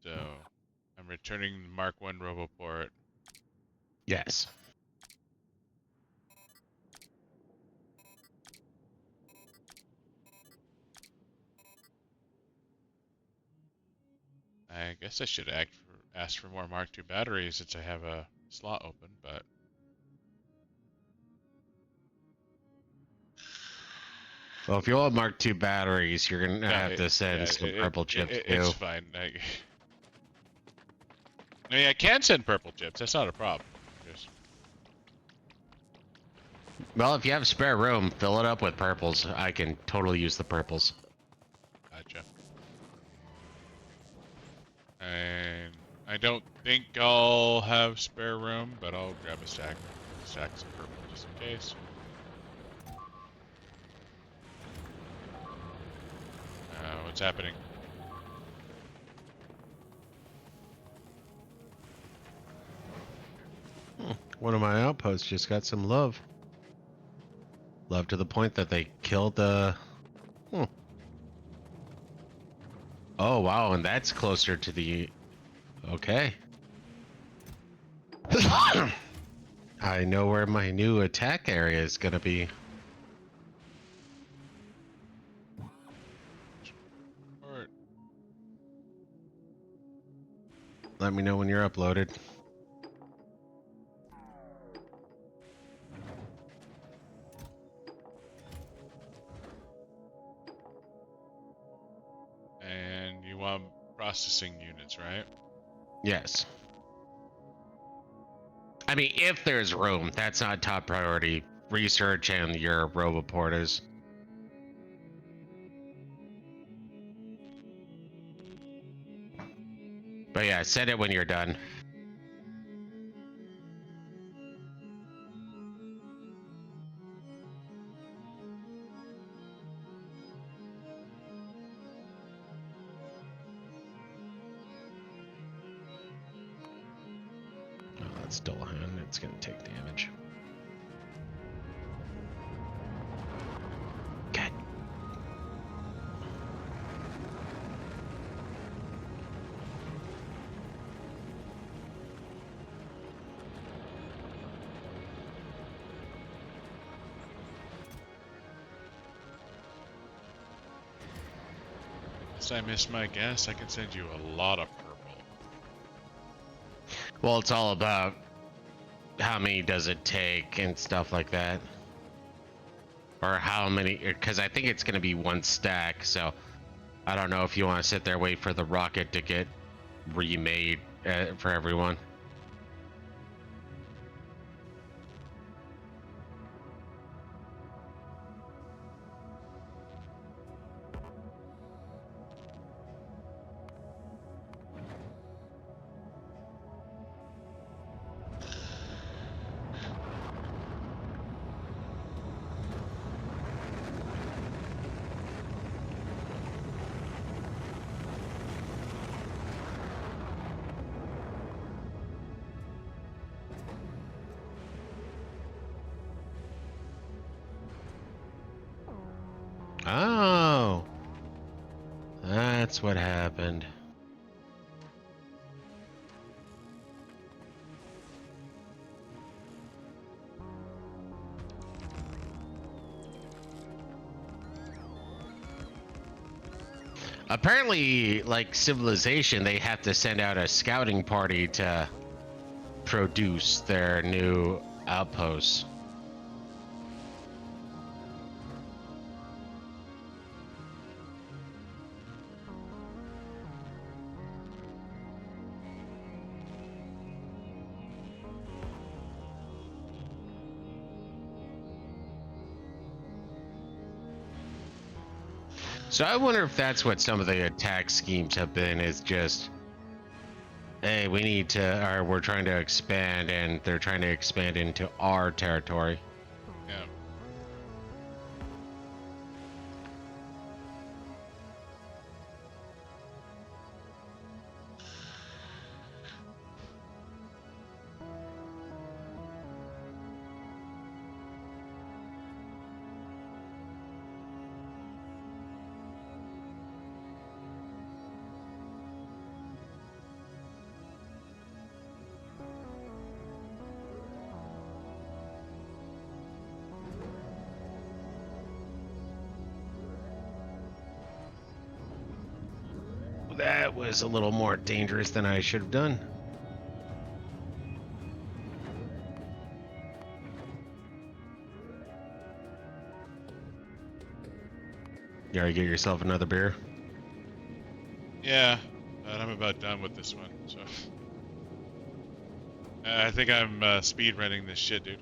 So I'm returning the Mark I Roboport. Yes. I guess I should ask for more Mark II batteries since I have a slot open, but Well, if you want Mark II batteries, you're gonna no, have to send some purple chips it's too. fine. I mean, I can send purple chips. That's not a problem. Just Well, if you have spare room, fill it up with purples. I can totally use the purples. gotcha. And I don't think I'll have spare room, but I'll grab a stack of purple just in case. What's happening? One of my outposts just got some love. Love to the point that they killed the... Oh, wow, and that's closer to the... Okay. I know where my new attack area is gonna be. Or Let me know when you're uploaded. and you want processing units, right? Yes. I mean, if there's room, that's not top priority. Research and your Roboport is. But yeah, send it when you're done. Oh, that's still a hand. It's gonna take damage. God. Unless I miss my guess, I can send you a lot of purple. Well, it's all about how many does it take and stuff like that. Or how many, because I think it's going to be one stack, so I don't know if you want to sit there wait for the rocket to get remade for everyone. Oh, that's what happened. Apparently, like Civilization, they have to send out a scouting party to produce their new outposts. So I wonder if that's what some of the attack schemes have been, is just, hey, we need to, or we're trying to expand, and they're trying to expand into our territory. Yeah. That was a little more dangerous than I should have done. You already get yourself another beer? Yeah, but I'm about done with this one, so. I think I'm speed running this shit, dude.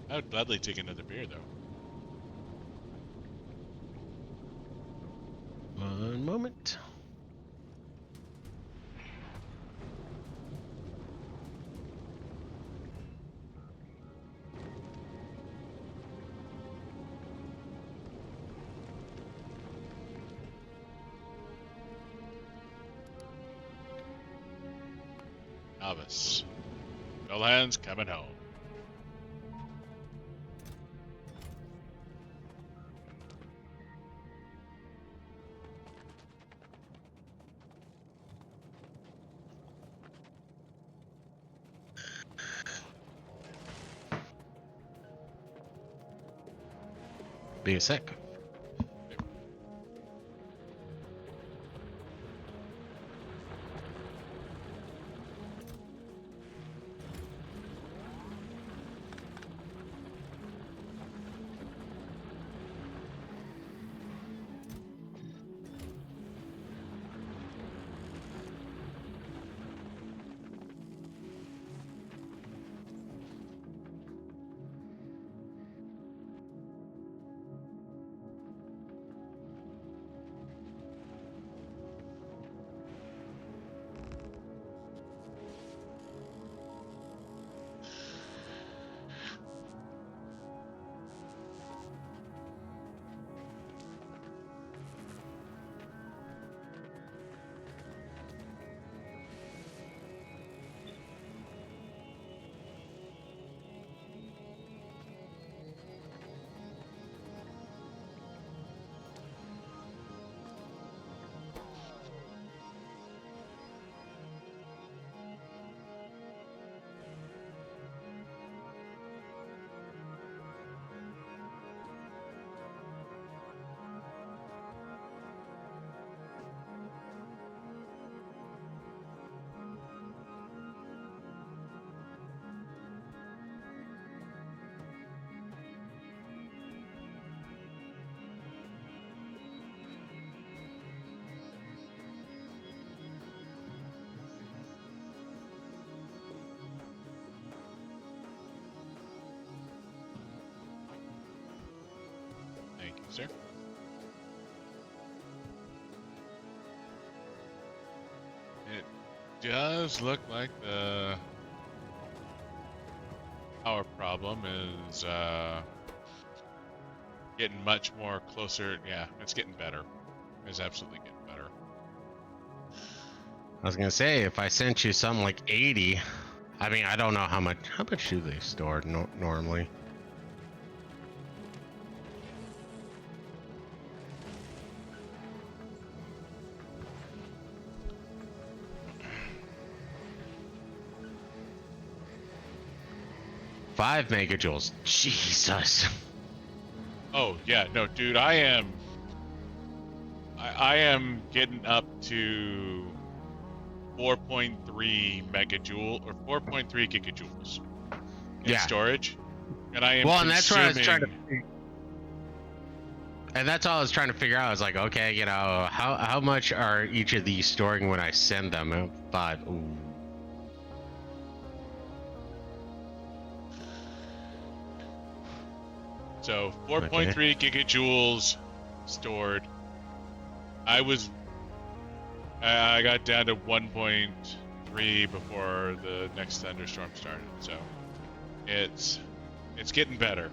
I would gladly take another beer, though. One moment. Novice. No hands coming home. Be a sec. Thank you, sir. It does look like the power problem is getting much more closer. Yeah, it's getting better. It's absolutely getting better. I was gonna say, if I sent you something like 80, I mean, I don't know how much do they store normally? Five megajoules. Jesus. Oh yeah, no, dude, I am getting up to 4.3 megajoule or 4.3 gigajoules in storage, and I am well, consuming. and that's what I was trying to. And that's all I was trying to figure out. I was like, okay, you know, how much are each of these storing when I send them? 5. Ooh. So 4.3 gigajoules stored. I got down to 1.3 before the next thunderstorm started. So it's getting better.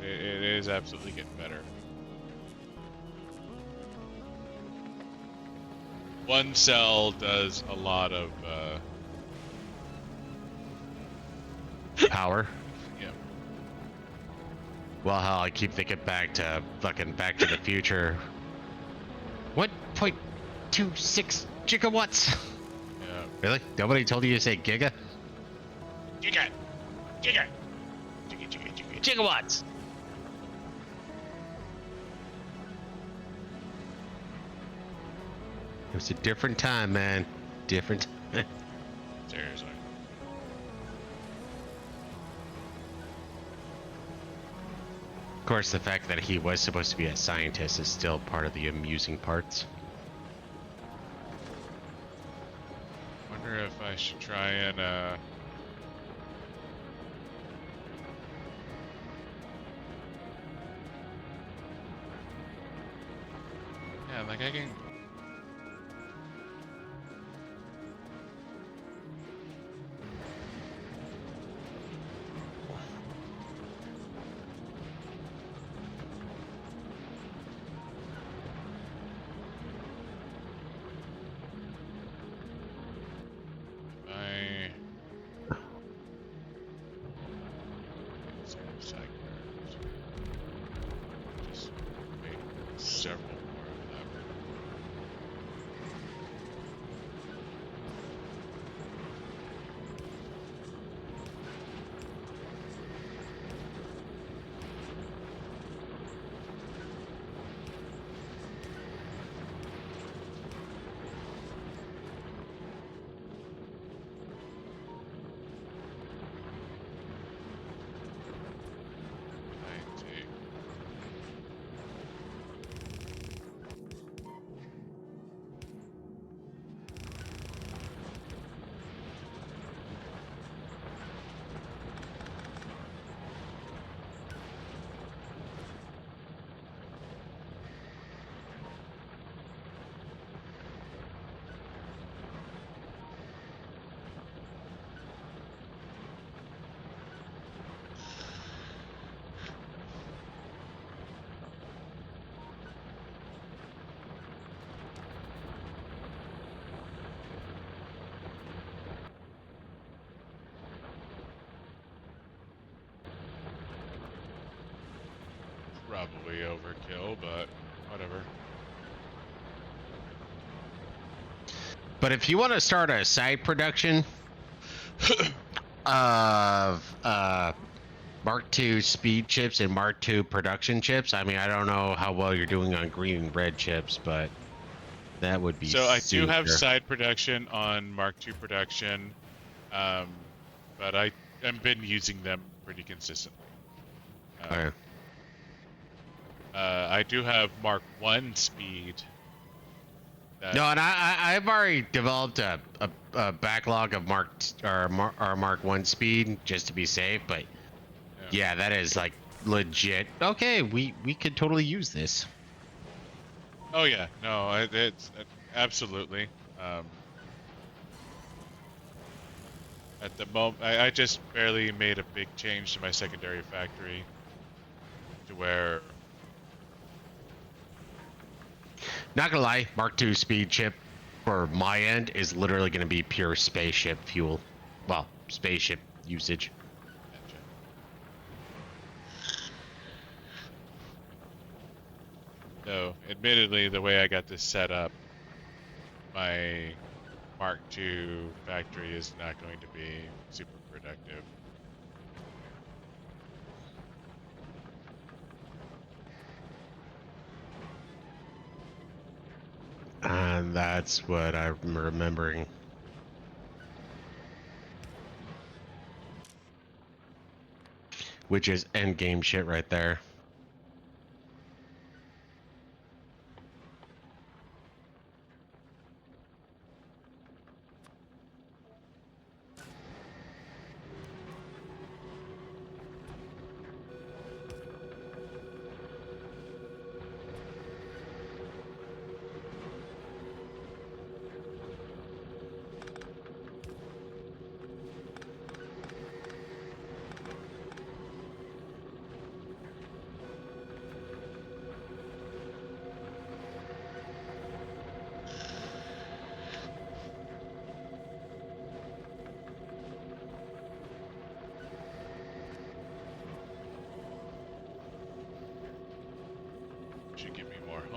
It is absolutely getting better. One cell does a lot of Power. yeah. Well, hell, I keep thinking back to fucking Back to the Future. 1.26 gigawatts. Yeah. Really? Nobody told you to say giga? Giga. Gigawatts. It was a different time, man. Different time. Seriously. Of course, the fact that he was supposed to be a scientist is still part of the amusing parts. Wonder if I should try and yeah, like I can. Just make several more of them. I take. Probably overkill, but whatever. But if you want to start a side production of Mark II speed chips and Mark II production chips, I mean, I don't know how well you're doing on green and red chips, but that would be So I do have super. side production on Mark II production, but I've been using them pretty consistently. Okay. I do have Mark I speed. No, and I've already developed a backlog of Mark One speed just to be safe, but yeah, that is like legit. Okay, we could totally use this. Oh yeah, no, it's absolutely. At the moment, I just barely made a big change to my secondary factory to where. Not gonna lie, Mark II speed chip for my end is literally gonna be pure spaceship fuel. Well, spaceship usage. So, admittedly, the way I got this set up, my Mark II factory is not going to be super productive. And that's what I'm remembering. Which is end game shit right there.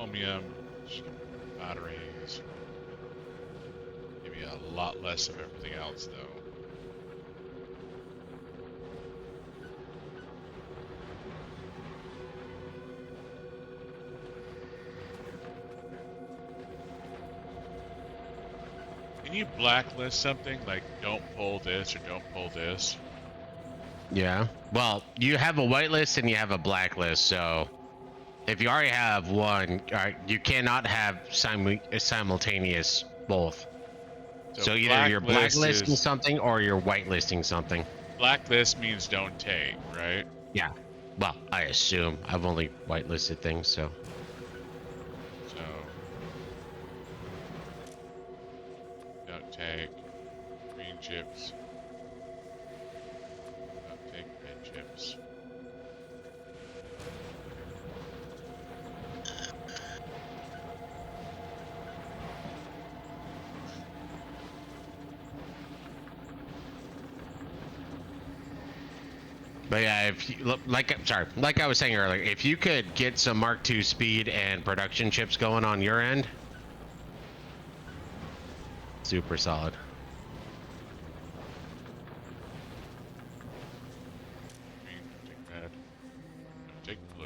chromium, batteries. Maybe a lot less of everything else, though. Can you blacklist something like don't pull this or don't pull this? Yeah. Well, you have a whitelist and you have a blacklist, so if you already have one, you cannot have simultaneous both. So either you're blacklisting something or you're whitelisting something. Blacklist means don't take, right? Yeah. Well, I assume. I've only whitelisted things, so. So don't take green chips. Don't take red chips. But yeah, if you, like I was saying earlier, if you could get some Mark II speed and production chips going on your end, super solid. Green, don't take red. Don't take blue.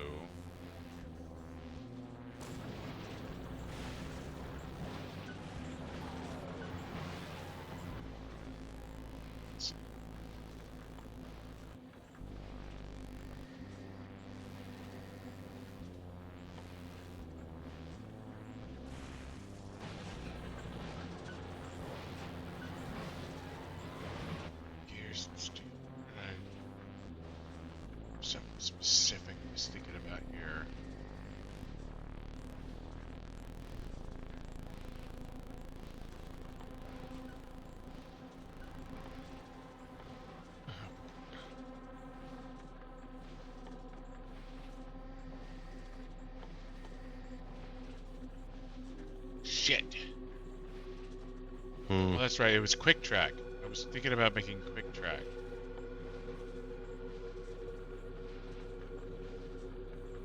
Gears and steel. Something specific I was thinking about here. Shit. Hmm. Well, that's right. It was quick track. I was thinking about making quick track.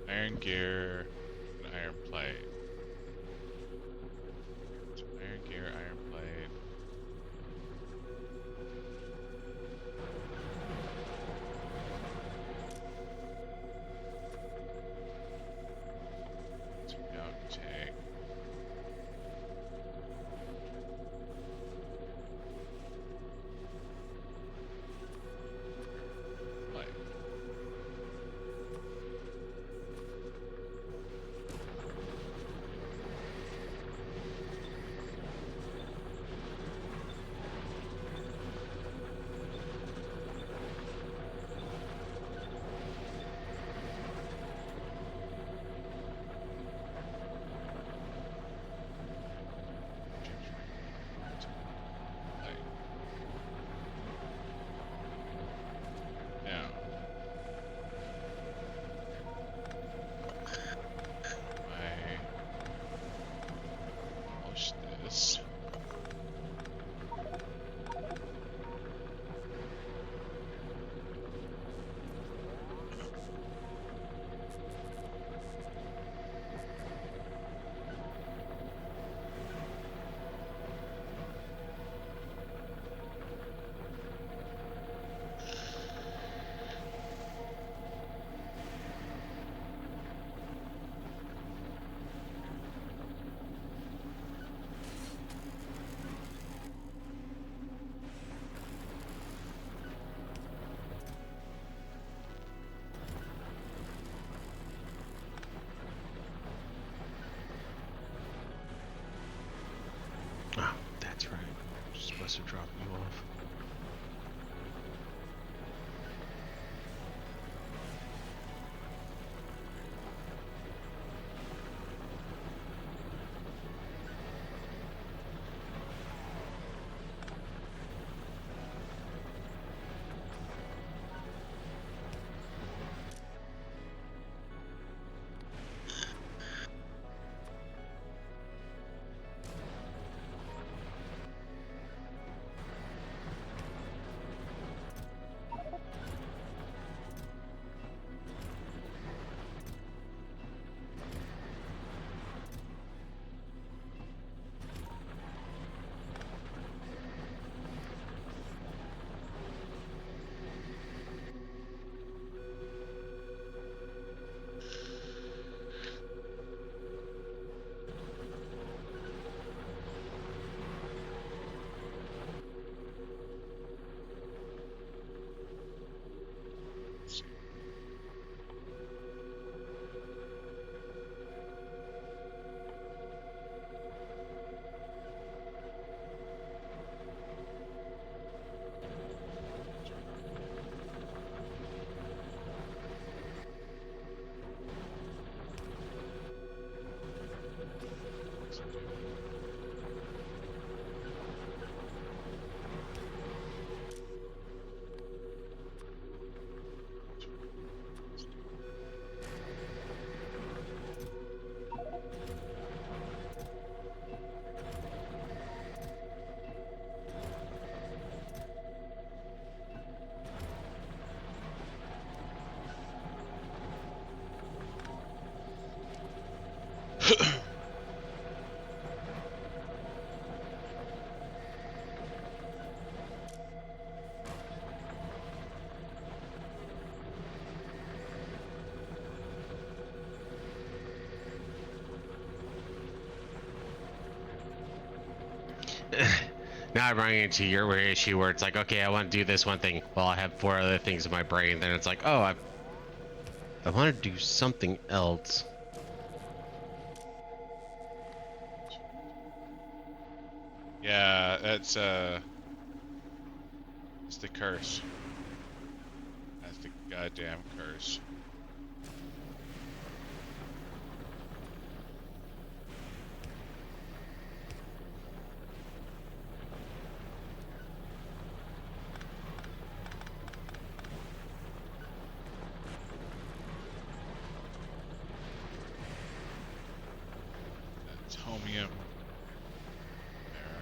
Iron gear and iron plate. So iron gear, iron plate. So don't take. Plate. Now, I polish this. Oh, that's right. Just supposed to drop you off. Now I'm running into your issue where it's like, okay, I want to do this one thing. Well, I have 4 other things in my brain. Then it's like, oh, I want to do something else. Yeah, that's it's the curse. That's the goddamn curse. That's homium. There.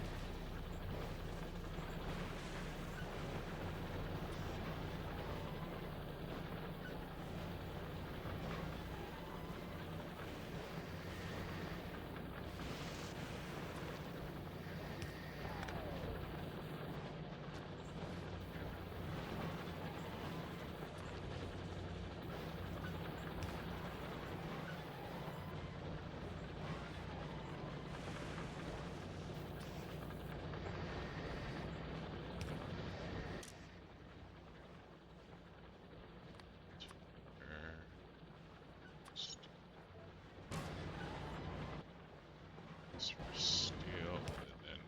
This for steel, and then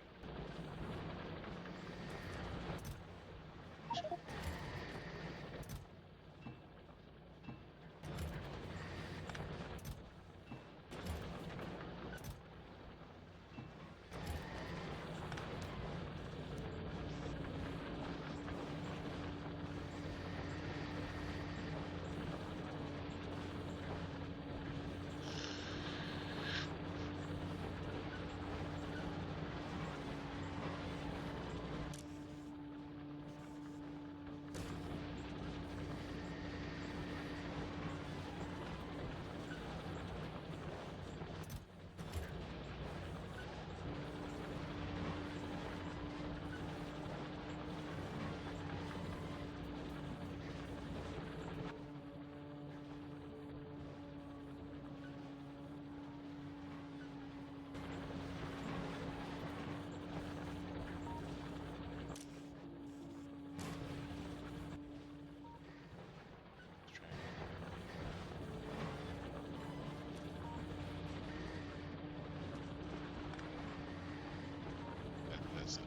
let's try. That's it.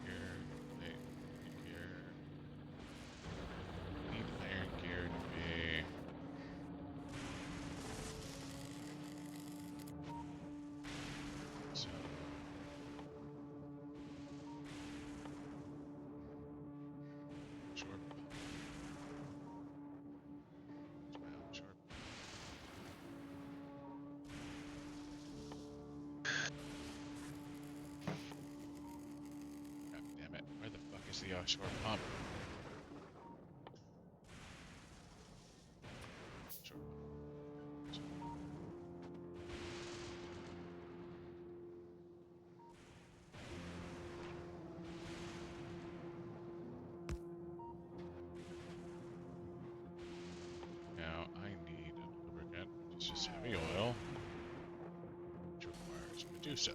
Gear, gear. Need iron gear to be. So. Short. Well, short. God damn it. Where the fuck is the offshore pump? Short. Now I need a lubricant. It's just heavy oil, which requires Medusa.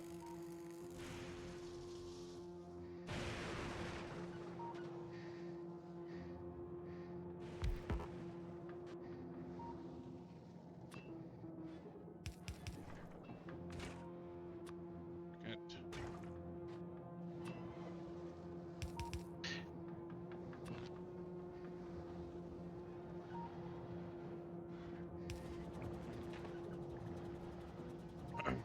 Lubricant.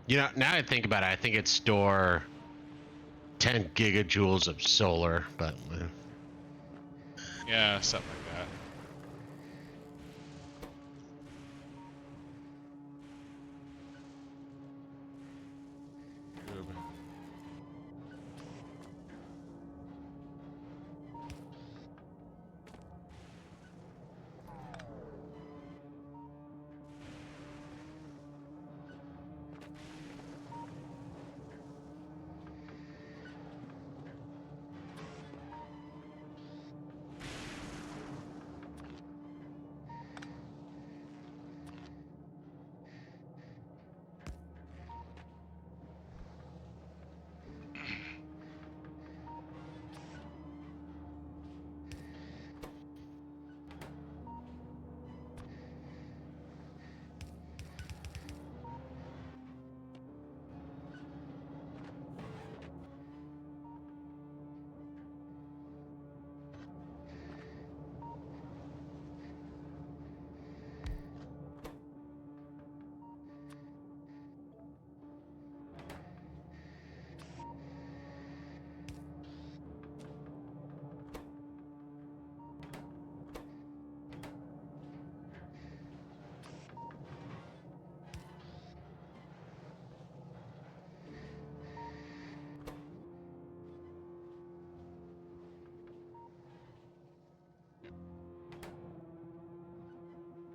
You know, now I think about it, I think it's store 10 gigajoules of solar, but Yeah, something like that. Oob.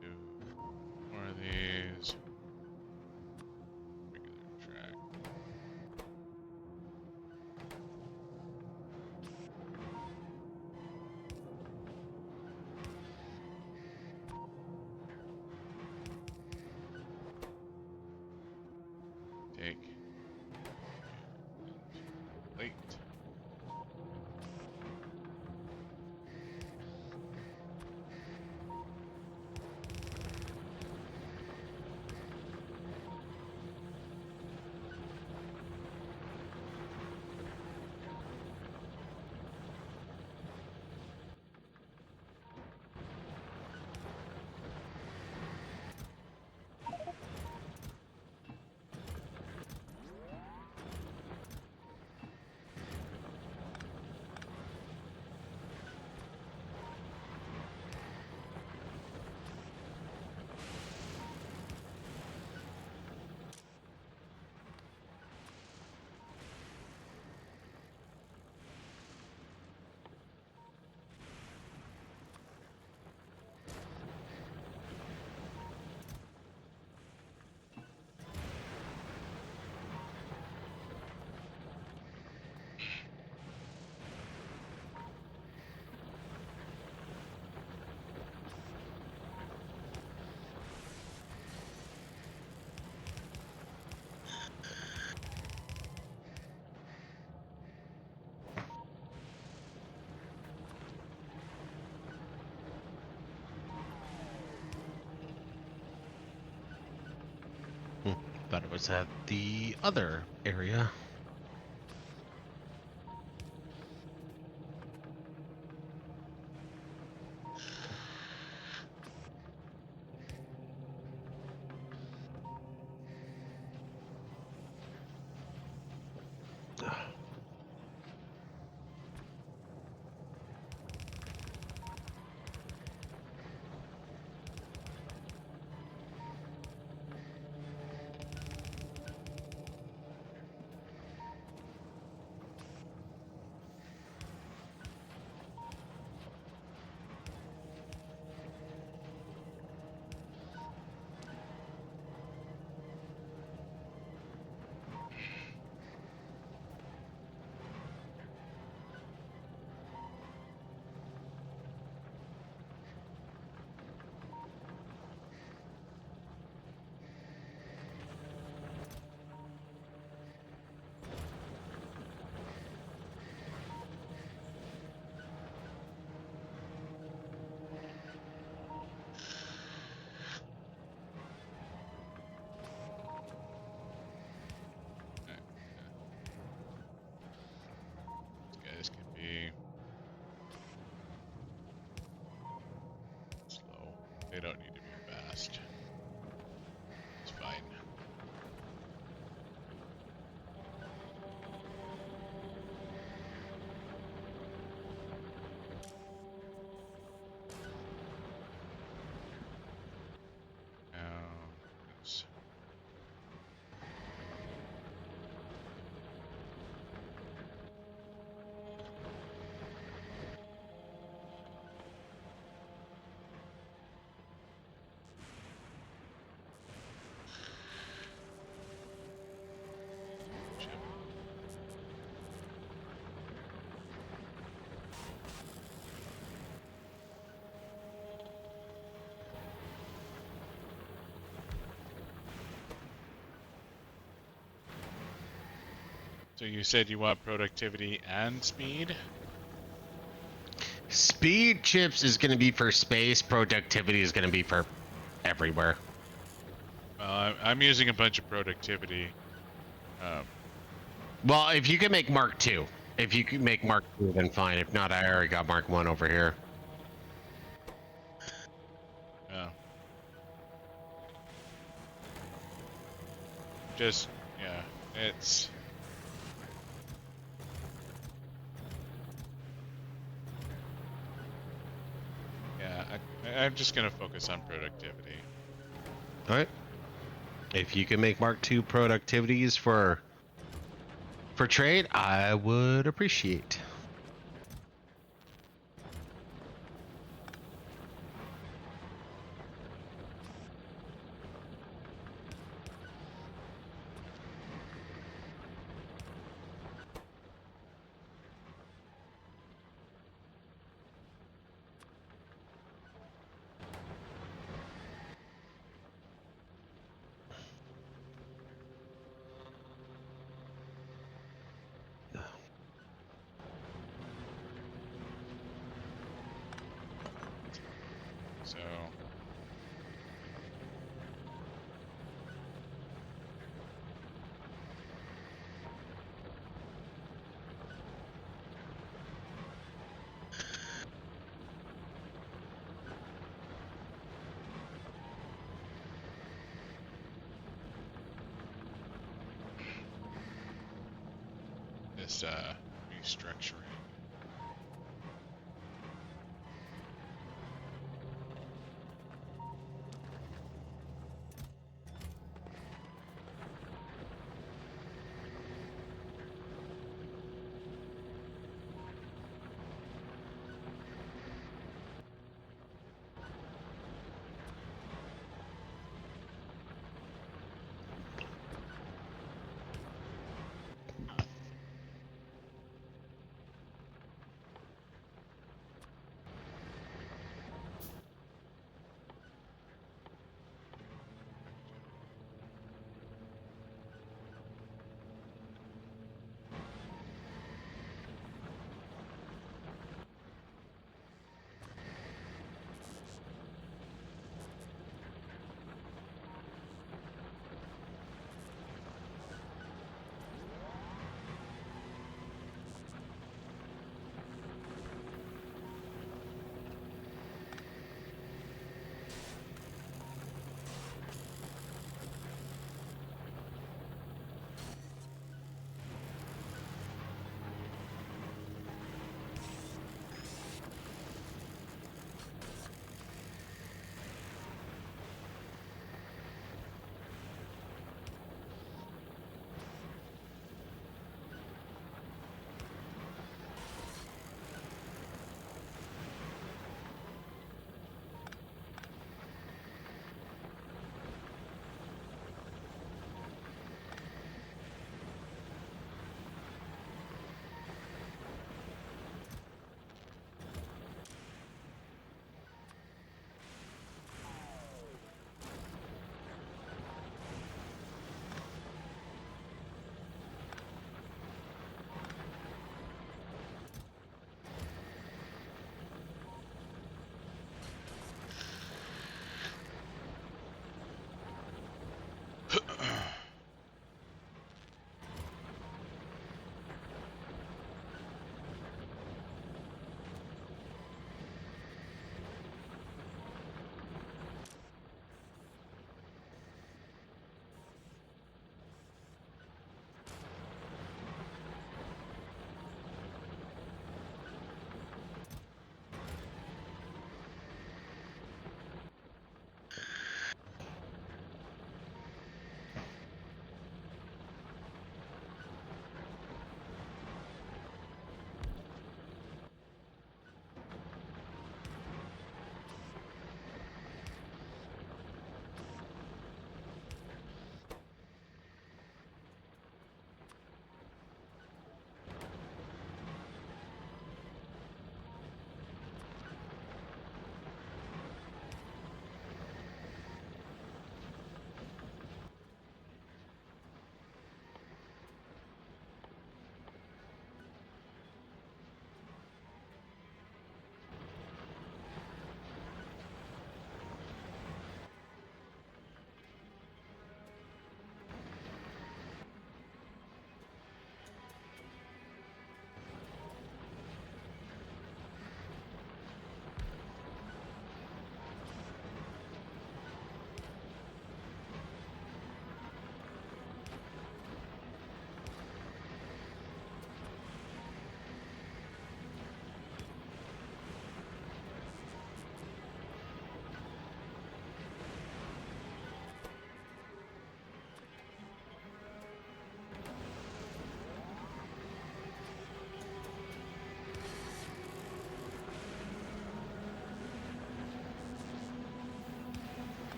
Do more of these. Regular track. Take. Late. thought it was at the other area. Okay. These guys can be slow. They don't need to be fast. It's fine. So you said you want productivity and speed? Speed chips is going to be for space. Productivity is going to be for everywhere. Well, I'm using a bunch of productivity. Um, Well, if you can make Mark II. If you can make Mark II, then fine. If not, I already got Mark I over here. yeah. Just, yeah, it's... Yeah, I'm just going to focus on productivity. All right. If you can make Mark II productivities for trade, I would appreciate. So... This, restructuring.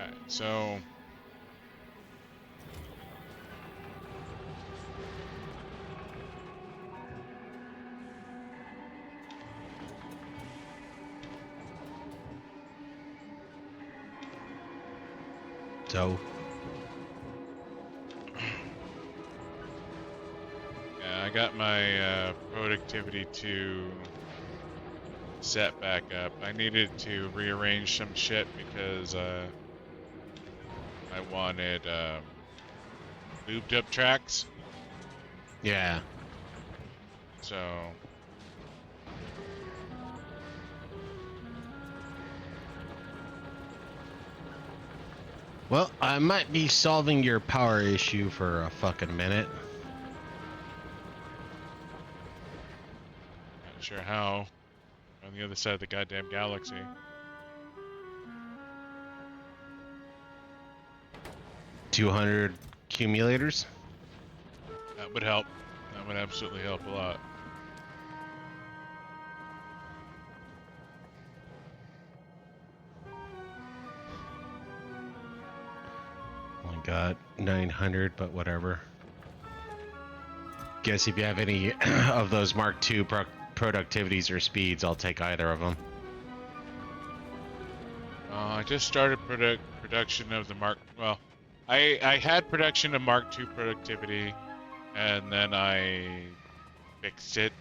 Alright, so So, yeah, I got my productivity to set back up. I needed to rearrange some shit because I wanted lubed up tracks. yeah. So Well, I might be solving your power issue for a fucking minute. not sure how. On the other side of the goddamn galaxy. 200 accumulators. That would help. That would absolutely help a lot. Only got 900, but whatever. Guess if you have any of those Mark II productivities or speeds, I'll take either of them. I just started production of the Mark. Well, I had production of Mark II productivity, and then I fixed it.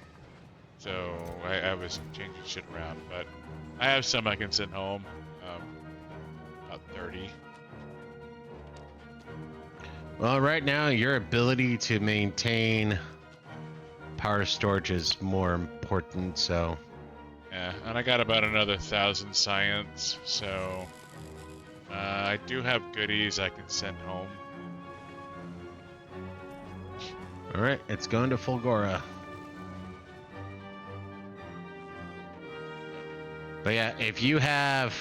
So I was changing shit around, but I have some I can send home. About 30. Well, right now, your ability to maintain power storage is more important, so... Yeah, and I got about another 1,000 science, so I do have goodies I can send home. Alright, it's going to Fulgora. But yeah, if you have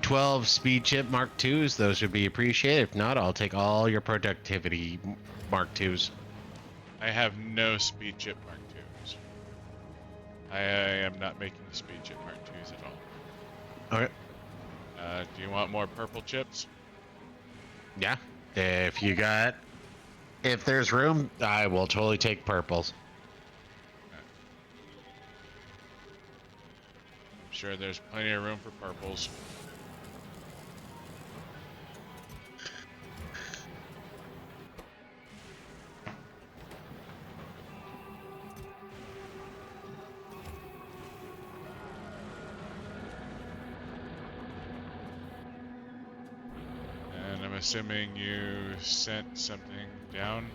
12 speed chip Mark IIs, those would be appreciated. If not, I'll take all your productivity Mark IIs. I have no speed chip Mark IIs. I am not making speed chip Mark IIs at all. Alright. Do you want more purple chips? Yeah. If there's room, I will totally take purples. I'm sure there's plenty of room for purples. And I'm assuming you sent something down?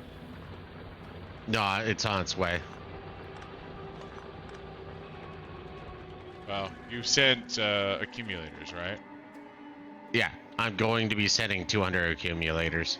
No, it's on its way. Well, you sent accumulators, right? Yeah, I'm going to be sending 200 accumulators.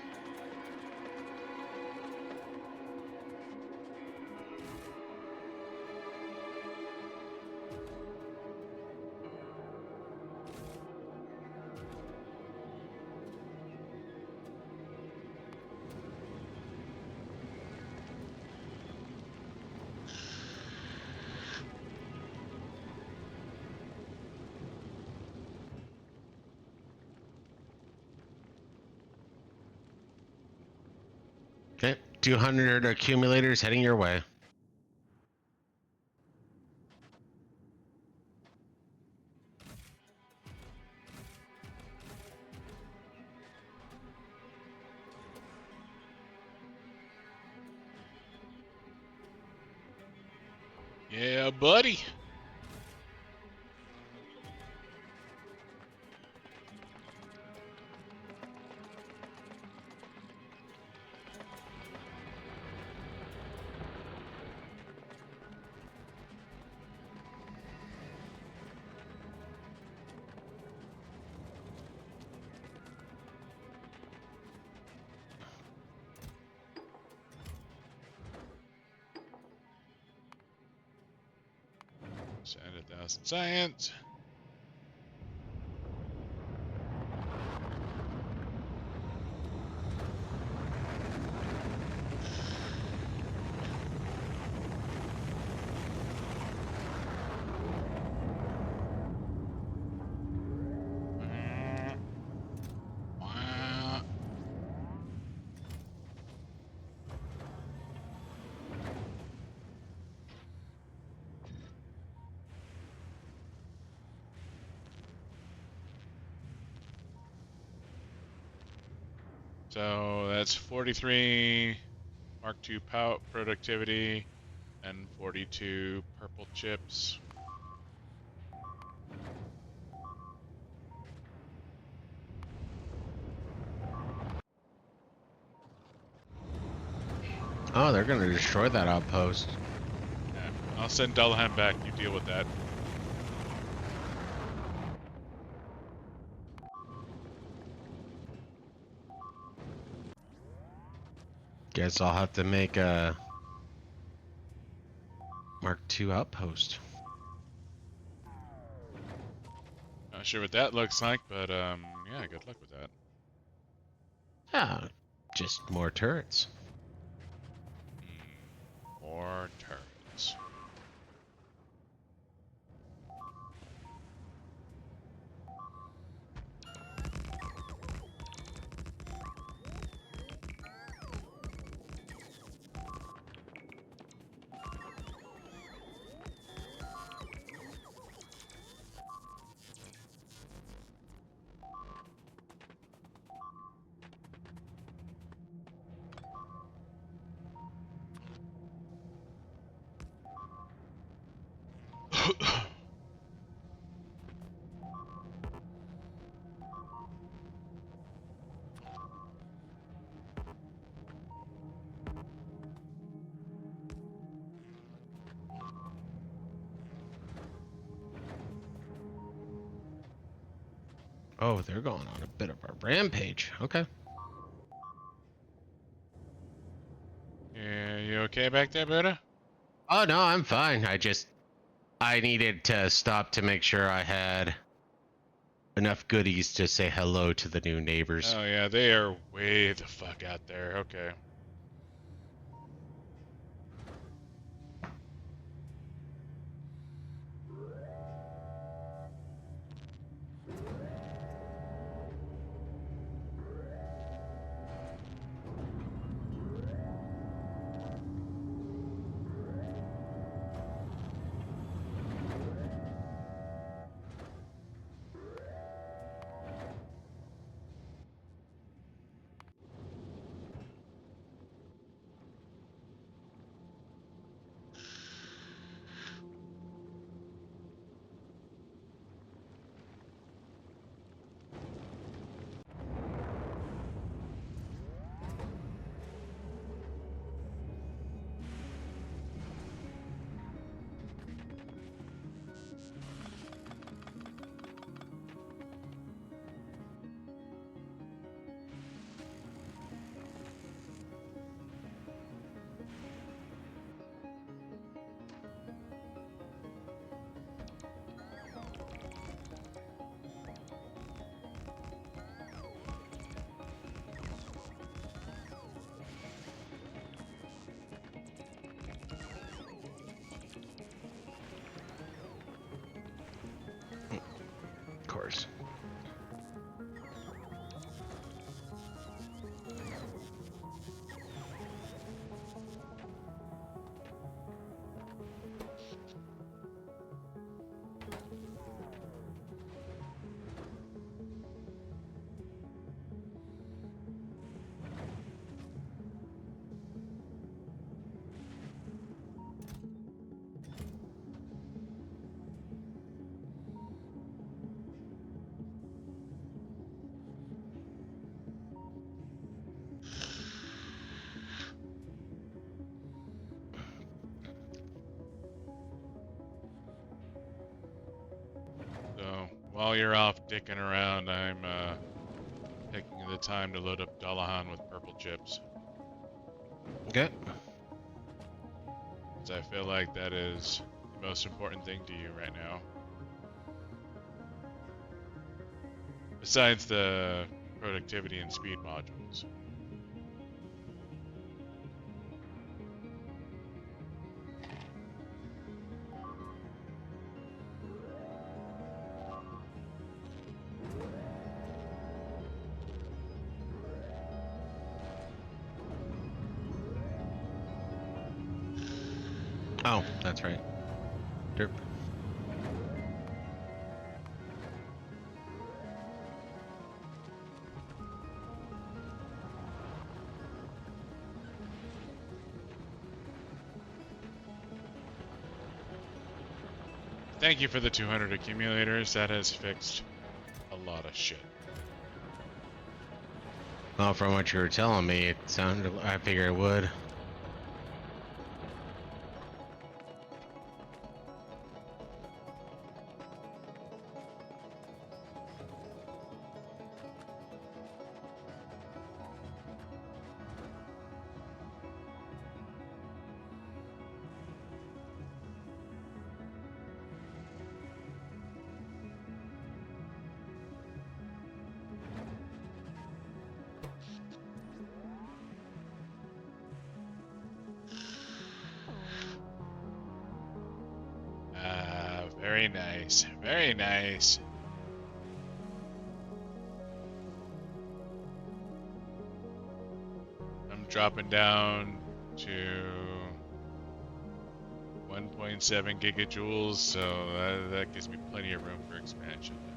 Okay, 200 accumulators heading your way. Yeah, buddy. Send 1,000 science. So that's 43 Mark II pout productivity and 42 purple chips. Oh, they're gonna destroy that outpost. Yeah, I'll send Dullahan back. You deal with that. Guess I'll have to make a Mark II outpost. Not sure what that looks like, but yeah, good luck with that. Yeah, just more turrets. More turrets. Oh, they're going on a bit of a rampage. Okay. Yeah, you okay back there, Buddah? Oh no, I'm fine. I needed to stop to make sure I had enough goodies to say hello to the new neighbors. Oh yeah, they are way the fuck out there. Okay. Of course. So while you're off dicking around, I'm taking the time to load up Dullahan with purple chips. Okay. Because I feel like that is the most important thing to you right now. Besides the productivity and speed modules. Oh, that's right. Derp. Thank you for the 200 accumulators. That has fixed a lot of shit. Well, from what you were telling me, it sounded. I figured it would. Very nice. Very nice. I'm dropping down to 1.7 gigajoules, so that gives me plenty of room for expansion now.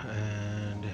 And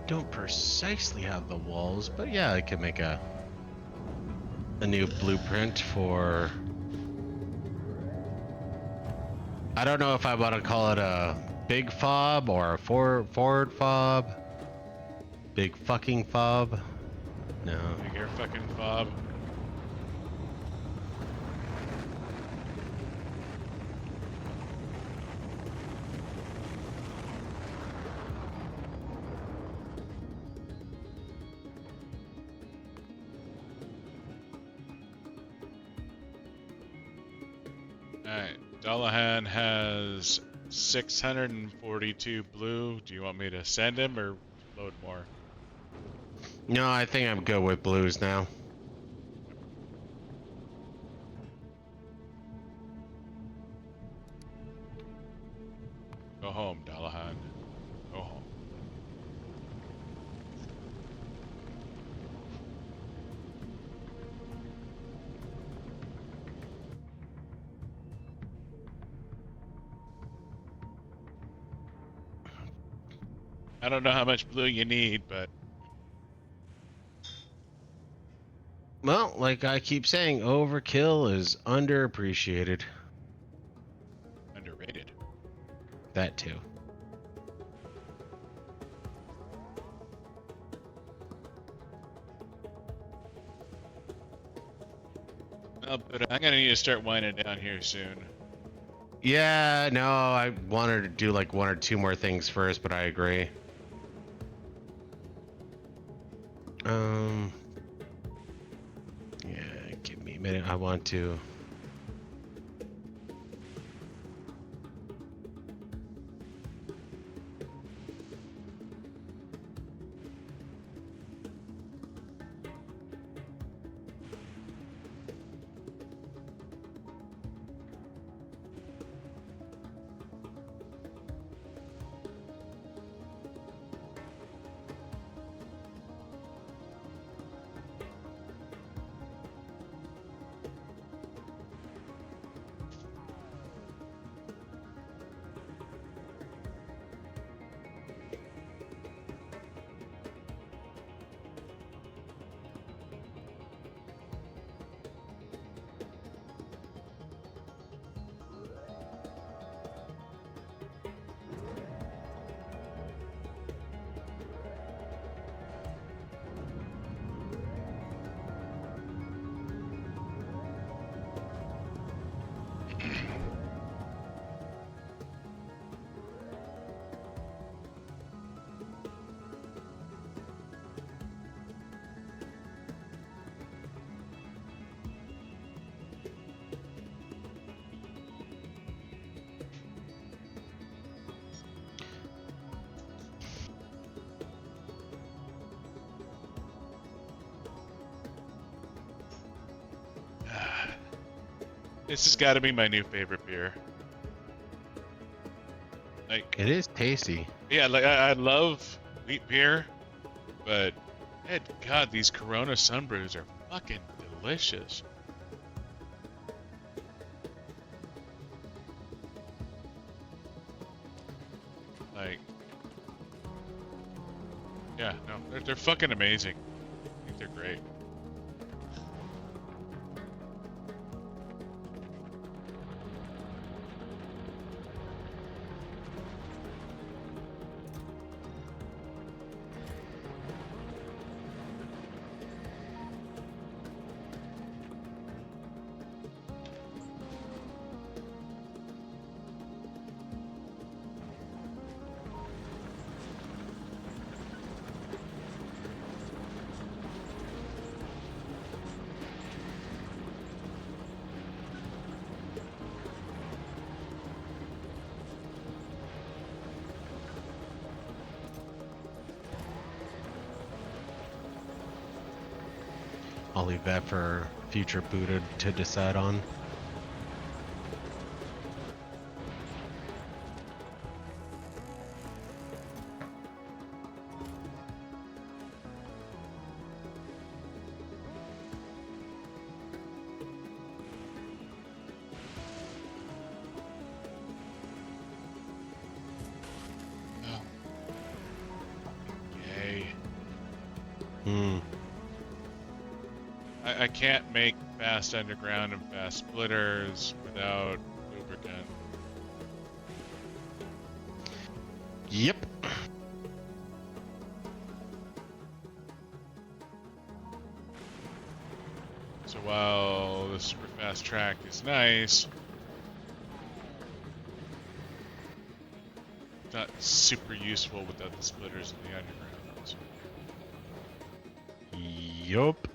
don't precisely have the walls, but yeah, I could make a new blueprint for. I don't know if I want to call it a big fob or a forward fob. Big fucking fob. No. Big air fucking fob. Alright, Dullahan has 642 blue. Do you want me to send him or load more? No, I think I'm good with blues now. Go home, Dullahan. Go home. I don't know how much blue you need, but Well, like I keep saying, overkill is underappreciated. underrated. That too. Oh, but I'm gonna need to start winding down here soon. Yeah, no, I wanted to do like one or two more things first, but I agree. Yeah, give me a minute. I want to. This has got to be my new favorite beer. Like, It is tasty. yeah, like I love wheat beer, but God, these Corona Sunbrews are fucking delicious. Like, yeah, no, they're fucking amazing. I think they're great. I'll leave that for future Buddah to decide on. Yay. Hmm. I can't make fast underground and fast splitters without lubricant. Yep. So while the super fast track is nice, it's not super useful without the splitters in the underground. So. Yup.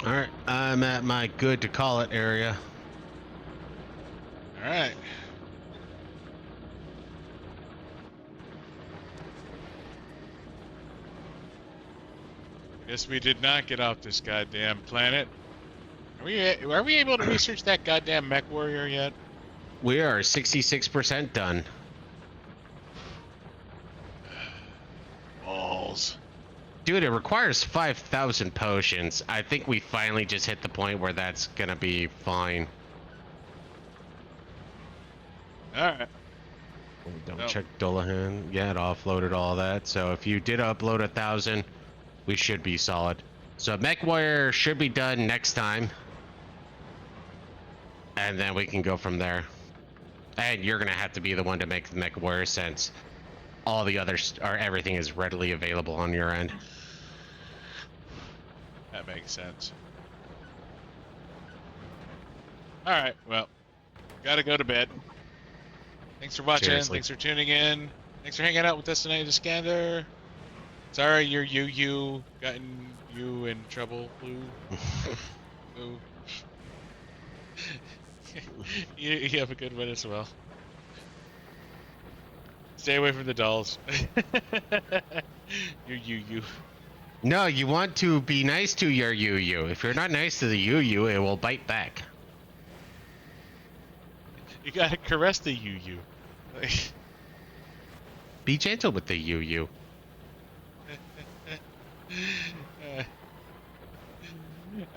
Alright, I'm at my good to call it area. All right. Guess we did not get off this goddamn planet. Are we able to research that goddamn mech warrior yet? We are 66% done. Balls. Dude, it requires 5,000 potions. I think we finally just hit the point where that's gonna be fine. Alright. Don't Nope. check Dullahan. Yeah, it offloaded all that. So if you did upload 1,000, we should be solid. So Mech Warrior should be done next time. And then we can go from there. And you're gonna have to be the one to make the Mech Warrior since all the others or everything is readily available on your end. That makes sense. Alright, well, gotta go to bed. Thanks for watching. Seriously. Thanks for tuning in. Thanks for hanging out with us tonight, Iskander. Sorry your you gotten you in trouble, Blue. Blue. you have a good one as well. Stay away from the dolls. Your you. No, you want to be nice to your Yu. If you're not nice to the Yu, it will bite back. You gotta caress the you. Be gentle with the Yu.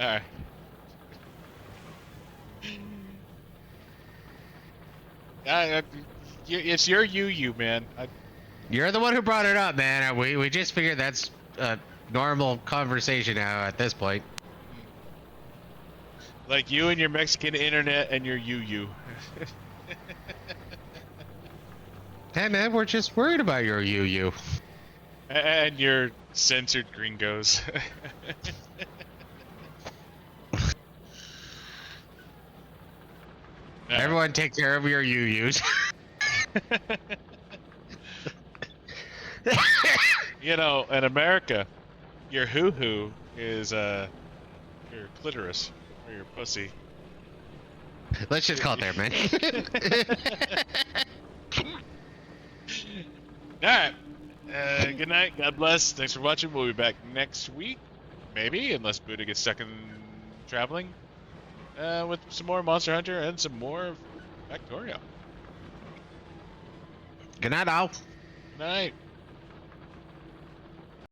Alright. It's your you, man. You're the one who brought it up, man. We just figured that's a normal conversation now at this point. Like you and your Mexican internet and your you. Hey man, we're just worried about your UU. And your censored gringos. No. Everyone take care of your UUs. You know, in America, your hoo-hoo is your clitoris or your pussy. Let's just call it there, man. Alright. Good night. God bless. Thanks for watching. We'll be back next week. Maybe, unless Buddah gets stuck in traveling. With some more Monster Hunter and some more Factorio. Good night, all. Good night.